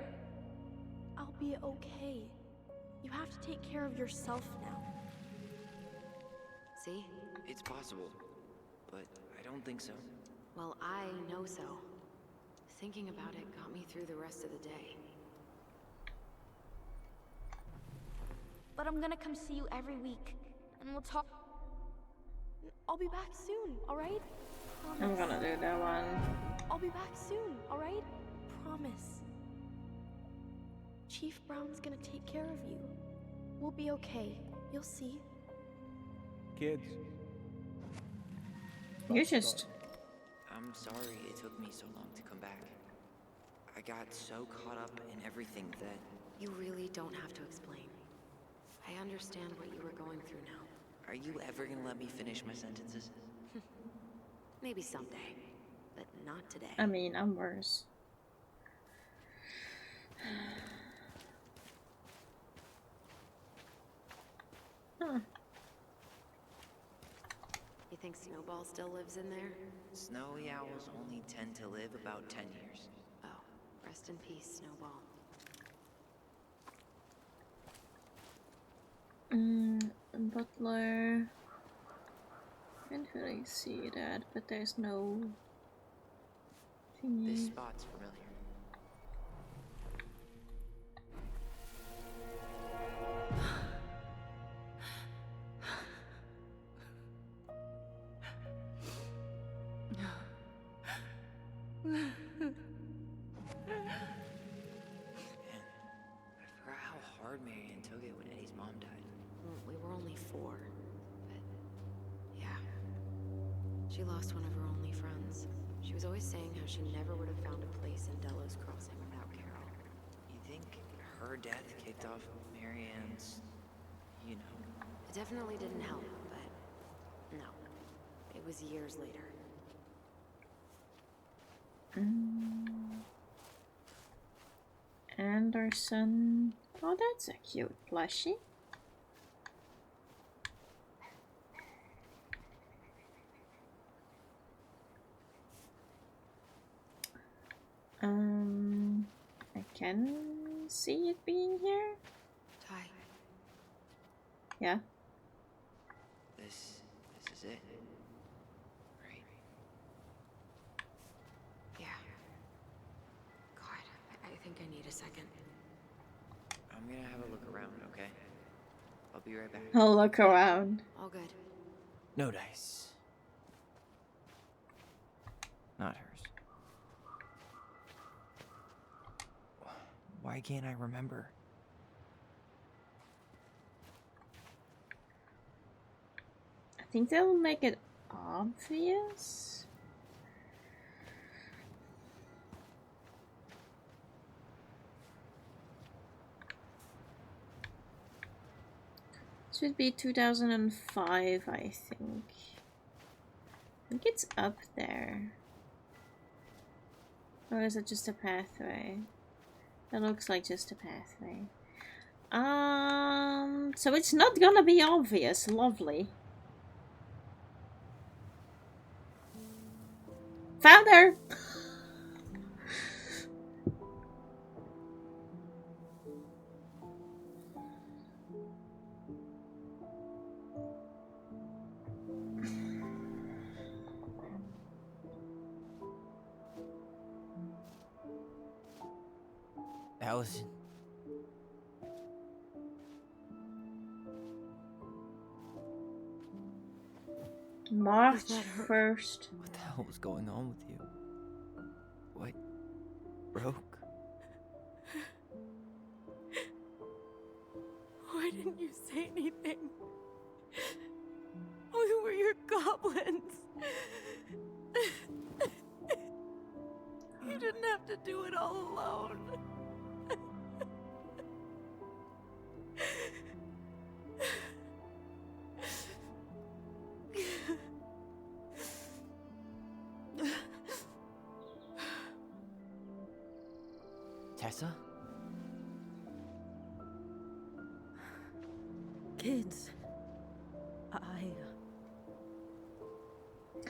I'll be okay. You have to take care of yourself now. See? It's possible, but I don't think so. Well, I know so. Thinking about it got me through the rest of the day. But I'm gonna come see you every week, and we'll talk. I'll be back soon, alright? I'm gonna do that one. I'll be back soon, alright? Promise. Chief Brown's gonna take care of you. We'll be okay. You'll see. Kids. You just... I'm sorry it took me so long to come back. I got so caught up in everything that... You really don't have to explain. I understand what you were going through now. Are you ever gonna let me finish my sentences? Maybe someday, but not today. I mean, I'm worse. Huh. You think Snowball still lives in there? Snowy owls only tend to live about 10 years. Oh, rest in peace, Snowball. Butler. Can't really see that, but there's no thingy. This spot's familiar. Hard Marion took it when Eddie's mom died. We were only 4, but yeah. She lost one of her only friends. She was always saying how she never would have found a place in Delos Crossing without Carol. You think her death kicked off Marianne's, you know? It definitely didn't help, but no. It was years later. Anderson. Oh, that's a cute plushie. I can see it being here. Ty. Yeah. This is it. Right? Yeah. God, I think I need a second. I'm gonna have a look around, okay? I'll be right back. I'll look around. All good. No dice. Not hers. Why can't I remember? I think they'll make it obvious. Should be 2005, I think. I think it's up there. Or is it just a pathway? It looks like just a pathway. So it's not gonna be obvious. Lovely. Found her! Allison. March 1st. What the hell was going on with you? What broke? Why didn't you say anything? We were your goblins. You didn't have to do it all alone. Tessa? Kids.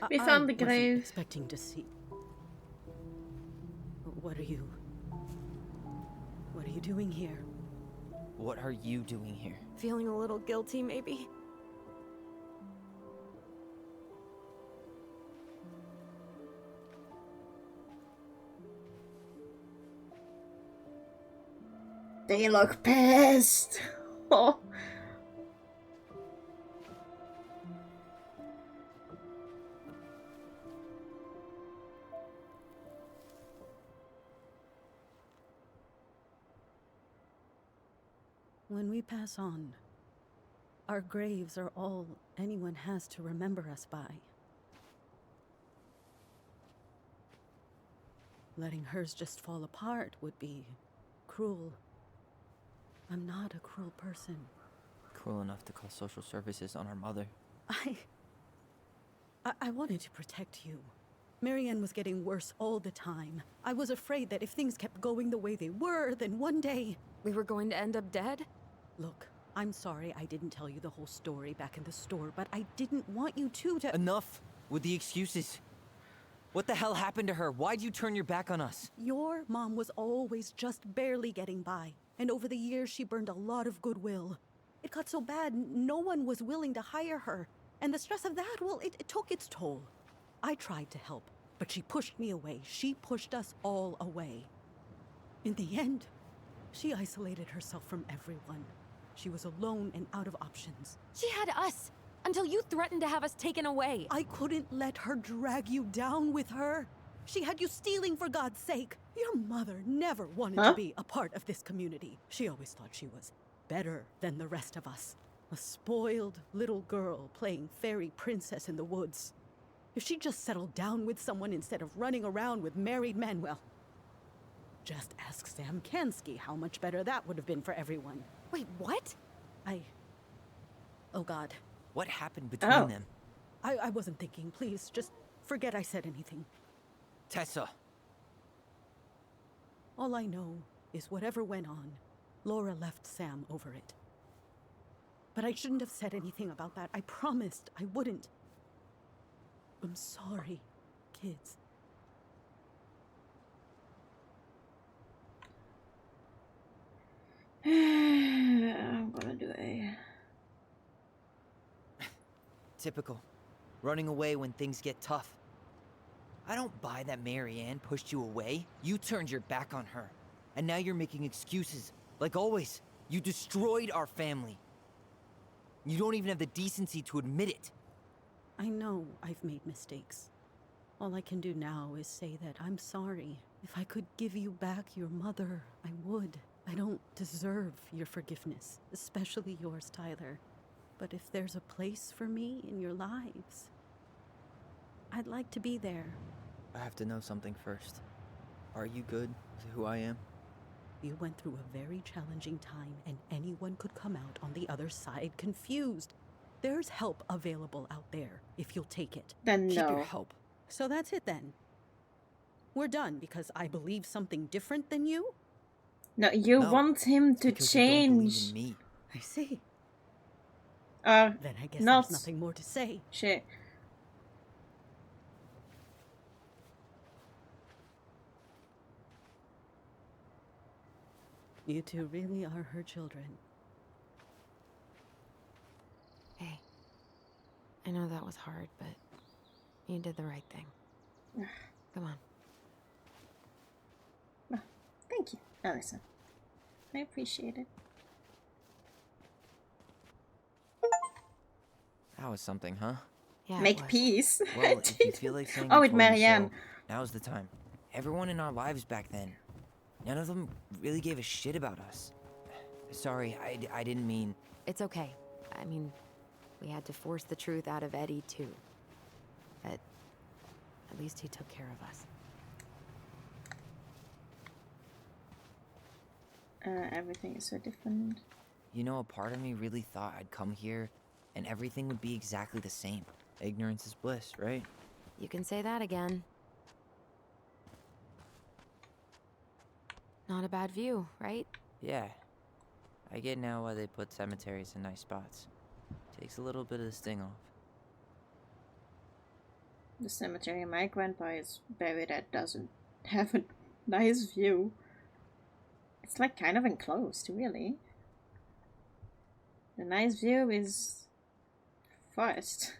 We found the wasn't grave. Expecting to see. What are you doing here? What are you doing here? Feeling a little guilty, maybe? They look pissed. Oh. When we pass on, our graves are all anyone has to remember us by. Letting hers just fall apart would be cruel. I'm not a cruel person. Cruel enough to call social services on our mother. I wanted to protect you. Marianne was getting worse all the time. I was afraid that if things kept going the way they were, then one day... We were going to end up dead? Look, I'm sorry I didn't tell you the whole story back in the store, but I didn't want you to... Enough with the excuses. What the hell happened to her? Why'd you turn your back on us? Your mom was always just barely getting by, and over the years she burned a lot of goodwill. It got so bad, no one was willing to hire her, and the stress of that, well, it took its toll. I tried to help, but she pushed me away. She pushed us all away. In the end, she isolated herself from everyone. She was alone and out of options. She had us, until you threatened to have us taken away. I couldn't let her drag you down with her. She had you stealing for God's sake. Your mother never wanted to be a part of this community. She always thought she was better than the rest of us. A spoiled little girl playing fairy princess in the woods. If she just settled down with someone instead of running around with married men, well, just ask Sam Kansky how much better that would have been for everyone. Wait, what? Oh God. What happened between them? I wasn't thinking. Please, just forget I said anything. Tessa. All I know is whatever went on, Laura left Sam over it. But I shouldn't have said anything about that. I promised I wouldn't. I'm sorry, kids. I'm gonna do a... Typical. Running away when things get tough. I don't buy that Marianne pushed you away. You turned your back on her. And now you're making excuses. Like always, you destroyed our family. You don't even have the decency to admit it. I know I've made mistakes. All I can do now is say that I'm sorry. If I could give you back your mother, I would. I don't deserve your forgiveness, especially yours, Tyler. But if there's a place for me in your lives, I'd like to be there. I have to know something first. Are you good with who I am? You went through a very challenging time, and anyone could come out on the other side confused. There's help available out there, if you'll take it. Then Keep no. your help. So that's it then. We're done because I believe something different than you? No, you want him to Because you don't believe change. in me. I see. Then I guess not... there's nothing more to say. Shit. You two really are her children. Hey, I know that was hard, but you did the right thing. Come on. Thank you, Allison. I appreciate it. That was something, huh? Yeah, Make peace. Well, if you feel like saying Oh, I with told you Marianne. so, now's the time. Everyone in our lives back then, none of them really gave a shit about us. Sorry, I didn't mean... It's okay. I mean, we had to force the truth out of Eddie, too. But at least he took care of us. Everything is so different. You know, a part of me really thought I'd come here and everything would be exactly the same. Ignorance is bliss, right? You can say that again. Not a bad view, right? Yeah. I get now why they put cemeteries in nice spots. Takes a little bit of the sting off. The cemetery my grandpa is buried at doesn't have a nice view. It's like kind of enclosed, really. The nice view is forest.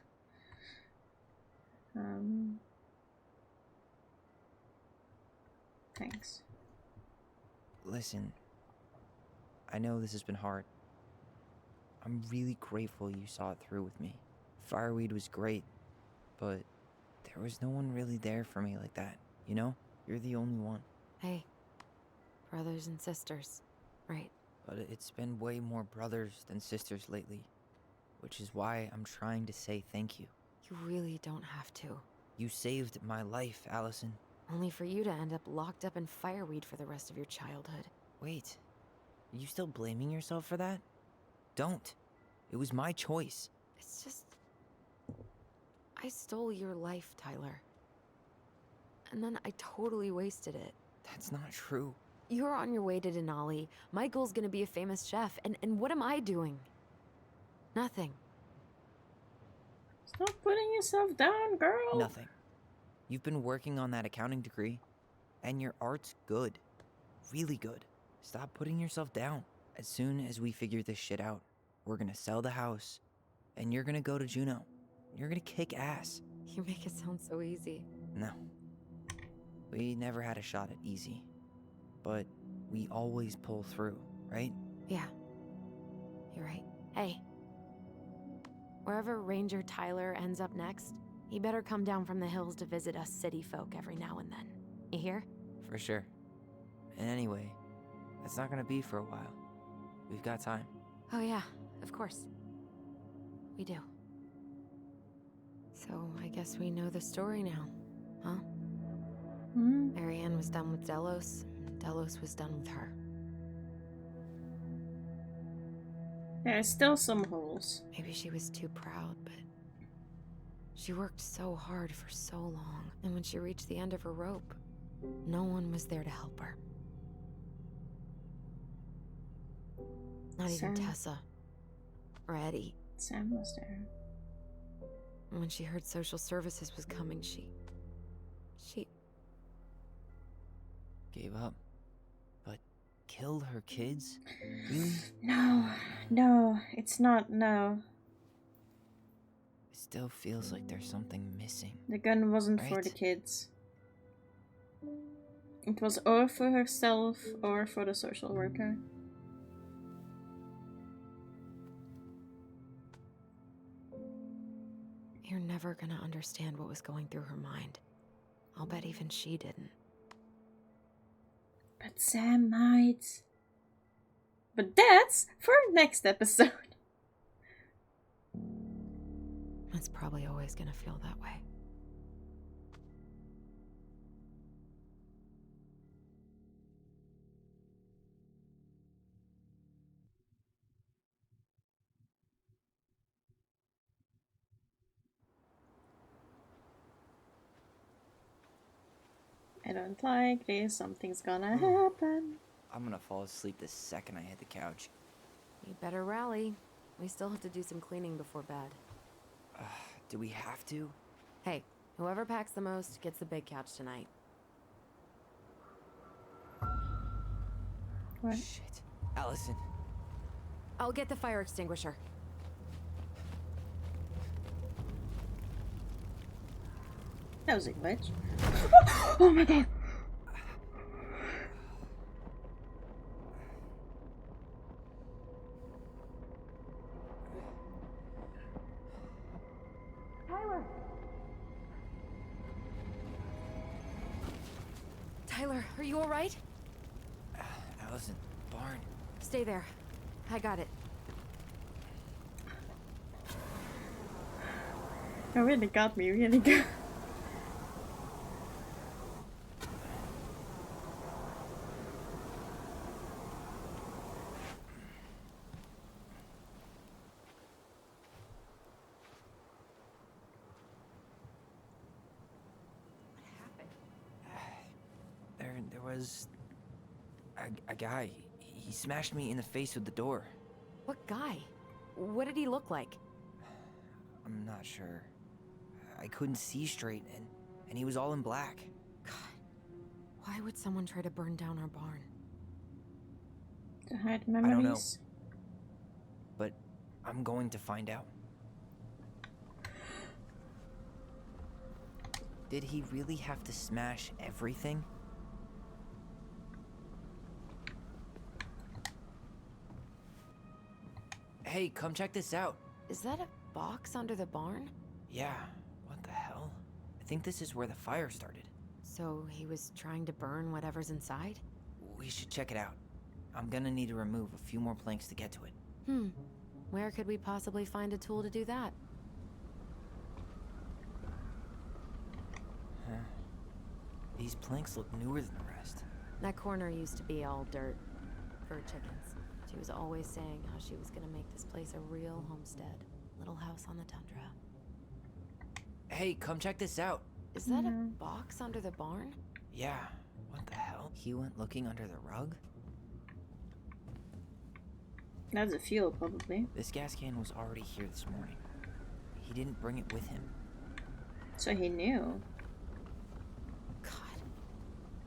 Thanks. Listen, I know this has been hard. I'm really grateful you saw it through with me. Fireweed was great, but there was no one really there for me like that, you know? You're the only one. Hey, brothers and sisters, right? But it's been way more brothers than sisters lately, which is why I'm trying to say thank you. You really don't have to. You saved my life, Allison. Only for you to end up locked up in fireweed for the rest of your childhood. Wait, are you still blaming yourself for that? Don't. It was my choice. It's just... I stole your life, Tyler. and then I totally wasted it. That's not true. You're on your way to Denali. Michael's gonna be a famous chef, and what am I doing? Nothing. Stop putting yourself down, girl. Nothing. You've been working on that accounting degree, and your art's good. Really good. Stop putting yourself down. As soon as we figure this shit out, we're gonna sell the house, and you're gonna go to Juneau. You're gonna kick ass. You make it sound so easy. No. We never had a shot at easy. But we always pull through, right? Yeah. You're right. Hey. Wherever Ranger Tyler ends up next, he better come down from the hills to visit us city folk every now and then. You hear? For sure. And anyway, that's not gonna be for a while. We've got time. Oh yeah, of course. We do. So I guess we know the story now, huh? Marianne was done with Delos, and Delos was done with her. There's still some holes. Maybe she was too proud, but she worked so hard for so long, and when she reached the end of her rope, no one was there to help her. Not even Tessa or Eddie. Sam was there. And when she heard social services was coming, she Gave up. But killed her kids? Really? No, it's not, no. It still feels like there's something missing. The gun wasn't for the kids. It was or for herself or for the social worker. You're never gonna understand what was going through her mind. I'll bet even she didn't. But Sam might. But that's for next episode. It's probably always gonna feel that way. I don't like this. Something's gonna happen. I'm gonna fall asleep the second I hit the couch. You better rally. We still have to do some cleaning before bed. Do we have to? Hey, whoever packs the most gets the big couch tonight. What? Shit. Allison. I'll get the fire extinguisher. That was a glitch. Oh my god. Tyler, are you alright? Allison, barn. Stay there. I got it. That really got me really good. There was a guy. He smashed me in the face with the door. What guy? What did he look like? I'm not sure. I couldn't see straight, and he was all in black. God, why would someone try to burn down our barn? To hide memories? I don't know. But I'm going to find out. Did he really have to smash everything? Hey, come check this out. Is that a box under the barn? Yeah, what the hell? I think this is where the fire started. So he was trying to burn whatever's inside? We should check it out. I'm gonna need to remove a few more planks to get to it. Where could we possibly find a tool to do that? Huh. These planks look newer than the rest. That corner used to be all dirt for chickens. She was always saying how she was gonna make this place a real homestead. Little house on the tundra. Hey, come check this out. Is that a box under the barn? Yeah, what the hell? He went looking under the rug? That's a fuel, probably. This gas can was already here this morning. He didn't bring it with him. So he knew. God,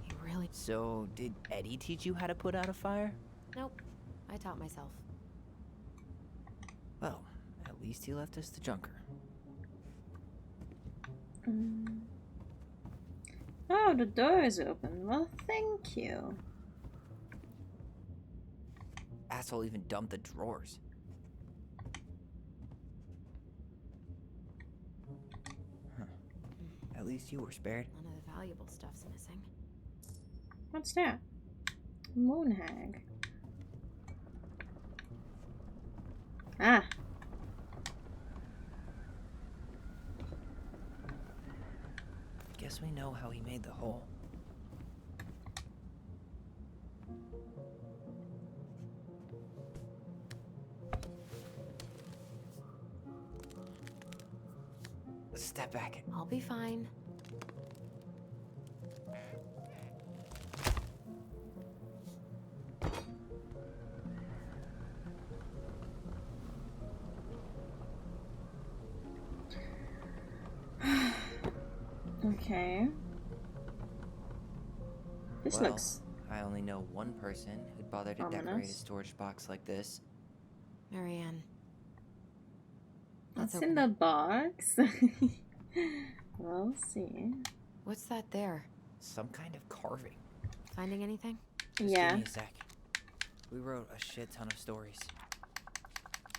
he really... So, did Eddie teach you how to put out a fire? Nope, I taught myself. Well, at least he left us the junker. Oh, the door is open. Well, thank you. Asshole even dumped the drawers. Huh. At least you were spared. None of the valuable stuff's missing. What's that? Moon hag. Ah. Guess we know how he made the hole. Step back. I'll be fine. Okay. This Well, looks... I only know one person who'd bother to decorate a ominous. storage box like this. Marianne. What's in the box? We'll see. What's that there? Some kind of carving. Finding anything? Just Yeah. give me a sec. We wrote a shit ton of stories.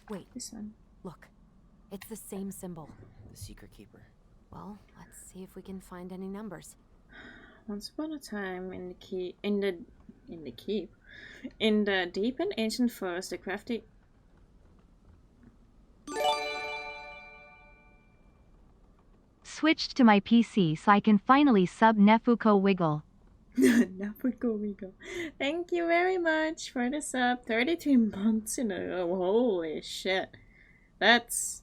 Wait. This one. Look. It's the same symbol. The Secret Keeper. Well, let's see if we can find any numbers. Once upon a time, in the deep and ancient forest, the crafty... Switched to my PC so I can finally sub Nefuko Wiggle. Nefuko Wiggle. Thank you very much for the sub. 33 months in a row. Holy shit. That's...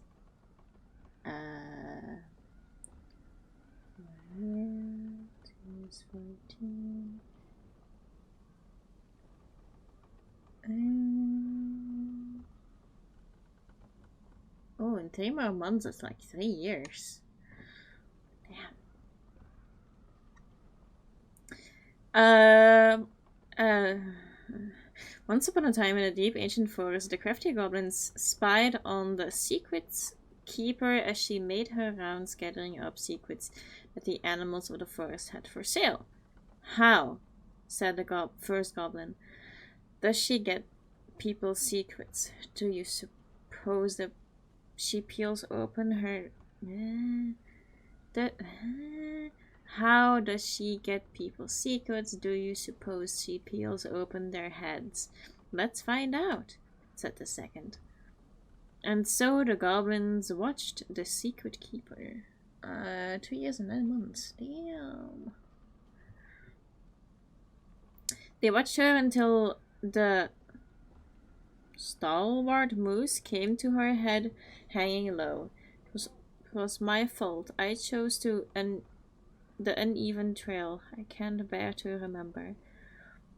14. Oh, in 3 more months, it's like 3 years. Damn. Once upon a time in a deep ancient forest, the crafty goblins spied on the secret keeper as she made her rounds gathering up secrets that the animals of the forest had for sale. How? Said the first goblin. Does she get people's secrets? Do you suppose that she peels open her... How does she get people's secrets? Do you suppose she peels open their heads? Let's find out, said the second. And so the goblins watched the secret keeper. 2 years and 9 months. Damn. They watched her until the stalwart moose came to her head, hanging low. It was my fault. I chose the uneven trail. I can't bear to remember.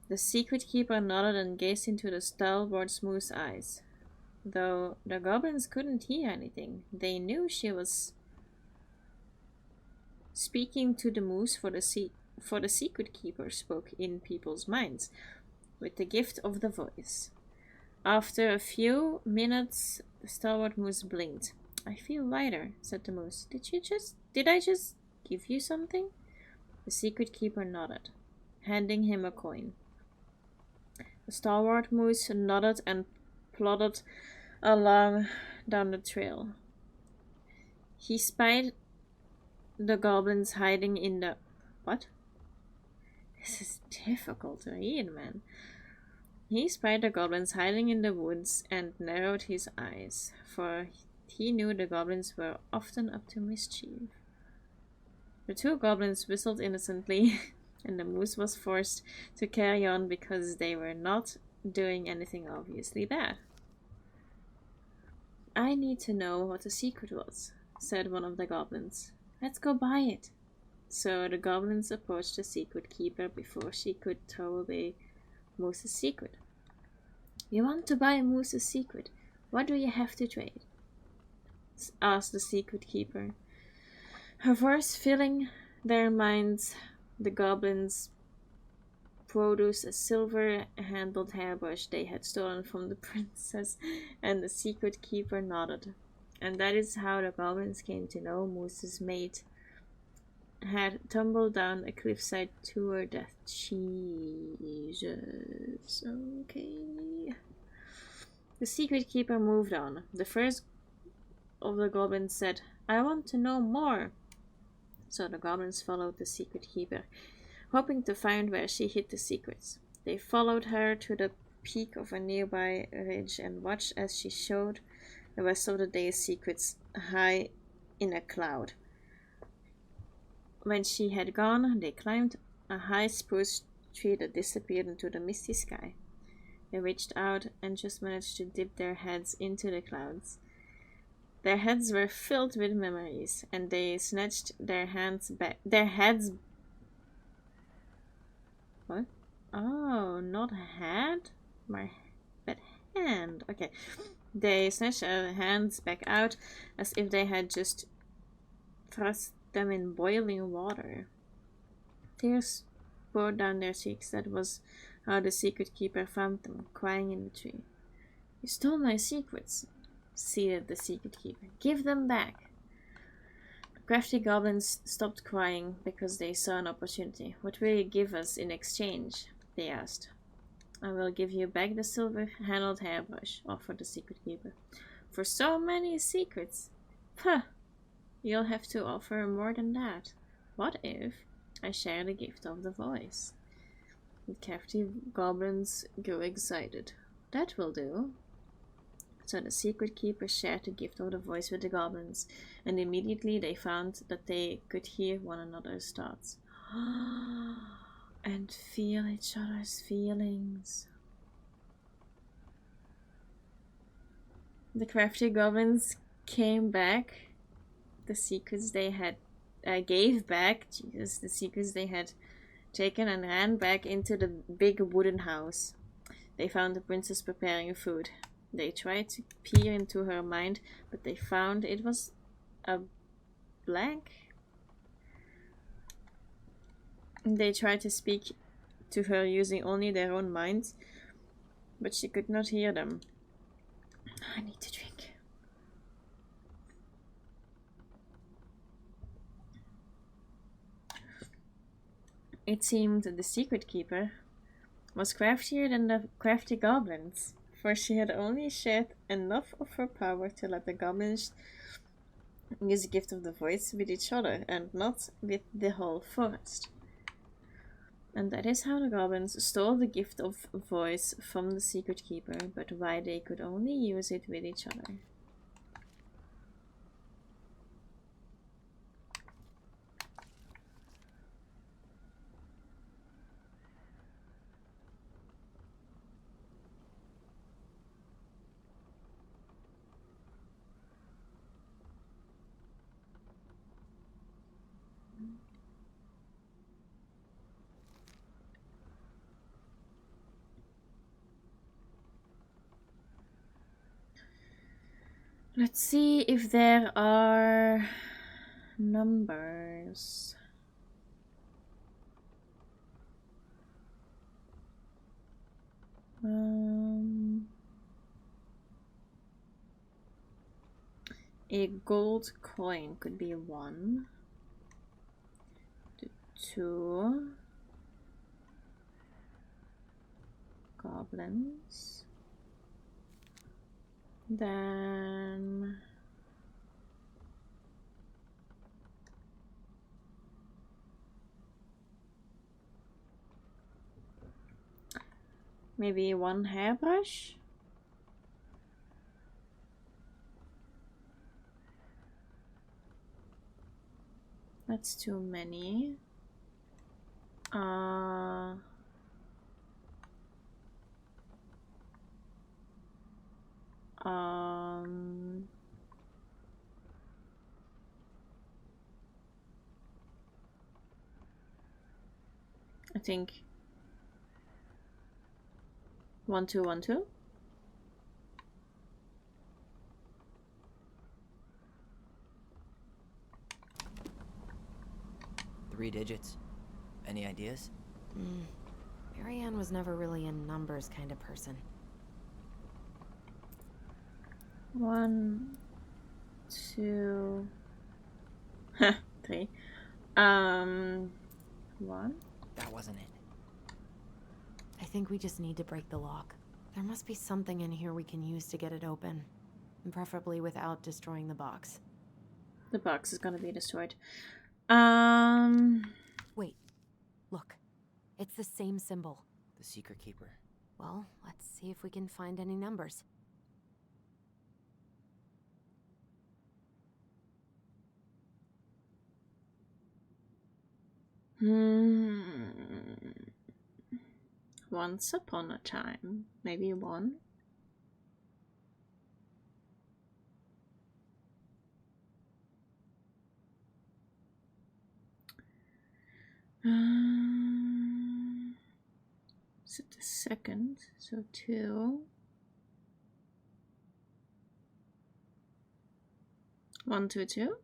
The secret keeper nodded and gazed into the stalwart moose's eyes. Though the goblins couldn't hear anything, they knew she was speaking to the moose, for the secret keeper spoke in people's minds, with the gift of the voice. After a few minutes, the stalwart moose blinked. I feel lighter, said the moose. Did I just give you something? The secret keeper nodded, handing him a coin. The stalwart moose nodded and plodded along down the trail. He spied the goblins hiding in the... What? This is difficult to read, man. He spied the goblins hiding in the woods and narrowed his eyes, for he knew the goblins were often up to mischief. The two goblins whistled innocently, and the moose was forced to carry on because they were not doing anything obviously bad. I need to know what the secret was, said one of the goblins. Let's go buy it. So the goblins approached the secret keeper before she could throw away Moose's secret. "You want to buy Moose's secret? What do you have to trade?" asked the secret keeper. Her voice filling their minds. The goblins produced a silver-handled hairbrush they had stolen from the princess, and the secret keeper nodded. And that is how the goblins came to know Moose's mate had tumbled down a cliffside to her death. Jesus. Okay. The secret keeper moved on. The first of the goblins said, "I want to know more." So the goblins followed the secret keeper, hoping to find where she hid the secrets. They followed her to the peak of a nearby ridge and watched as she showed the rest of the day's secrets high in a cloud. When she had gone, they climbed a high spruce tree that disappeared into the misty sky. They reached out and just managed to dip their heads into the clouds. Their heads were filled with memories, and they snatched their heads back. What? Oh, not head? But hand. Okay. They snatched their hands back out as if they had just thrust them in boiling water. Tears poured down their cheeks. That was how the secret keeper found them, crying in the tree. "You stole my secrets," pleaded the secret keeper. "Give them back." The crafty goblins stopped crying because they saw an opportunity. "What will you give us in exchange?" they asked. "I will give you back the silver-handled hairbrush," offered the secret keeper. "For so many secrets? Puh! You'll have to offer more than that. What if I share the gift of the voice?" The crafty goblins grew excited. "That will do." So the secret keeper shared the gift of the voice with the goblins, and immediately they found that they could hear one another's thoughts and feel each other's feelings. The crafty goblins came back. The secrets they had gave back, the secrets they had taken, and ran back into the big wooden house. They found the princess preparing food. They tried to peer into her mind, but they found it was a blank. They tried to speak to her using only their own minds, but she could not hear them. I need to drink. It seemed that the secret keeper was craftier than the crafty goblins, for she had only shared enough of her power to let the goblins use the gift of the voice with each other and not with the whole forest. And that is how the goblins stole the gift of voice from the secret keeper, but why they could only use it with each other. Let's see if there are numbers. A gold coin could be 1, 2 goblins. Then maybe 1 hairbrush. That's too many. think 1212. 3 digits. Any ideas? Marianne was never really a numbers kind of person. 1, 2, 3. 1. That wasn't it. I think we just need to break the lock. There must be something in here we can use to get it open. And preferably without destroying the box. The box is gonna be destroyed. Wait. Look. It's the same symbol. The secret keeper. Well, let's see if we can find any numbers. Once upon a time. Maybe 1. Is it the second? So 2. 1, 2, 2.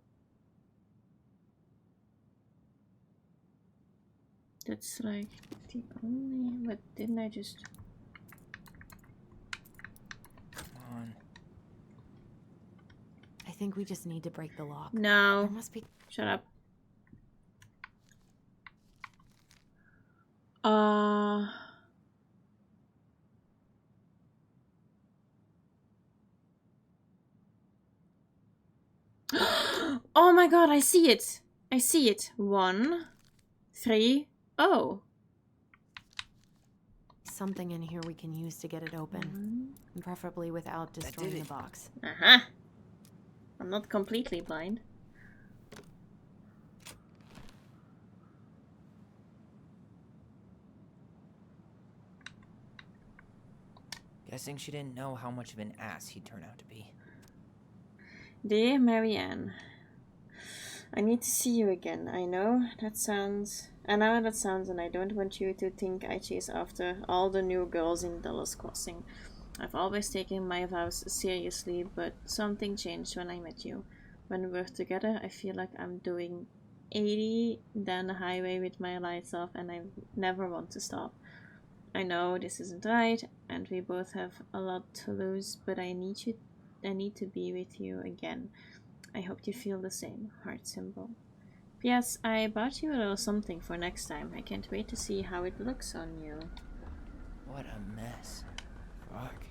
That's like the only. But didn't I just? Come on. I think we just need to break the lock. No. There must be. Shut up. Oh my god, I see it. I see it. 1, 3, 0. Something in here we can use to get it open. And preferably without destroying the box. Uh-huh. I'm not completely blind. Guessing she didn't know how much of an ass he'd turn out to be. Dear Marianne, I need to see you again. I know that sounds, and I don't want you to think I chase after all the new girls in Dallas Crossing. I've always taken my vows seriously, but something changed when I met you. When we're together, I feel like I'm doing 80 down the highway with my lights off, and I never want to stop. I know this isn't right, and we both have a lot to lose, but I need to be with you again. I hope you feel the same. Heart symbol. P.S. I bought you a little something for next time. I can't wait to see how it looks on you. What a mess. Fuck.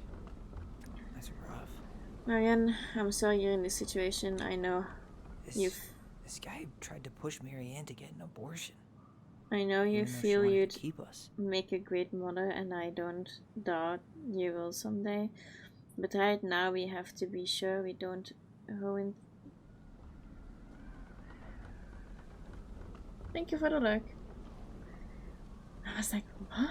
That's rough. Marianne, I'm sorry you're in this situation. I know This guy tried to push Marianne to get an abortion. I know you Even though she feel wanted to you'd keep us. make a great mother, and I don't doubt you will someday. But right now we have to be sure we don't ruin. Thank you for the look. I was like, what?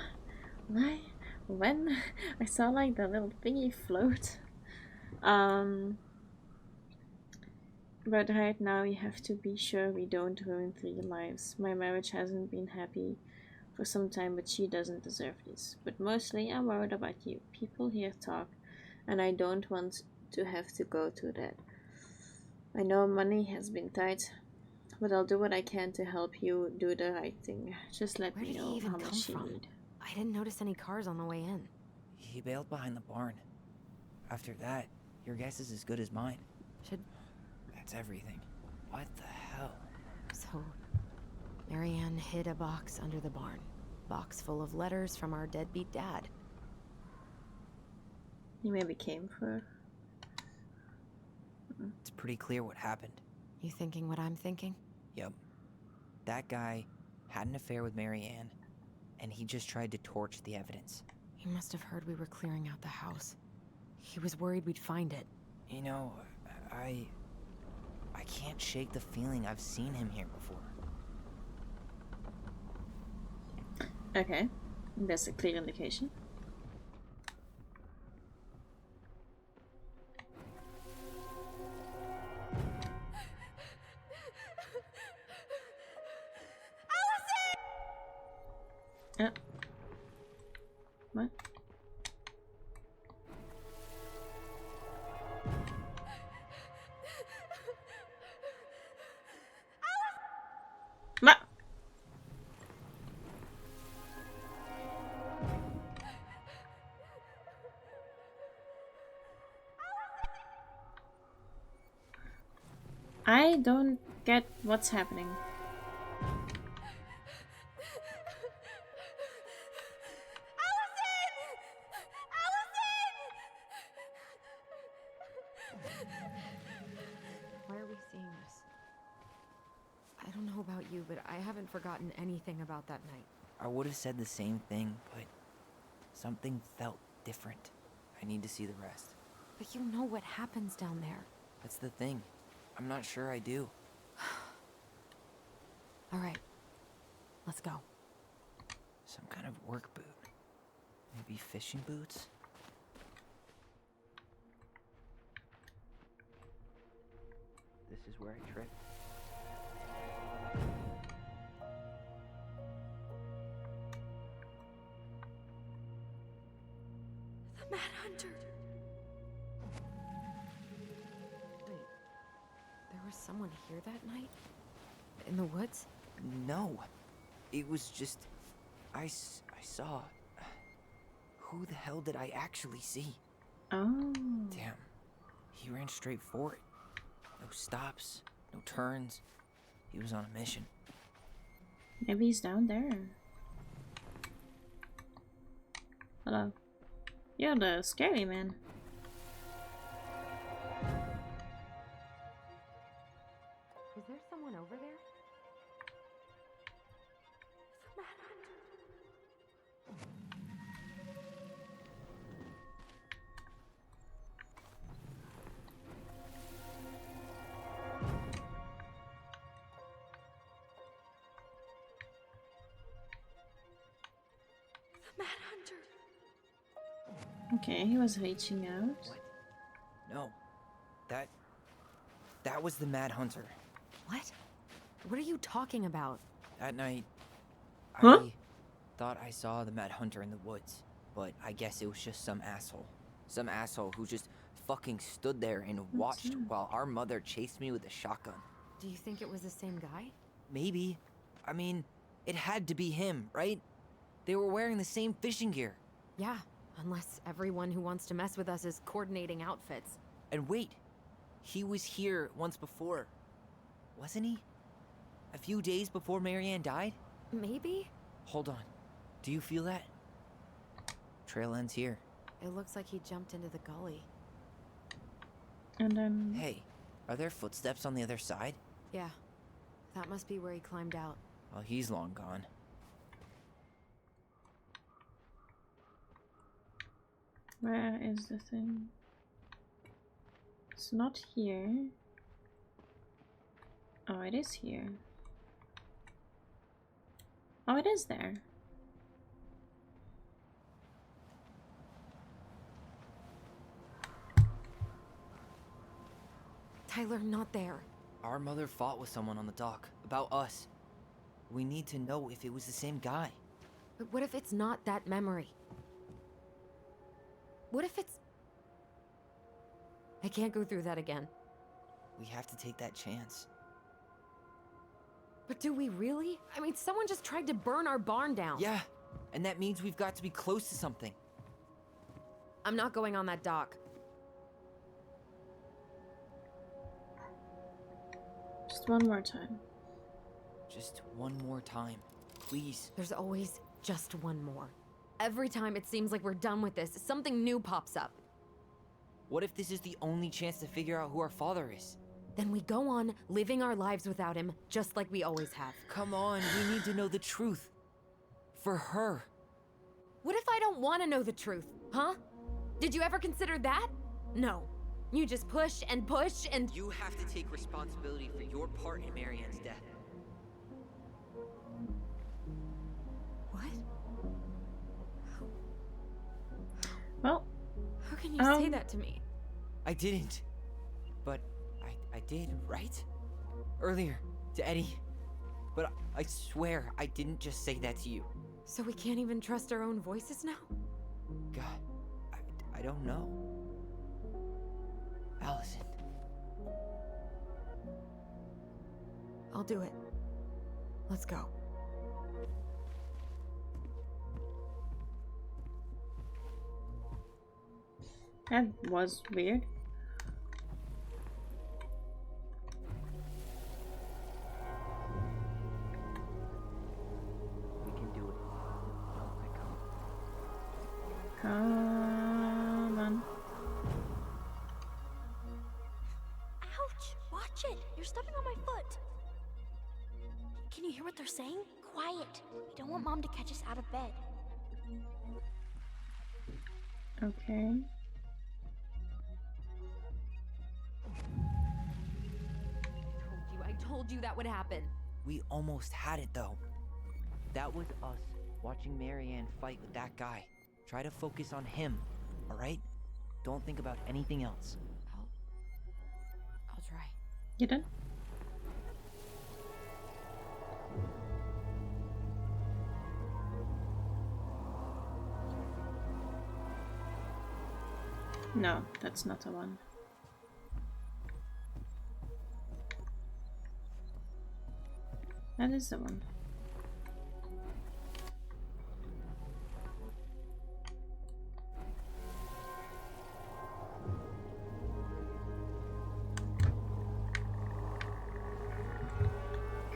Why? When? I saw like the little thingy float. But right now we have to be sure we don't ruin 3 lives. My marriage hasn't been happy for some time, but she doesn't deserve this. But mostly I'm worried about you. People here talk, and I don't want to have to go through that. I know money has been tight, but I'll do what I can to help you do the right thing. Just let me know how much you need. I didn't notice any cars on the way in. He bailed behind the barn. After that, your guess is as good as mine. That's everything. What the hell? So, Marianne hid a box under the barn. Box full of letters from our deadbeat dad. He maybe came for. It's pretty clear what happened. You thinking what I'm thinking? Yep. That guy had an affair with Marianne, and he just tried to torch the evidence. He must have heard we were clearing out the house. He was worried we'd find it. You know, I can't shake the feeling I've seen him here before. Okay, that's a clear indication. What? What? I don't get what's happening. Why are we seeing this? I don't know about you, but I haven't forgotten anything about that night. I would have said the same thing, but something felt different. I need to see the rest. But you know what happens down there. That's the thing. I'm not sure I do. All right, let's go. Some kind of work boot. Maybe fishing boots? This is where I tripped. The Mad Hunter. Wait, there was someone here that night? In the woods? No. It was just... I saw... Who the hell did I actually see? Oh. Damn. He ran straight for it. No stops, no turns. He was on a mission. Maybe he's down there. Hello. You're the scary man. Is there someone over there? The Mad Hunter. The Mad Hunter. Okay, he was reaching out. What? No. That was the Mad Hunter. What? What are you talking about? That night, Huh? I thought I saw the Mad Hunter in the woods, but I guess it was just some asshole. Some asshole who just fucking stood there and watched while our mother chased me with a shotgun. Do you think it was the same guy? Maybe. I mean, it had to be him, right? They were wearing the same fishing gear. Yeah, unless everyone who wants to mess with us is coordinating outfits. And wait, he was here once before, wasn't he? A few days before Marianne died? Maybe? Hold on. Do you feel that? Trail ends here. It looks like he jumped into the gully. And then... Hey, are there footsteps on the other side? Yeah, that must be where he climbed out. Well, he's long gone. Where is the thing? It's not here. Oh, it is here. Oh, it is there. Tyler, not there. Our mother fought with someone on the dock about us. We need to know if it was the same guy. But what if it's not that memory? What if it's... I can't go through that again. We have to take that chance. But do we really? I mean, someone just tried to burn our barn down. Yeah, and that means we've got to be close to something. I'm not going on that dock. Just one more time. Just one more time, please. There's always just one more. Every time it seems like we're done with this, something new pops up. What if this is the only chance to figure out who our father is? Then we go on living our lives without him, just like we always have. Come on, we need to know the truth. For her. What if I don't want to know the truth, huh? Did you ever consider that? No. You just push and push and... You have to take responsibility for your part in Marianne's death. What? Well... How can you say that to me? I didn't. But I did, right? Earlier, to Eddie. But I swear I didn't just say that to you. So we can't even trust our own voices now? God, I don't know. Allison. I'll do it. Let's go. That was weird. We can do it. Don't let go. Come on. Ouch! Watch it! You're stepping on my foot! Can you hear what they're saying? Quiet! We don't want Mom to catch us out of bed. Okay. I told you that would happen. We almost had it though. That was us watching Marianne fight with that guy. Try to focus on him, alright? Don't think about anything else. I'll try. You done? No, that's not the one. That is the one.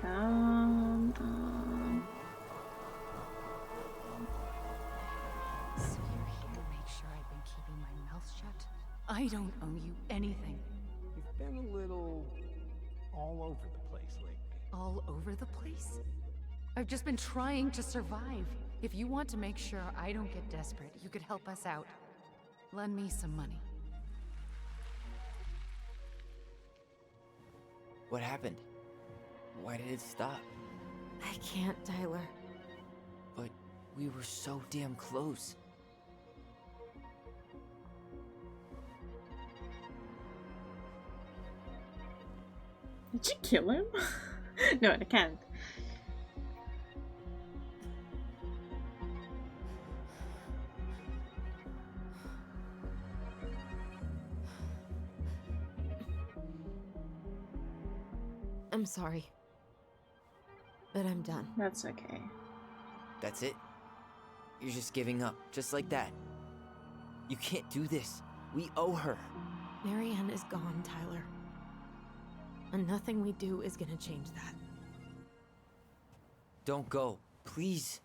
Come on. So you're here to make sure I've been keeping my mouth shut? I don't owe you anything. You've been a little all over the place lately. All over the place? I've just been trying to survive. If you want to make sure I don't get desperate, you could help us out. Lend me some money. What happened? Why did it stop? I can't, Tyler. But we were so damn close. Did you kill him? No, I can't. I'm sorry. But I'm done. That's okay. That's it? You're just giving up, just like that. You can't do this. We owe her. Marianne is gone, Tyler. And nothing we do is gonna change that. Don't go, please.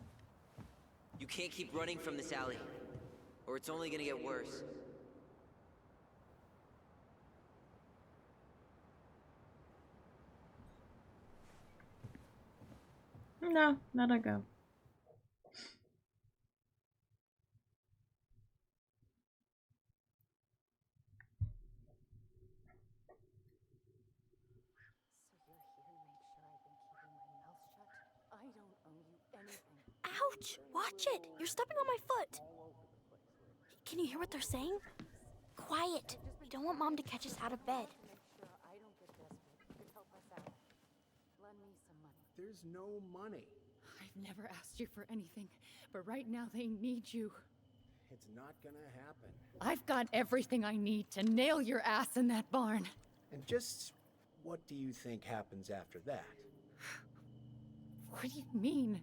You can't keep running from this alley, or it's only gonna get worse. No, not a go. Ouch! Watch it! You're stepping on my foot! Can you hear what they're saying? Quiet! We don't want Mom to catch us out of bed. There's no money. I've never asked you for anything, but right now they need you. It's not gonna happen. I've got everything I need to nail your ass in that barn. And just what do you think happens after that? What do you mean?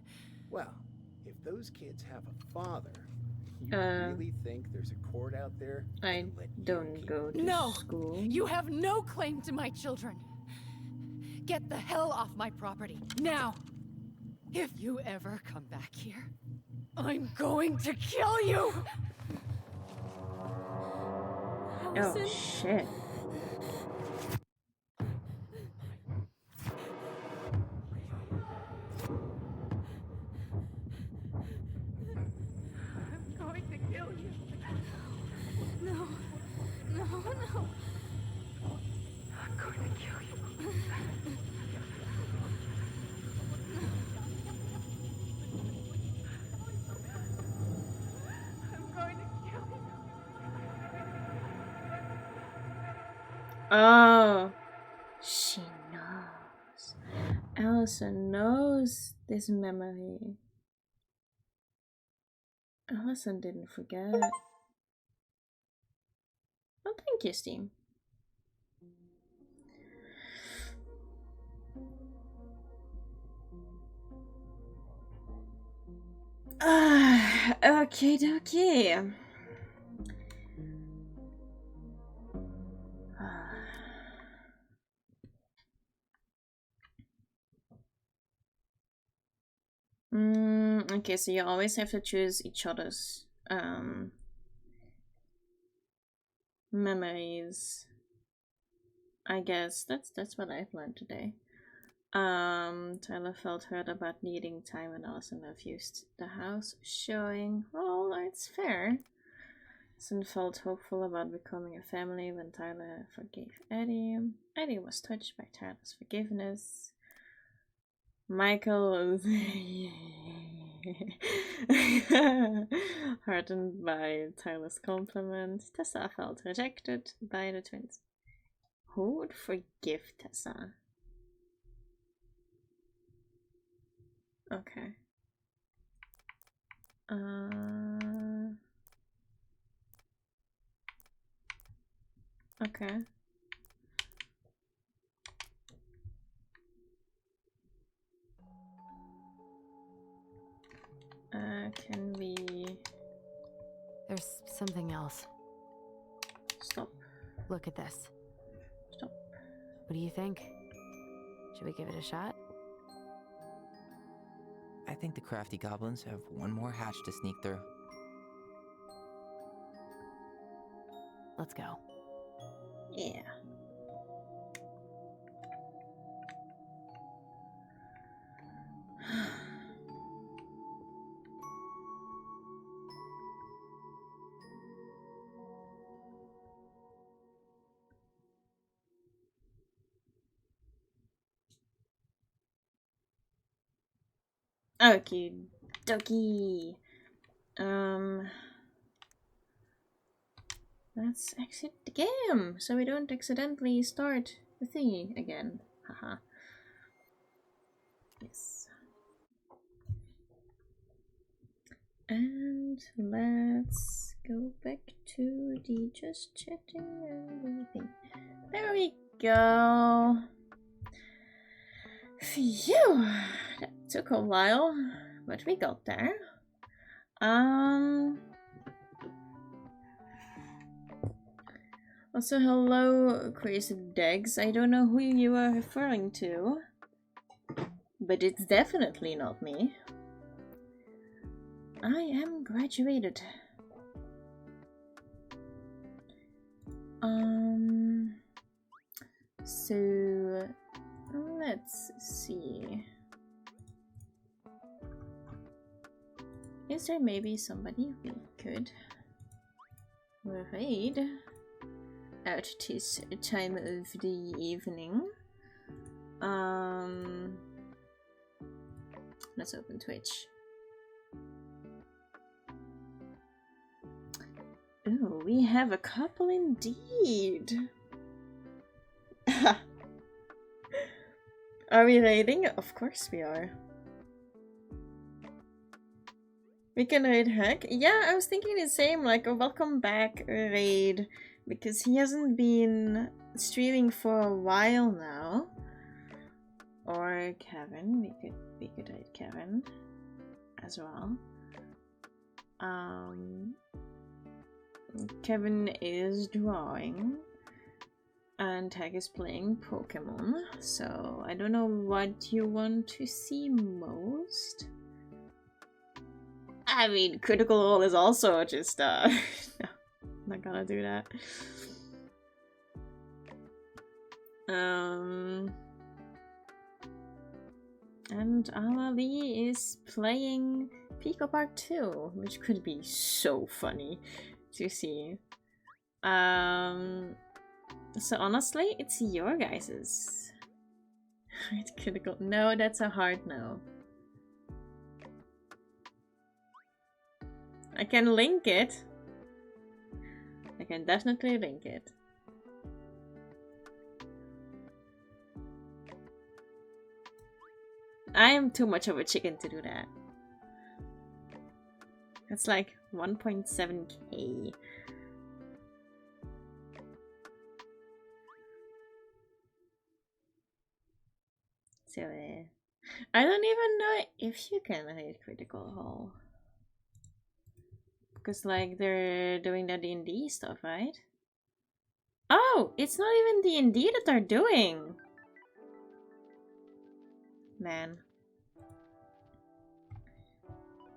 Well, if those kids have a father, you really think there's a court out there? I don't go to school. You have no claim to my children. Get the hell off my property, now! If you ever come back here, I'm going to kill you! Oh, shit. I'm going to kill you. No. No, no. I'm going to kill you. I'm going to kill you. Oh, she knows. Allison knows this memory. Allison didn't forget. Oh, thank you, Steam. Okay, dokie. Okay, so you always have to choose each other's memories. I guess that's what I've learned today. Tyler felt hurt about needing time and also refused the house showing. Well, that's fair. Son felt hopeful about becoming a family when Tyler forgave Eddie. Eddie was touched by Tyler's forgiveness. Michael was heartened by Tyler's compliment. Tessa felt rejected by the twins. Who would forgive Tessa? Okay. Okay. Can we... There's something else. Stop. Look at this. Stop. What do you think? Should we give it a shot? I think the crafty goblins have one more hatch to sneak through. Let's go. Yeah. Okie dokie. Let's exit the game so we don't accidentally start the thingy again. Haha. Yes. And let's go back to the just chatting and everything. There we go. Phew, that took a while, but we got there. Also, hello, Crazy Degs. I don't know who you are referring to, but it's definitely not me. I am graduated. So let's see. Is there maybe somebody we could raid at this time of the evening? Let's open Twitch. Oh, we have a couple indeed. Are we raiding? Of course we are. We can raid Heck. Yeah, I was thinking the same, like a welcome back raid, because he hasn't been streaming for a while now. Or Kevin, we could raid Kevin as well. Kevin is drawing and Tag is playing Pokemon, so I don't know what you want to see most. I mean, Critical Role is also just no, not gonna do that. And Ali is playing Pico Park 2, which could be so funny to see. So honestly, it's your guys's. It's critical. No, that's a hard no. I can link it. I can definitely link it. I am too much of a chicken to do that. It's like 1.7k. So, I don't even know if you can hit critical hole. Because, like, they're doing the D&D stuff, right? Oh, it's not even D&D that they're doing. Man.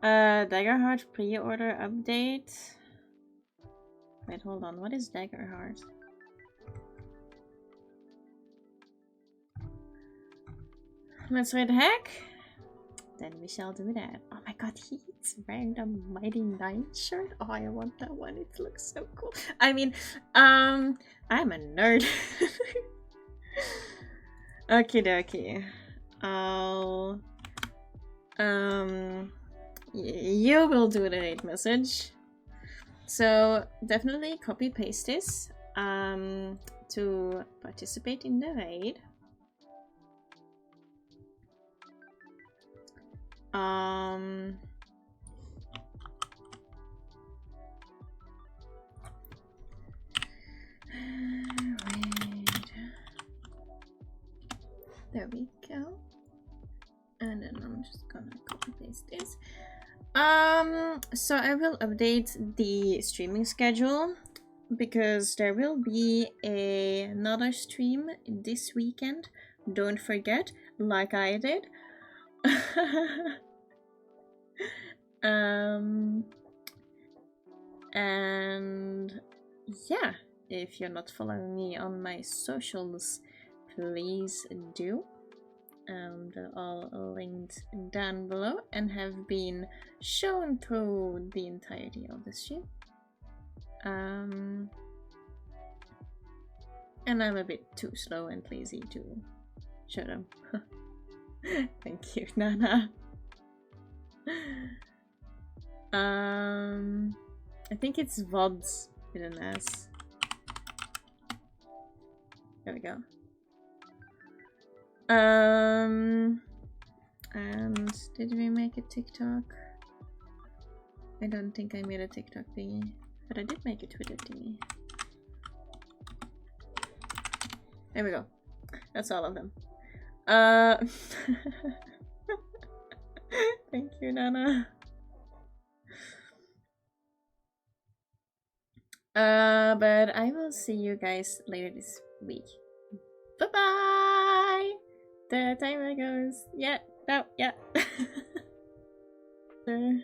Daggerheart pre-order update. Wait, hold on. What is Daggerheart? Let's read heck. Then we shall do that. Oh my god, he's wearing the Mighty Nine shirt. Oh, I want that one. It looks so cool. I mean, I'm a nerd. Okie dokie. I'll you will do the raid message. So definitely copy paste this to participate in the raid. There we go. And then I'm just gonna copy paste this. So I will update the streaming schedule because there will be another stream this weekend. Don't forget, like I did. And yeah, if you're not following me on my socials, please do. They're all linked down below and have been shown through the entirety of the stream. And I'm a bit too slow and lazy to shut up. Thank you, Nana. I think it's VODs with an S. There we go. And did we make a TikTok? I don't think I made a TikTok thingy, but I did make a Twitter thingy. There we go. That's all of them. Thank you, Nana. But I will see you guys later this week. Bye bye. The timer goes. Yeah. No. Yeah. Sure.